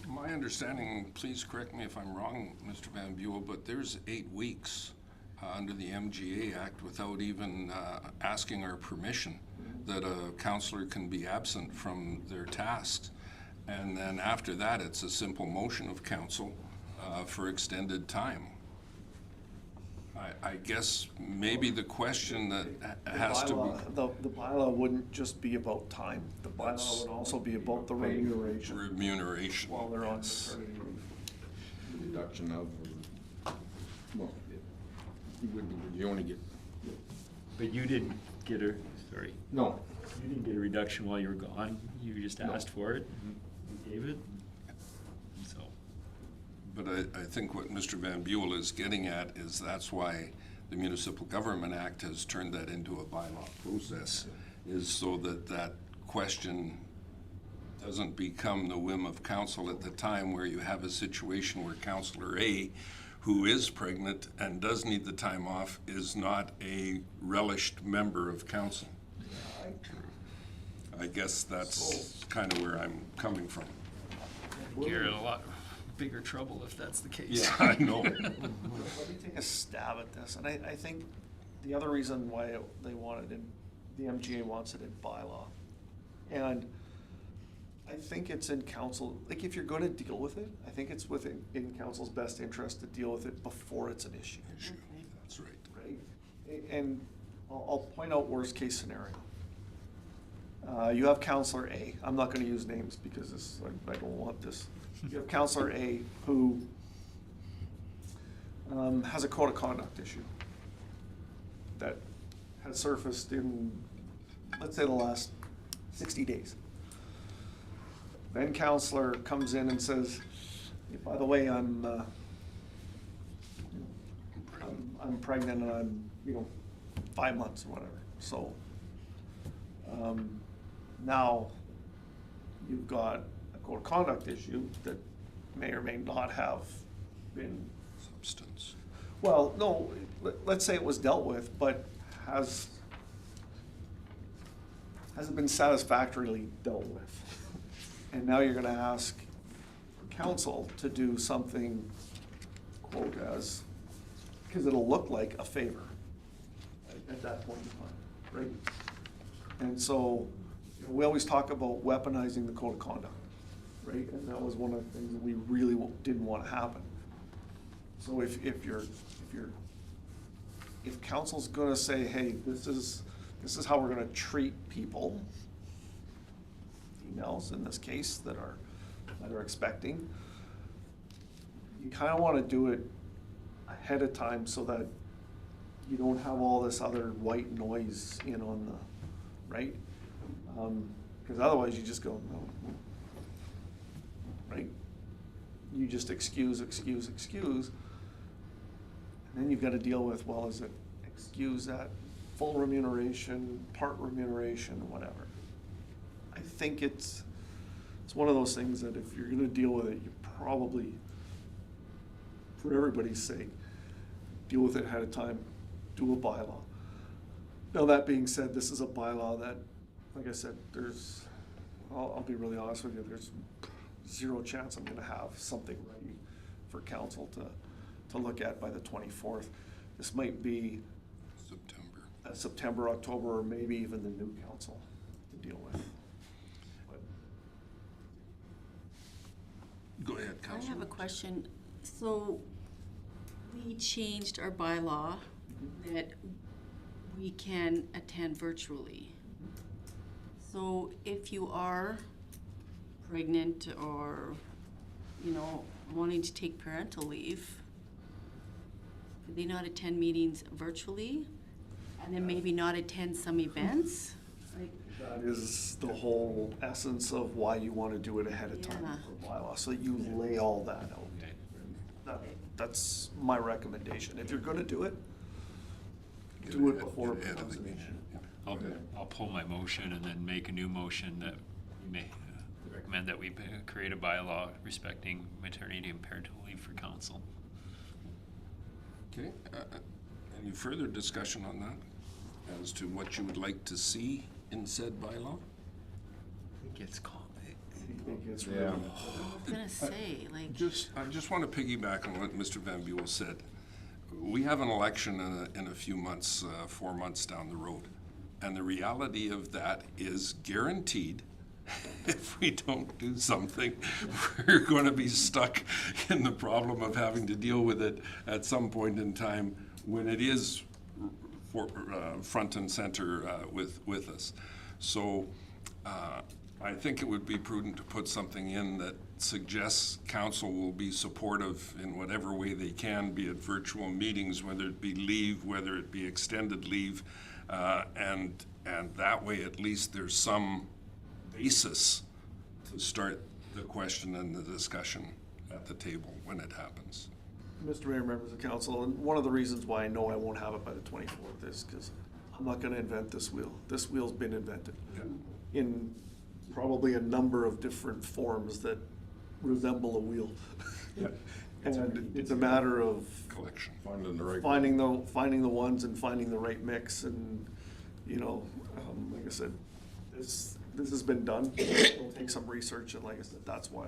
My understanding, please correct me if I'm wrong, Mr. Van Buell, but there's 8 weeks under the MGA Act without even asking our permission that a councillor can be absent from their tasks. And then after that, it's a simple motion of council for extended time. I guess maybe the question that has to be. The bylaw wouldn't just be about time. The bylaw would also be about the remuneration Remuneration. while they're on maternity leave. Reduction of, well, you only get, But you didn't get a, sorry, no. you didn't get a reduction while you were gone. You just asked for it and we gave it. So, But I think what Mr. Van Buell is getting at is that's why the Municipal Government Act has turned that into a bylaw process, is so that that question doesn't become the whim of council at the time where you have a situation where Councillor A, who is pregnant and does need the time off, is not a relished member of council. I guess that's kind of where I'm coming from. you're in a lot bigger trouble if that's the case. Yeah, I know. let me take a stab at this, and I think the other reason why they want it in, the MGA wants it in bylaw. And I think it's in council, like if you're gonna deal with it, I think it's in council's best interest to deal with it before it's an issue. That's right. Right? And I'll point out worst case scenario. You have Counselor A, I'm not gonna use names because this, I don't want this. You have Counselor A who has a code of conduct issue that has surfaced in, let's say, the last 60 days. Then counselor comes in and says, hey, by the way, I'm pregnant and I'm, 5 months or whatever. So, now you've got a code of conduct issue that may or may not have been, Substance. well, no, let's say it was dealt with, but hasn't been satisfactorily dealt with. And now you're gonna ask council to do something, quote, as, because it'll look like a favor at that point in time, right? And so, we always talk about weaponizing the code of conduct, right? And that was one of the things that we really didn't want to happen. So if council's gonna say, hey, this is how we're gonna treat people, females in this case that are expecting, you kinda wanna do it ahead of time so that you don't have all this other white noise in on the, right? Cause otherwise you just go, no, right? You just excuse. And then you've got to deal with, well, is it excuse at full remuneration, part remuneration, whatever. I think it's one of those things that if you're gonna deal with it, you probably, for everybody's sake, deal with it ahead of time, do a bylaw. Now, that being said, this is a bylaw that, like I said, I'll be really honest with you, there's zero chance I'm gonna have something ready for council to look at by the 24th. This might be September, October, or maybe even the new council to deal with. Go ahead, I Councilor. have a question. So we changed our bylaw that we can attend virtually. So if you are pregnant or, wanting to take parental leave, could they not attend meetings virtually? And then maybe not attend some events? Like, That is the whole essence of why you want to do it ahead of time Yeah. for bylaw, so you lay all that out. That's my recommendation. If you're gonna do it, do it before it becomes an issue. I'll pull my motion and then make a new motion that we may recommend that we create a bylaw respecting maternity and parental leave for council. Okay, any further discussion on that as to what you would like to see in said bylaw? It gets called. It gets Yeah. really- I was gonna say, like, I just want to piggyback on what Mr. Van Buell said. We have an election in a few months, 4 months down the road. And the reality of that is guaranteed, if we don't do something, we're going to be stuck in the problem of having to deal with it at some point in time when it is front and center with us. So I think it would be prudent to put something in that suggests council will be supportive in whatever way they can, be it virtual meetings, whether it be leave, whether it be extended leave, and that way at least there's some basis to start the question and the discussion at the table when it happens. Mr. Mayor, members of council, and one of the reasons why I know I won't have it by the 24th is because I'm not gonna invent this wheel. This wheel's been invented in probably a number of different forms that resemble a wheel. And it's a matter of Collection. Finding the right. finding the ones and finding the right mix, and like I said, this has been done. It'll take some research, and like I said, that's why.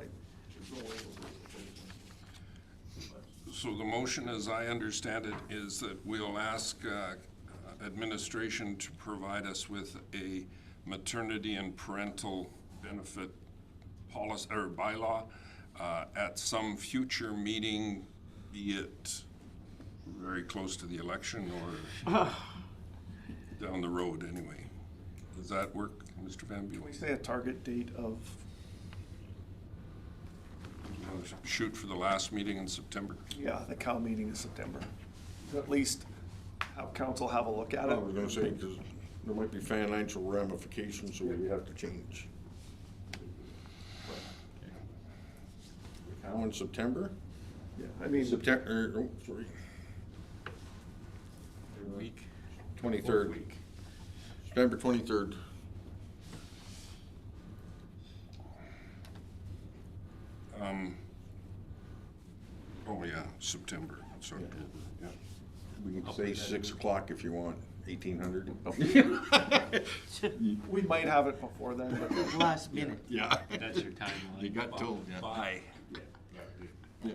So the motion, as I understand it, is that we'll ask administration to provide us with a maternity and parental benefit policy or bylaw at some future meeting, be it very close to the election or down the road anyway. Does that work, Mr. Van Can we Buren? say a target date of, Shoot for the last meeting in September? yeah, the Cal meeting in September? At least have council have a look at I it. was gonna say, because there might be financial ramifications, so we have to change. How in September? Yeah, I mean, September, oh, sorry. Week. 23rd. September 23rd. Oh, yeah, September, it's October, yeah. We can say 6 o'clock if you want, 1800. we might have it before then, but Last minute. Yeah. That's your timeline. You got till, yeah. Bye. Yeah.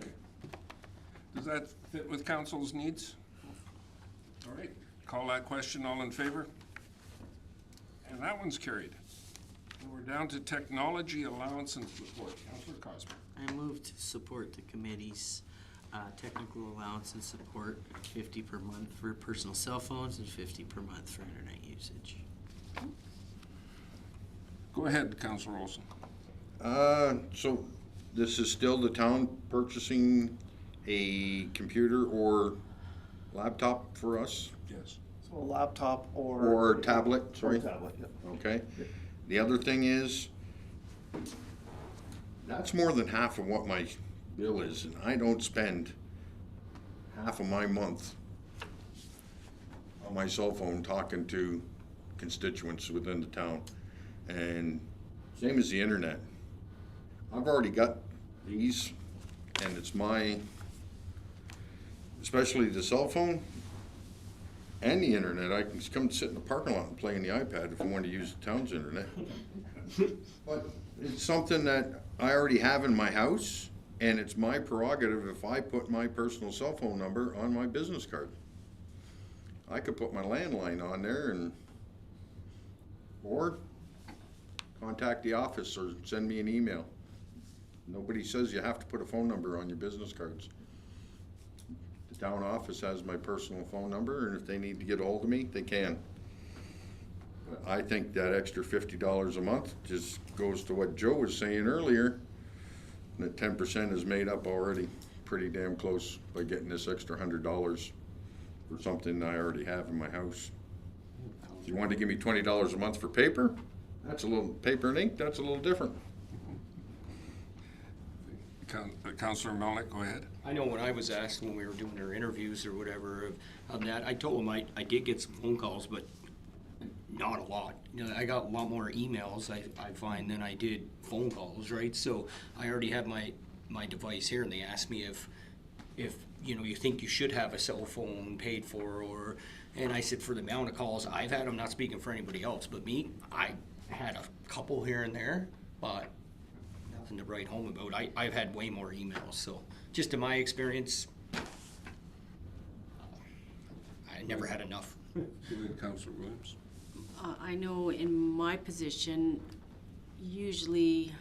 Does that fit with council's needs? All right, call that question, all in favor? And that one's carried. And we're down to technology allowance and support. Councillor Cosper. I move to support the committee's technical allowance and support, 50 per month for personal cell phones and 50 per month for internet usage. Go ahead, Councillor Olson. So this is still the town purchasing a computer or laptop for us? Yes. so a laptop Or tablet, or sorry? tablet, yeah. Okay. The other thing is, that's more than half of what my bill is, and I don't spend half of my month on my cell phone talking to constituents within the town. And same as the internet. I've already got these, and it's my, especially the cell phone and the internet. I can just come sit in the parking lot and play on the iPad if I want to use the town's internet. But it's something that I already have in my house, and it's my prerogative if I put my personal cell phone number on my business card. I could put my landline on there and, or contact the office or send me an email. Nobody says you have to put a phone number on your business cards. The town office has my personal phone number, and if they need to get a hold of me, they can. I think that extra $50 a month just goes to what Joe was saying earlier, that 10% is made up already pretty damn close by getting this extra $100 for something I already have in my house. If you want to give me $20 a month for paper, that's a little, paper and ink, that's a little different. Councillor Melnick, go ahead. I know when I was asked when we were doing our interviews or whatever of that, I told them I did get some phone calls, but not a lot. You know, I got a lot more emails, I find, than I did phone calls, right? So I already have my device here, and they asked me if you know, you think you should have a cell phone paid for, or, and I said, for the amount of calls I've had, I'm not speaking for anybody else, but me, I had a couple here and there, but nothing to write home about. I've had way more emails, so just in my experience, I never had enough. Go ahead, Councillor Williams. I know in my position, usually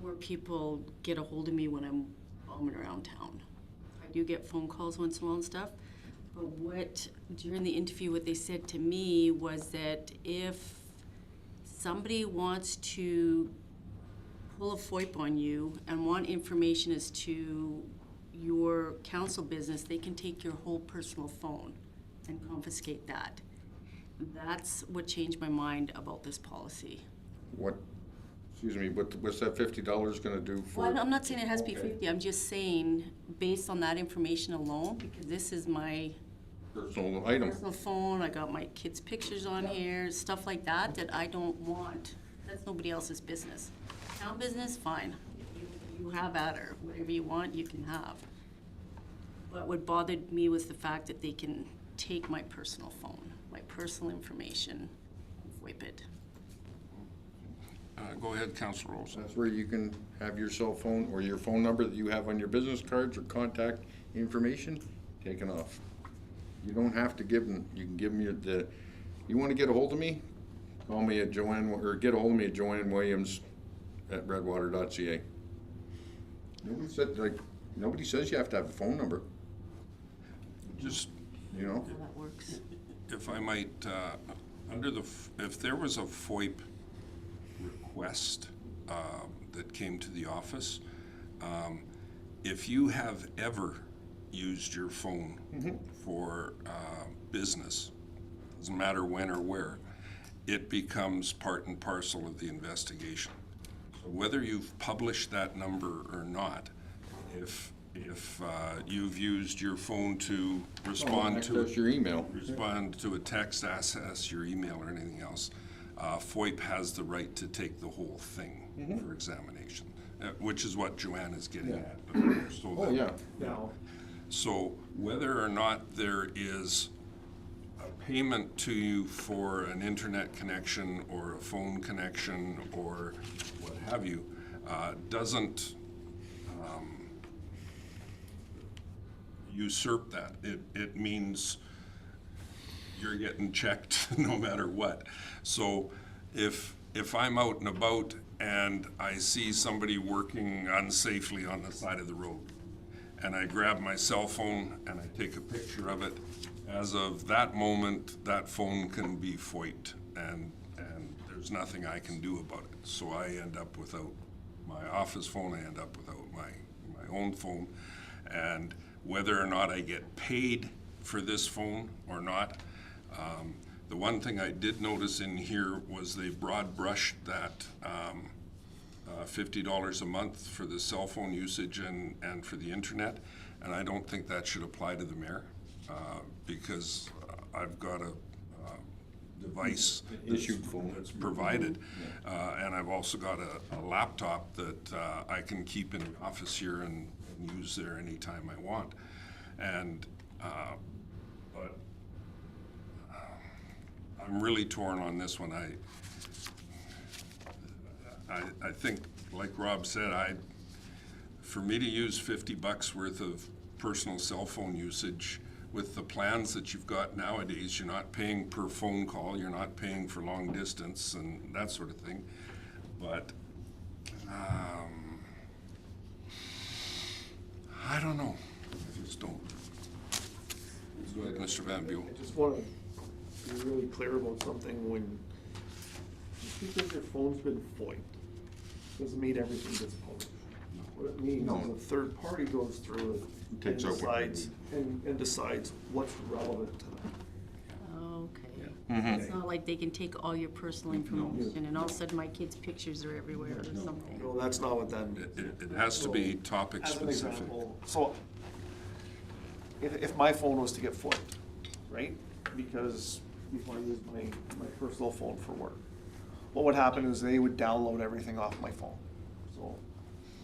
more people get a hold of me when I'm bumming around town. I do get phone calls once in a while and stuff, but during the interview, what they said to me was that if somebody wants to pull a FOIP on you and want information as to your council business, they can take your whole personal phone and confiscate that. That's what changed my mind about this policy. What's that $50 gonna do for? Well, I'm not saying it has to be Okay. 50, I'm just saying, based on that information alone, because this is my Personal item. personal phone, I got my kids' pictures on here, stuff like that I don't want. That's nobody else's business. Town business, fine. You have at her, whatever you want, you can have. But what bothered me was the fact that they can take my personal phone, my personal information, and wipe it. Go ahead, Councillor Olson. That's where you can have your cell phone or your phone number that you have on your business cards or contact information taken off. You don't have to give them, you can give them you want to get a hold of me? Call me at Joanne, or get a hold of me at joannewilliams@redwater.ca. Nobody says you have to have a phone number, Just, you know? How that works. if I might, if there was a FOIP request that came to the office, if you have ever used your phone for business, doesn't matter when or where, it becomes part and parcel of the investigation. So whether you've published that number or not, if you've used your phone to respond to Access your email. respond to a text, access your email or anything else, FOIP has the right to take the whole thing for examination, which is what Joanne is getting at. So Oh, that- yeah. Now, So whether or not there is a payment to you for an internet connection or a phone connection or what have you, doesn't usurp that. It means you're getting checked no matter what. So if I'm out and about and I see somebody working unsafely on the side of the road, and I grab my cell phone and I take a picture of it, as of that moment, that phone can be FOIP'd, and there's nothing I can do about it. So I end up without my office phone, I end up without my own phone, and whether or not I get paid for this phone or not, the one thing I did notice in here was they broad brushed that $50 a month for the cell phone usage and for the internet, and I don't think that should apply to the mayor, because I've got a device Issued phone. that's provided, and I've also got a laptop that I can keep in the office here and use there anytime I want, and but I'm really torn on this one. I think, like Rob said, for me to use $50 worth of personal cell phone usage with the plans that you've got nowadays, you're not paying per phone call, you're not paying for long distance and that sort of thing. But I don't know. I just don't. Go ahead, Mr. Van Buell. I just want to be really clear about something. When just because your phone's been FOIP'd doesn't mean everything gets published. What it means No. is a third party goes through it Takes and out what they decides, and decides what's relevant to them. Okay. Mm-hmm. It's not like they can take all your personal information and all of a sudden my kids' pictures are everywhere or something. No, that's not what that means. It has to be topic As an specific. example, so if my phone was to get FOIP'd, right? Because before I used my personal phone for work, what would happen is they would download everything off my phone. So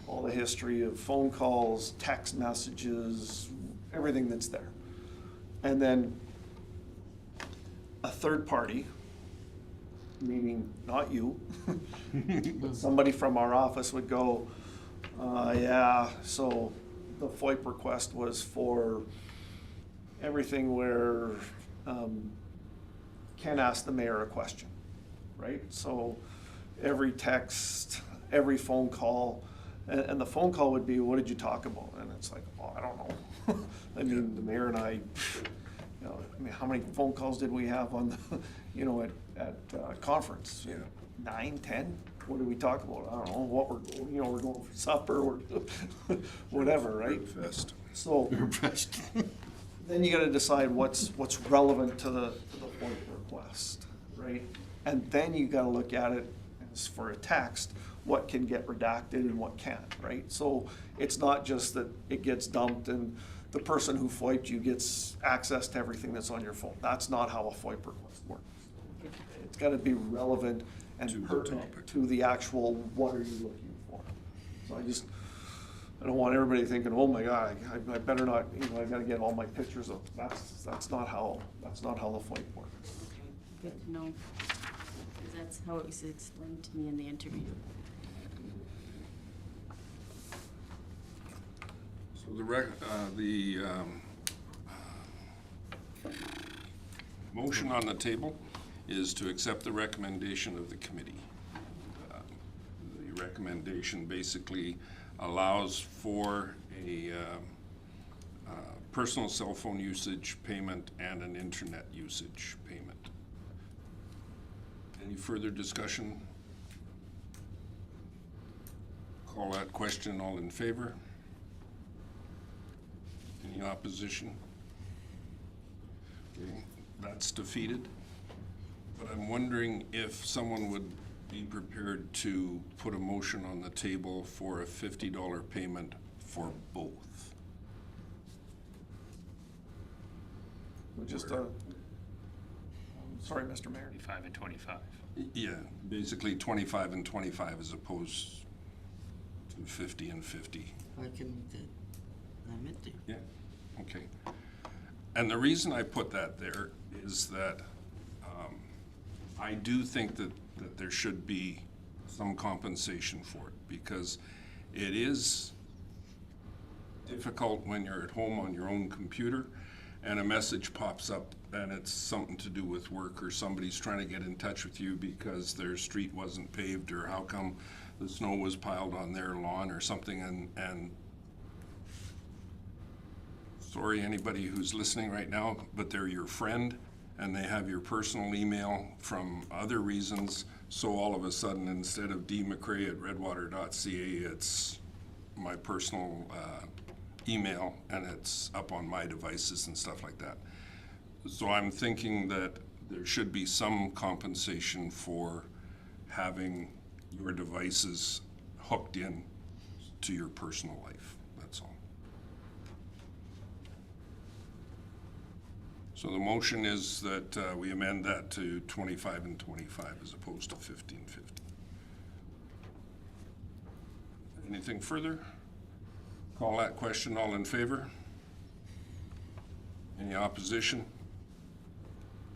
all the history of phone calls, text messages, everything that's there. And then a third party, meaning not you, but somebody from our office would go, yeah, so the FOIP request was for everything where Ken asked the mayor a question, right? So every text, every phone call, and the phone call would be, what did you talk about? And it's like, oh, I don't know. I mean, the mayor and I, I mean, how many phone calls did we have on the, at conference? Yeah. 9, 10? What did we talk about? I don't know, what we're going for supper, or whatever, right? Fest. So, then you gotta decide what's relevant to the FOIP request, right? And then you gotta look at it as for a text, what can get redacted and what can't, right? So it's not just that it gets dumped and the person who FOIP'd you gets access to everything that's on your phone. That's not how a FOIP request works. It's gotta be relevant To the and pertinent topic. to the actual, what are you looking for? So I don't want everybody thinking, oh my God, I better not, I gotta get all my pictures of, that's not how the FOIP works. Good to know. Because that's how it was explained to me in the interview. So motion on the table is to accept the recommendation of the committee. The recommendation basically allows for a personal cell phone usage payment and an internet usage payment. Any further discussion? Call that question. All in favor? Any opposition? Okay, that's defeated. But I'm wondering if someone would be prepared to put a motion on the table for a $50 payment for both. Just sorry, Mr. Mayor. 25 and 25. Yeah, basically 25 and 25 as opposed to 50 and 50. I can make that amendment there. Yeah, okay. And the reason I put that there is that I do think that there should be some compensation for it, because it is difficult when you're at home on your own computer and a message pops up and it's something to do with work, or somebody's trying to get in touch with you because their street wasn't paved, or how come the snow was piled on their lawn or something, and sorry, anybody who's listening right now, but they're your friend and they have your personal email from other reasons, so all of a sudden, instead of dmcrae@redwater.ca, it's my personal email, and it's up on my devices and stuff like that. So I'm thinking that there should be some compensation for having your devices hooked in to your personal life, that's all. So the motion is that we amend that to 25 and 25 as opposed to 50 and 50. Anything further? Call that question. All in favor? Any opposition?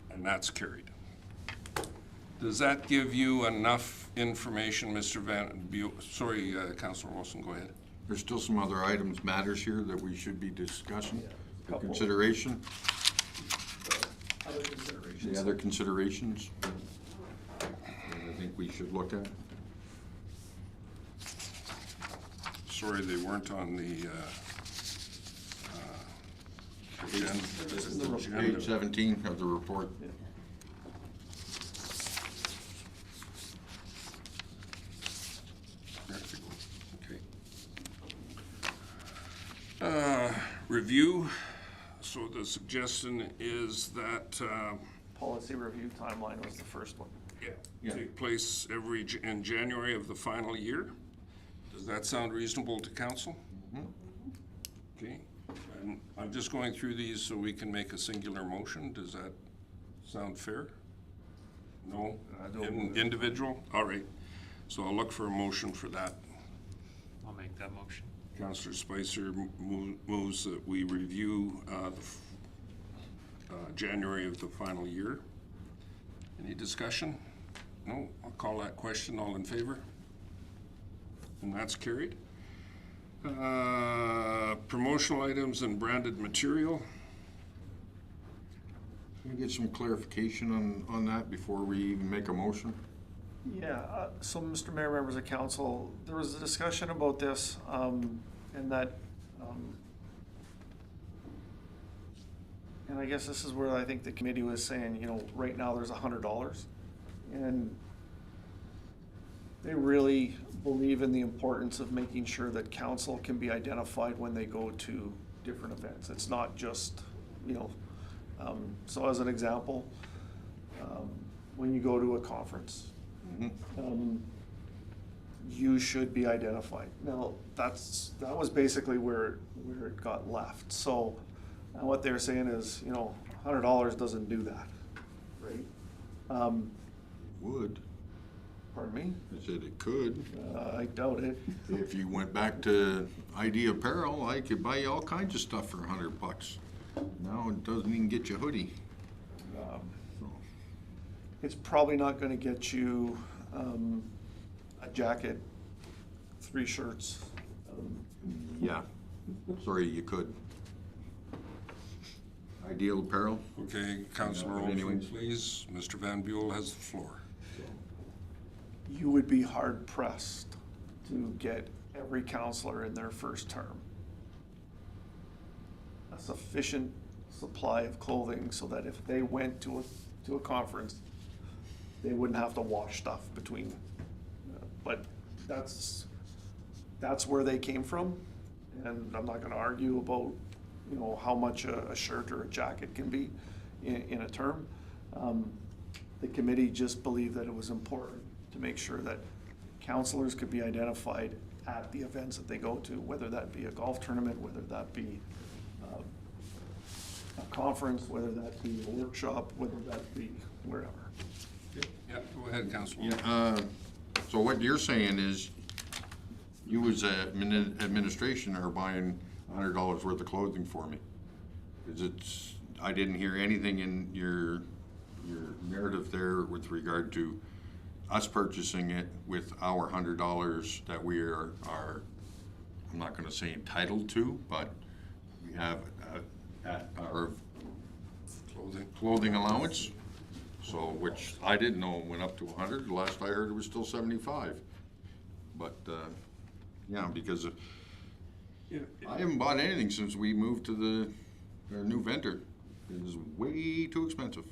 And that's carried. Does that give you enough information, Mr. Sorry, Councillor Wilson, go ahead. There's still some other items, matters here that we should be discussing for Couple. consideration. Other considerations. The other considerations that I think we should look at. Sorry, they weren't on the agenda. Page 17 of the report. Okay. Review. So the suggestion is that Policy review timeline was the first one. Yeah. take place in January of the final year. Does that sound reasonable to council? Okay. And I'm just going through these so we can make a singular motion. Does that sound fair? No? Individual? All right. So I'll look for a motion for that. I'll make that motion. Councillor Spicer moves that we review January of the final year. Any discussion? No? I'll call that question. All in favor? And that's carried. Promotional items and branded material. Can we get some clarification on that before we even make a motion? Yeah, so Mr. Mayor, members of council, there was a discussion about this, and that, and I guess this is where I think the committee was saying, you know, right now there's $100, and they really believe in the importance of making sure that council can be identified when they go to different events. It's not just, you know, so as an example, when you go to a conference, you should be identified. Now, that was basically where it got left. So what they're saying is, you know, $100 doesn't do that, right? Would. Pardon me? I said it could. I doubt it. If you went back to ID Apparel, I could buy you all kinds of stuff for $100. Now it doesn't even get you a hoodie. it's probably not gonna get you, a jacket, 3 shirts. Yeah, sorry, you could. Ideal apparel? Okay, Councillor Yeah, Olson, anyways. please. Mr. Van Buell has the floor. You would be hard pressed to get every counselor in their first term a sufficient supply of clothing so that if they went to a conference, they wouldn't have to wash stuff between. But that's where they came from, and I'm not gonna argue about, you know, how much a shirt or a jacket can be in a term. The committee just believed that it was important to make sure that counselors could be identified at the events that they go to, whether that be a golf tournament, whether that be a conference, whether that be a workshop, whether that be wherever. Yeah, go ahead, Councillor. Yeah, so what you're saying is, you as a administration are buying $100 worth of clothing for me? Because I didn't hear anything in your narrative there with regard to us purchasing it with our $100 that we are, I'm not gonna say entitled to, but we have at our clothing allowance. So, which I didn't know went up to 100, the last I heard it was still 75. But, yeah, because I haven't bought anything since we moved to our new vendor. It is way too expensive.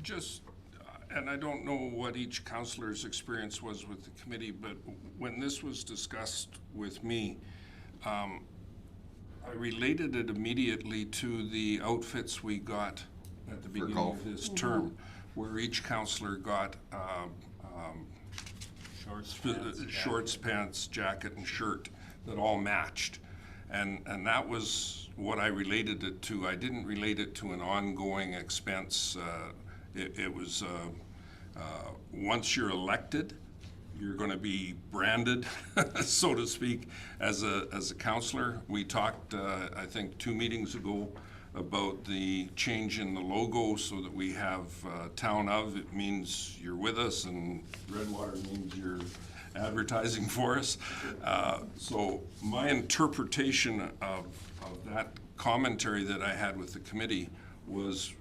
Just, and I don't know what each councillor's experience was with the committee, but when this was discussed with me, I related it immediately to the outfits we got at the beginning golf. of this term, where each councillor got shorts, pants, jacket, and shirt that all matched. And that was what I related it to. I didn't relate it to an ongoing expense. It was, once you're elected, you're going to be branded, so to speak, as a councillor. We talked, I think, 2 meetings ago about the change in the logo so that we have town of. It means you're with us, and Redwater means you're advertising for us. So my interpretation of that commentary that I had with the committee was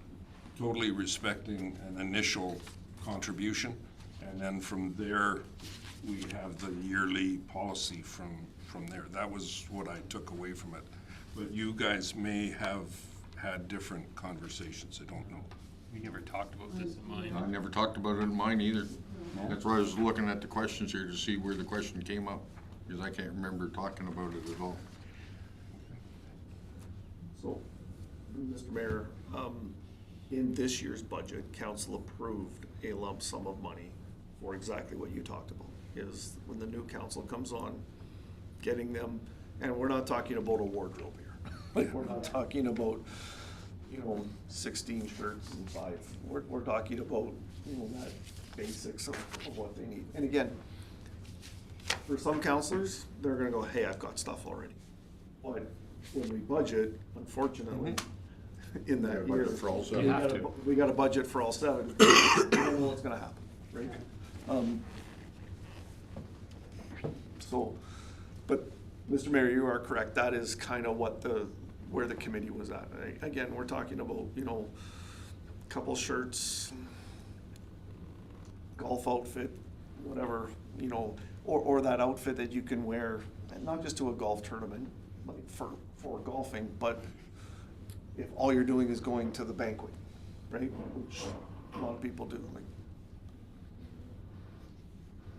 totally respecting an initial contribution, and then from there we have the yearly policy from there. That was what I took away from it. But you guys may have had different conversations, I don't know. We never talked about this in mine. I never talked about it in mine either. That's why I was looking at the questions here to see where the question came up, because I can't remember talking about it at all. So, Mr. Mayor, in this year's budget, council approved a lump sum of money for exactly what you talked about, is when the new council comes on, getting them, and we're not talking about a wardrobe here. Like, we're not talking about, 16 shirts and 5. We're talking about, that basics of what they need. And again, for some counselors, they're gonna go, hey, I've got stuff already. But when we budget, unfortunately, in Yeah, that budget year, for all we 7. gotta- we got a budget for all 7. We don't know what's gonna happen, right? So, but, Mr. Mayor, you are correct. That is kind of where the committee was at. Again, we're talking about, a couple shirts, golf outfit, whatever, or that outfit that you can wear, and not just to a golf tournament, like for golfing, but if all you're doing is going to the banquet, right? Which a lot of people do. Like,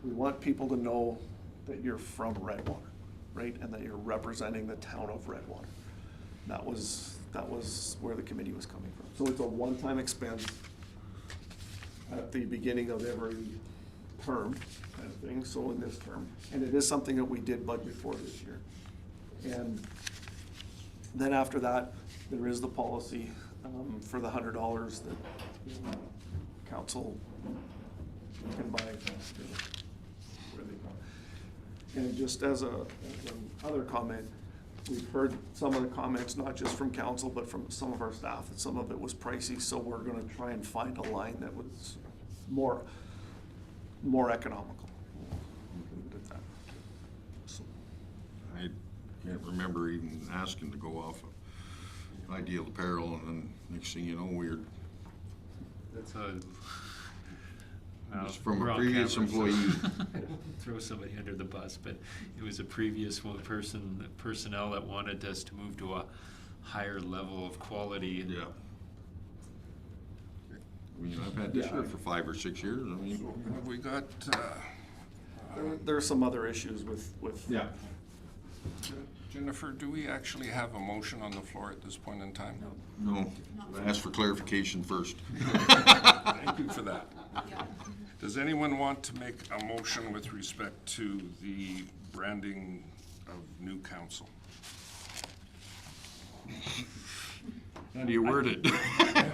we want people to know that you're from Redwater, right? And that you're representing the town of Redwater. That was where the committee was coming from. So it's a one-time expense at the beginning of every term, kind of thing, so in this term. And it is something that we did budget for this year. And then after that, there is the policy for the $100 that council can buy. And just as an other comment, we've heard some of the comments, not just from council, but from some of our staff, that some of it was pricey, so we're gonna try and find a line that was more economical. So, I can't remember even asking to go off of ideal apparel, and then next thing you know, we're That's a. Well, Just from a we're on previous camera, so employee. Throw somebody under the bus, but it was a previous personnel that wanted us to move to a higher level of quality. And yeah. I mean, I've had this Yeah. here for 5 or 6 years. I mean, Have we got, there are some other issues with. yeah. Jennifer, do we actually have a motion on the floor at this point in time? No, I asked for clarification first. Thank you for that. Does anyone want to make a motion with respect to the branding of new council? How do you word it?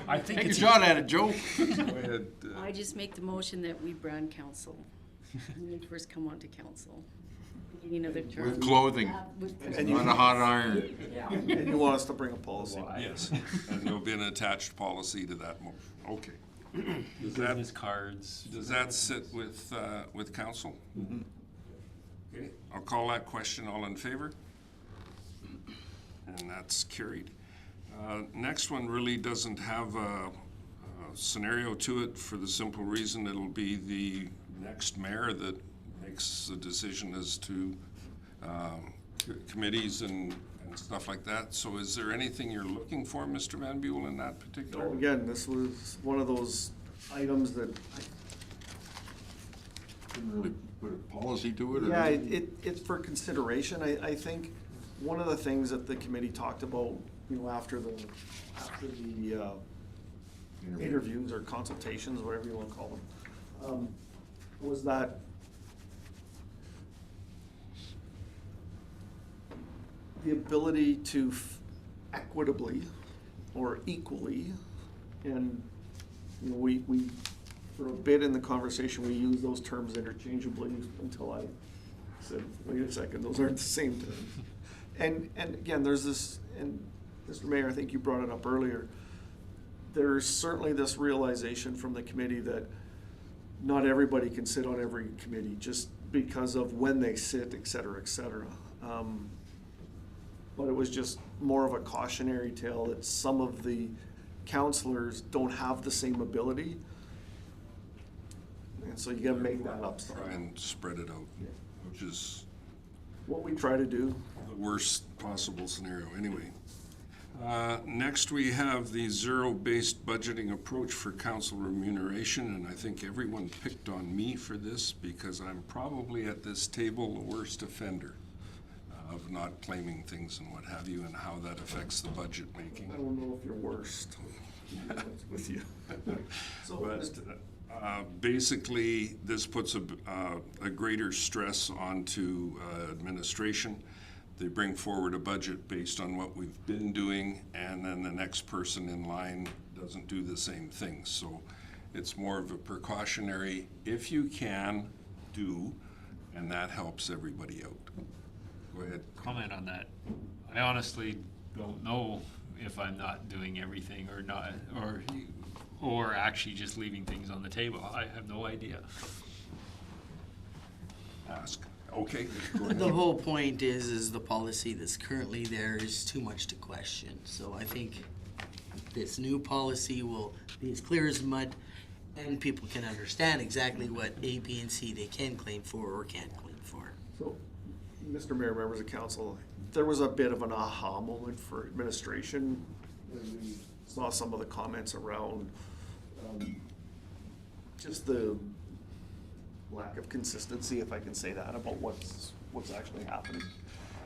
I think Take a it's shot at it, Joe. Go ahead. I just make the motion that we brand council when we first come onto council. Beginning of the term. With clothing, And you- not a hot iron. And you want us to bring a policy? Yes, and there'll be an attached policy to that motion. Okay. business cards. Does that sit with council? Okay, I'll call that question. All in favor? And that's carried. Next one really doesn't have a scenario to it, for the simple reason it'll be the next mayor that makes the decision as to committees and stuff like that. So is there anything you're looking for, Mr. Van Buell, in that particular? So again, this was one of those items that, Didn't really put a policy to it, or? yeah, it's for consideration. I think one of the things that the committee talked about, you know, after the interviews or consultations, whatever you want to call them, was that the ability to equitably or equally, and, you know, we for a bit in the conversation, we used those terms interchangeably until I said, wait a second, those aren't the same terms. And again, there's this, and Mr. Mayor, I think you brought it up earlier, there's certainly this realization from the committee that not everybody can sit on every committee just because of when they sit, et cetera, et cetera. But it was just more of a cautionary tale that some of the counselors don't have the same ability. And so you gotta make that up. Try and spread it out, which is What we try to do. the worst possible scenario, anyway. Next, we have the zero-based budgeting approach for council remuneration, and I think everyone picked on me for this because I'm probably at this table the worst offender of not claiming things and what have you, and how that affects the budget making. I don't know if you're worst with you. So, But basically, this puts a greater stress onto administration. They bring forward a budget based on what we've been doing, and then the next person in line doesn't do the same thing. So it's more of a precautionary, if you can, do, and that helps everybody out. Go ahead. Comment on that. I honestly don't know if I'm not doing everything or not, or actually just leaving things on the table. I have no idea. Ask. Okay, go ahead. The whole point is the policy that's currently there is too much to question. So I think this new policy will be as clear as mud, and people can understand exactly what A, B, and C they can claim for or can't claim for. So, Mr. Mayor, members of council, there was a bit of an aha moment for administration when we saw some of the comments around just the lack of consistency, if I can say that, about what's actually happening.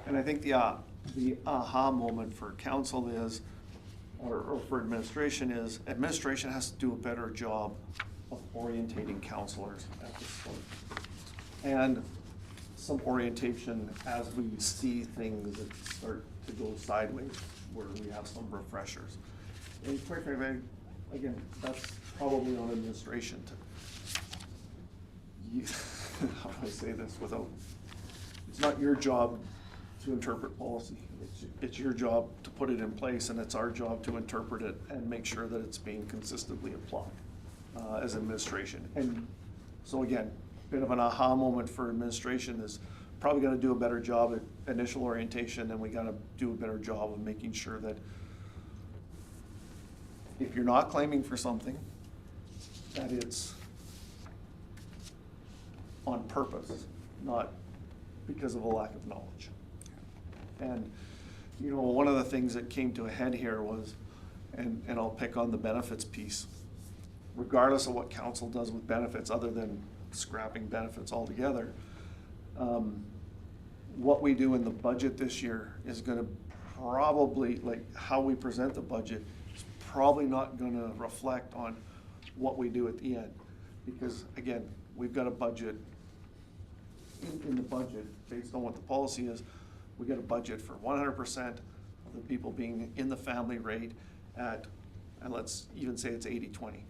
And I think the aha moment for council is, or for administration is, administration has to do a better job of orientating counselors at this point. And some orientation as we see things that start to go sideways, where we have some refreshers. And quite frankly, again, that's probably on administration to, how do I say this without, it's not your job to interpret policy. It's your job to put it in place, and it's our job to interpret it and make sure that it's being consistently applied as administration. And so again, bit of an aha moment for administration is probably gotta do a better job at initial orientation, and we gotta do a better job of making sure that if you're not claiming for something, that it's on purpose, not because of a lack of knowledge. And, you know, one of the things that came to a head here was, and I'll pick on the benefits piece, regardless of what council does with benefits, other than scrapping benefits altogether, what we do in the budget this year is gonna probably, like, how we present the budget is probably not gonna reflect on what we do at the end. Because, again, we've got a budget, in the budget, based on what the policy is, we got a budget for 100% of the people being in the family rate at, and let's even say it's 80-20.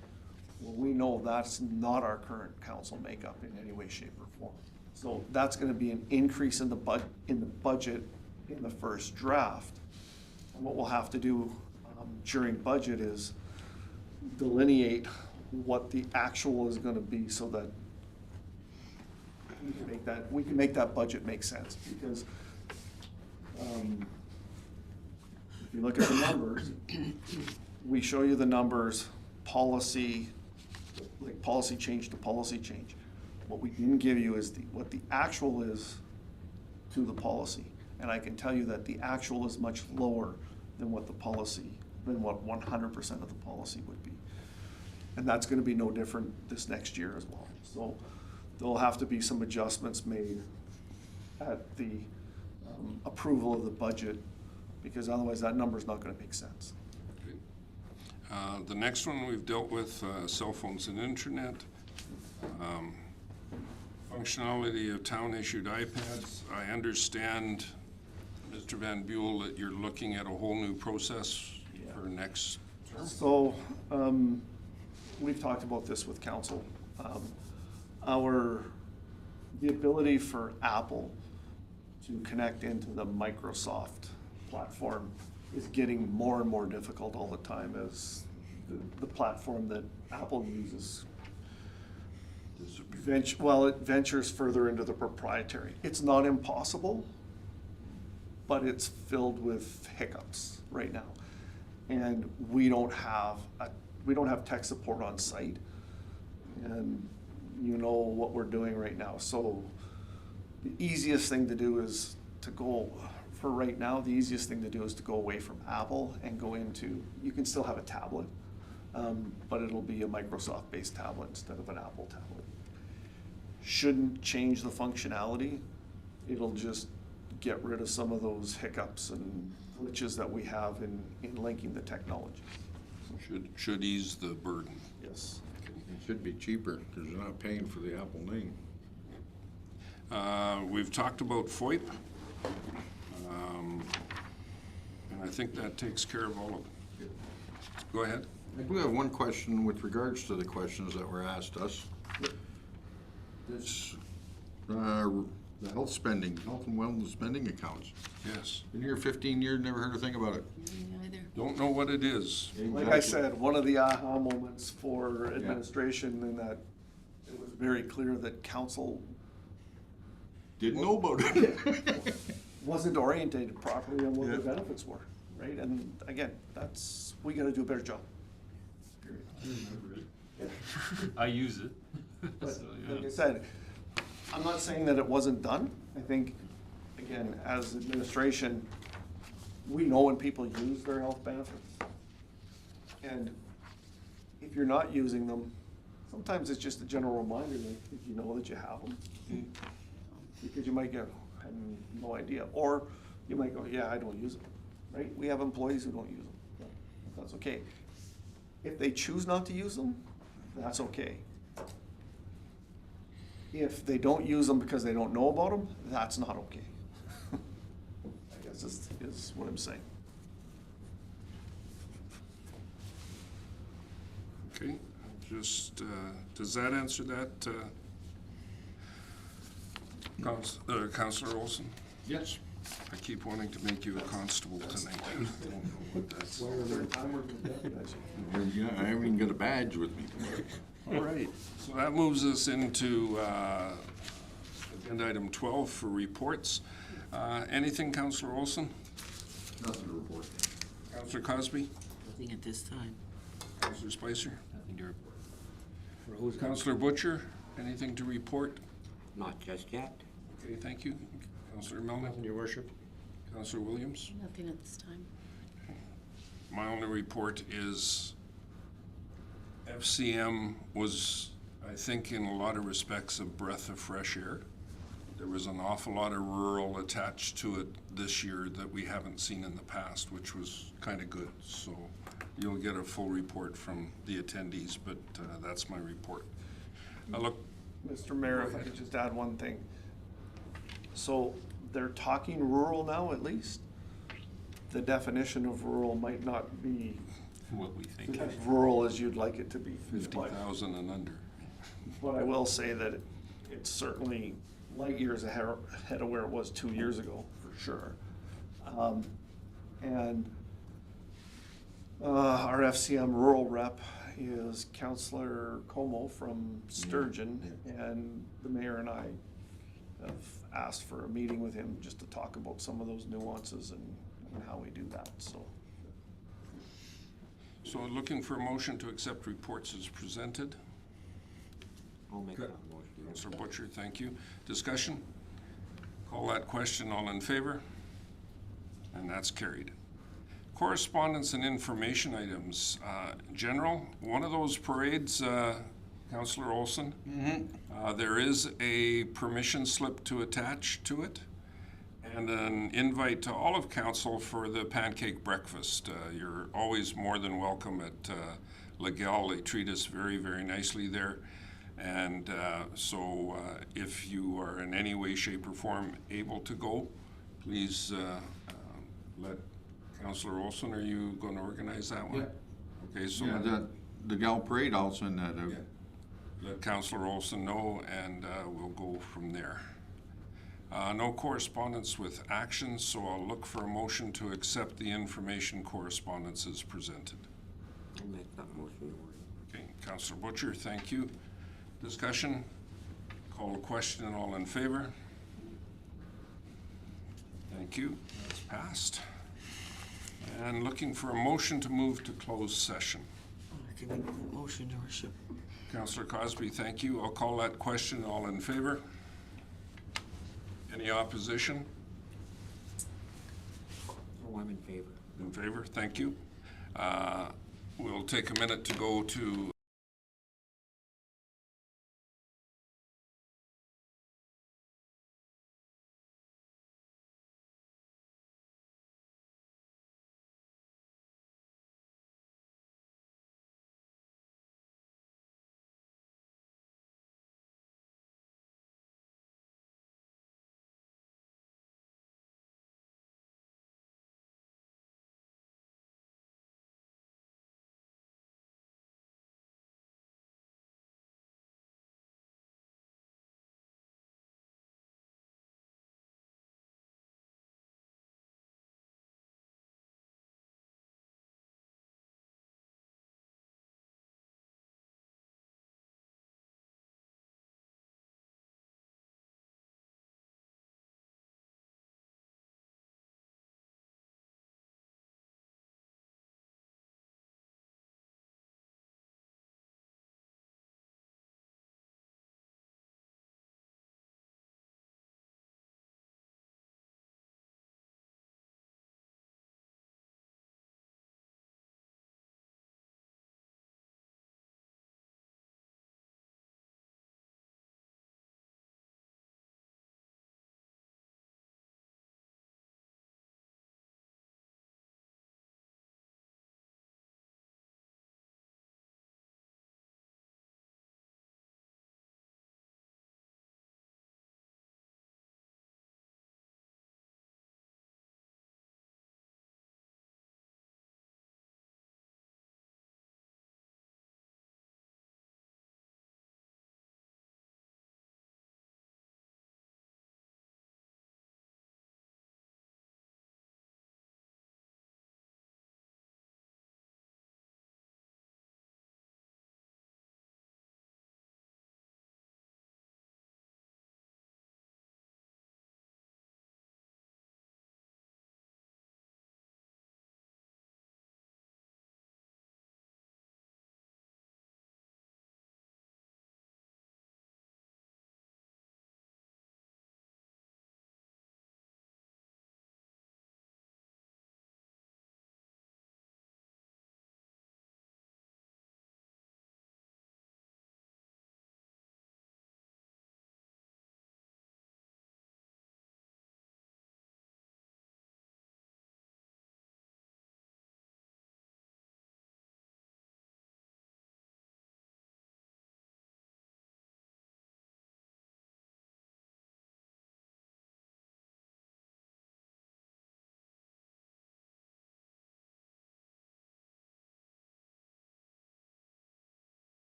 Well, we know that's not our current council makeup in any way, shape, or form. So that's gonna be an increase in the budget in the first draft. And what we'll have to do during budget is delineate what the actual is gonna be, so that we can make that budget make sense. Because if you look at the numbers, we show you the numbers, policy, like policy change to policy change. What we didn't give you is what the actual is to the policy. And I can tell you that the actual is much lower than what the policy, than what 100% of the policy would be. And that's gonna be no different this next year as well. So there'll have to be some adjustments made at the approval of the budget, because otherwise that number's not gonna make sense. The next one we've dealt with, cell phones and internet. Functionality of town-issued iPads. I understand, Mr. Van Buell, that you're looking at a whole new process for next term. So, we've talked about this with council. The ability for Apple to connect into the Microsoft platform is getting more and more difficult all the time, as the platform that Apple uses it ventures further into the proprietary. It's not impossible, but it's filled with hiccups right now. And we don't have tech support on site. And you know what we're doing right now. So the easiest thing to do is to go, for right now, the easiest thing to do is to go away from Apple and go into, you can still have a tablet, but it'll be a Microsoft-based tablet instead of an Apple tablet. Shouldn't change the functionality. It'll just get rid of some of those hiccups and glitches that we have in linking the technology. Should ease the burden. Yes. It should be cheaper, because you're not paying for the Apple name. We've talked about FOIP. And I think that takes care of all of it. Go ahead. I do have one question with regards to the questions that were asked us. This, the health spending, health and wellness spending accounts. Yes. Been here 15 years, never heard a thing about it. Either. Don't know what it is. Like I said, one of the aha moments for administration in that it was very clear that council Didn't know about it. wasn't orientated properly on what the benefits were, right? And again, we gotta do a better job. I use it. But So, yeah. like I said, I'm not saying that it wasn't done. I think, again, as administration, we know when people use their health benefits. And if you're not using them, sometimes it's just a general reminder that you know that you have them. Because you might go, I have no idea. Or you might go, yeah, I don't use them, right? We have employees who don't use them. That's okay. If they choose not to use them, that's okay. If they don't use them because they don't know about them, that's not okay. I guess is what I'm saying. Okay, just, does that answer that, Councilor Olson? Yes. I keep wanting to make you a constable tonight. I don't know what that's. Yeah, I haven't even got a badge with me. All right, so that moves us into agenda item 12 for reports. Anything, Councillor Olson? Nothing to report. Councillor Cosby? Nothing at this time. Councillor Spicer? Nothing to report. Councillor Butcher, anything to report? Not just yet. Okay, thank you. Councillor Melnick? Your worship. Councillor Williams? Nothing at this time. My only report is FCM was, I think, in a lot of respects, a breath of fresh air. There was an awful lot of rural attached to it this year that we haven't seen in the past, which was kind of good. So you'll get a full report from the attendees, but that's my report. Look, Mr. Mayor, if I could just add one thing. So they're talking rural now, at least? The definition of rural might not be What we think. as rural as you'd like it to be. 50,000 and under. But I will say that it's certainly light years ahead of where it was 2 years ago, for sure. And our FCM rural rep is Councillor Como from Sturgeon, and the mayor and I have asked for a meeting with him just to talk about some of those nuances and how we do that, so. So looking for a motion to accept reports as presented. I'll make that motion. Councillor Butcher, thank you. Discussion? Call that question, all in favor? And that's carried. Correspondence and information items. General, one of those parades, Councillor Olson, there is a permission slip to attach to it and an invite to all of council for the pancake breakfast. You're always more than welcome at Legal. They treat us very, very nicely there. And so if you are in any way, shape, or form able to go, please let Councillor Olson, are you going to organize that one? Yeah. Okay, so Yeah, the gal parade, I'll send that out. let Councillor Olson know, and we'll go from there. No correspondence with actions, so I'll look for a motion to accept the information correspondence as presented. I'll make that motion. Okay, Councillor Butcher, thank you. Discussion? Call a question, all in favor? Thank you, that's passed. And looking for a motion to move to closed session. I can make that motion, Your Worship. Councillor Cosby, thank you. I'll call that question, all in favor? Any opposition? Oh, I'm in favor. In favor, thank you. We'll take a minute to go to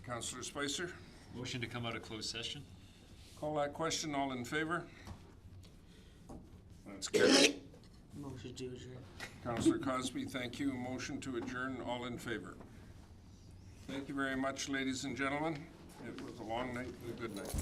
Councillor Spicer, Motion to come out of closed session? call that question. All in favor? That's carried. Motion to adjourn. Councillor Cosby, thank you. Motion to adjourn. All in favor? Thank you very much, ladies and gentlemen. It was a long night and a good night.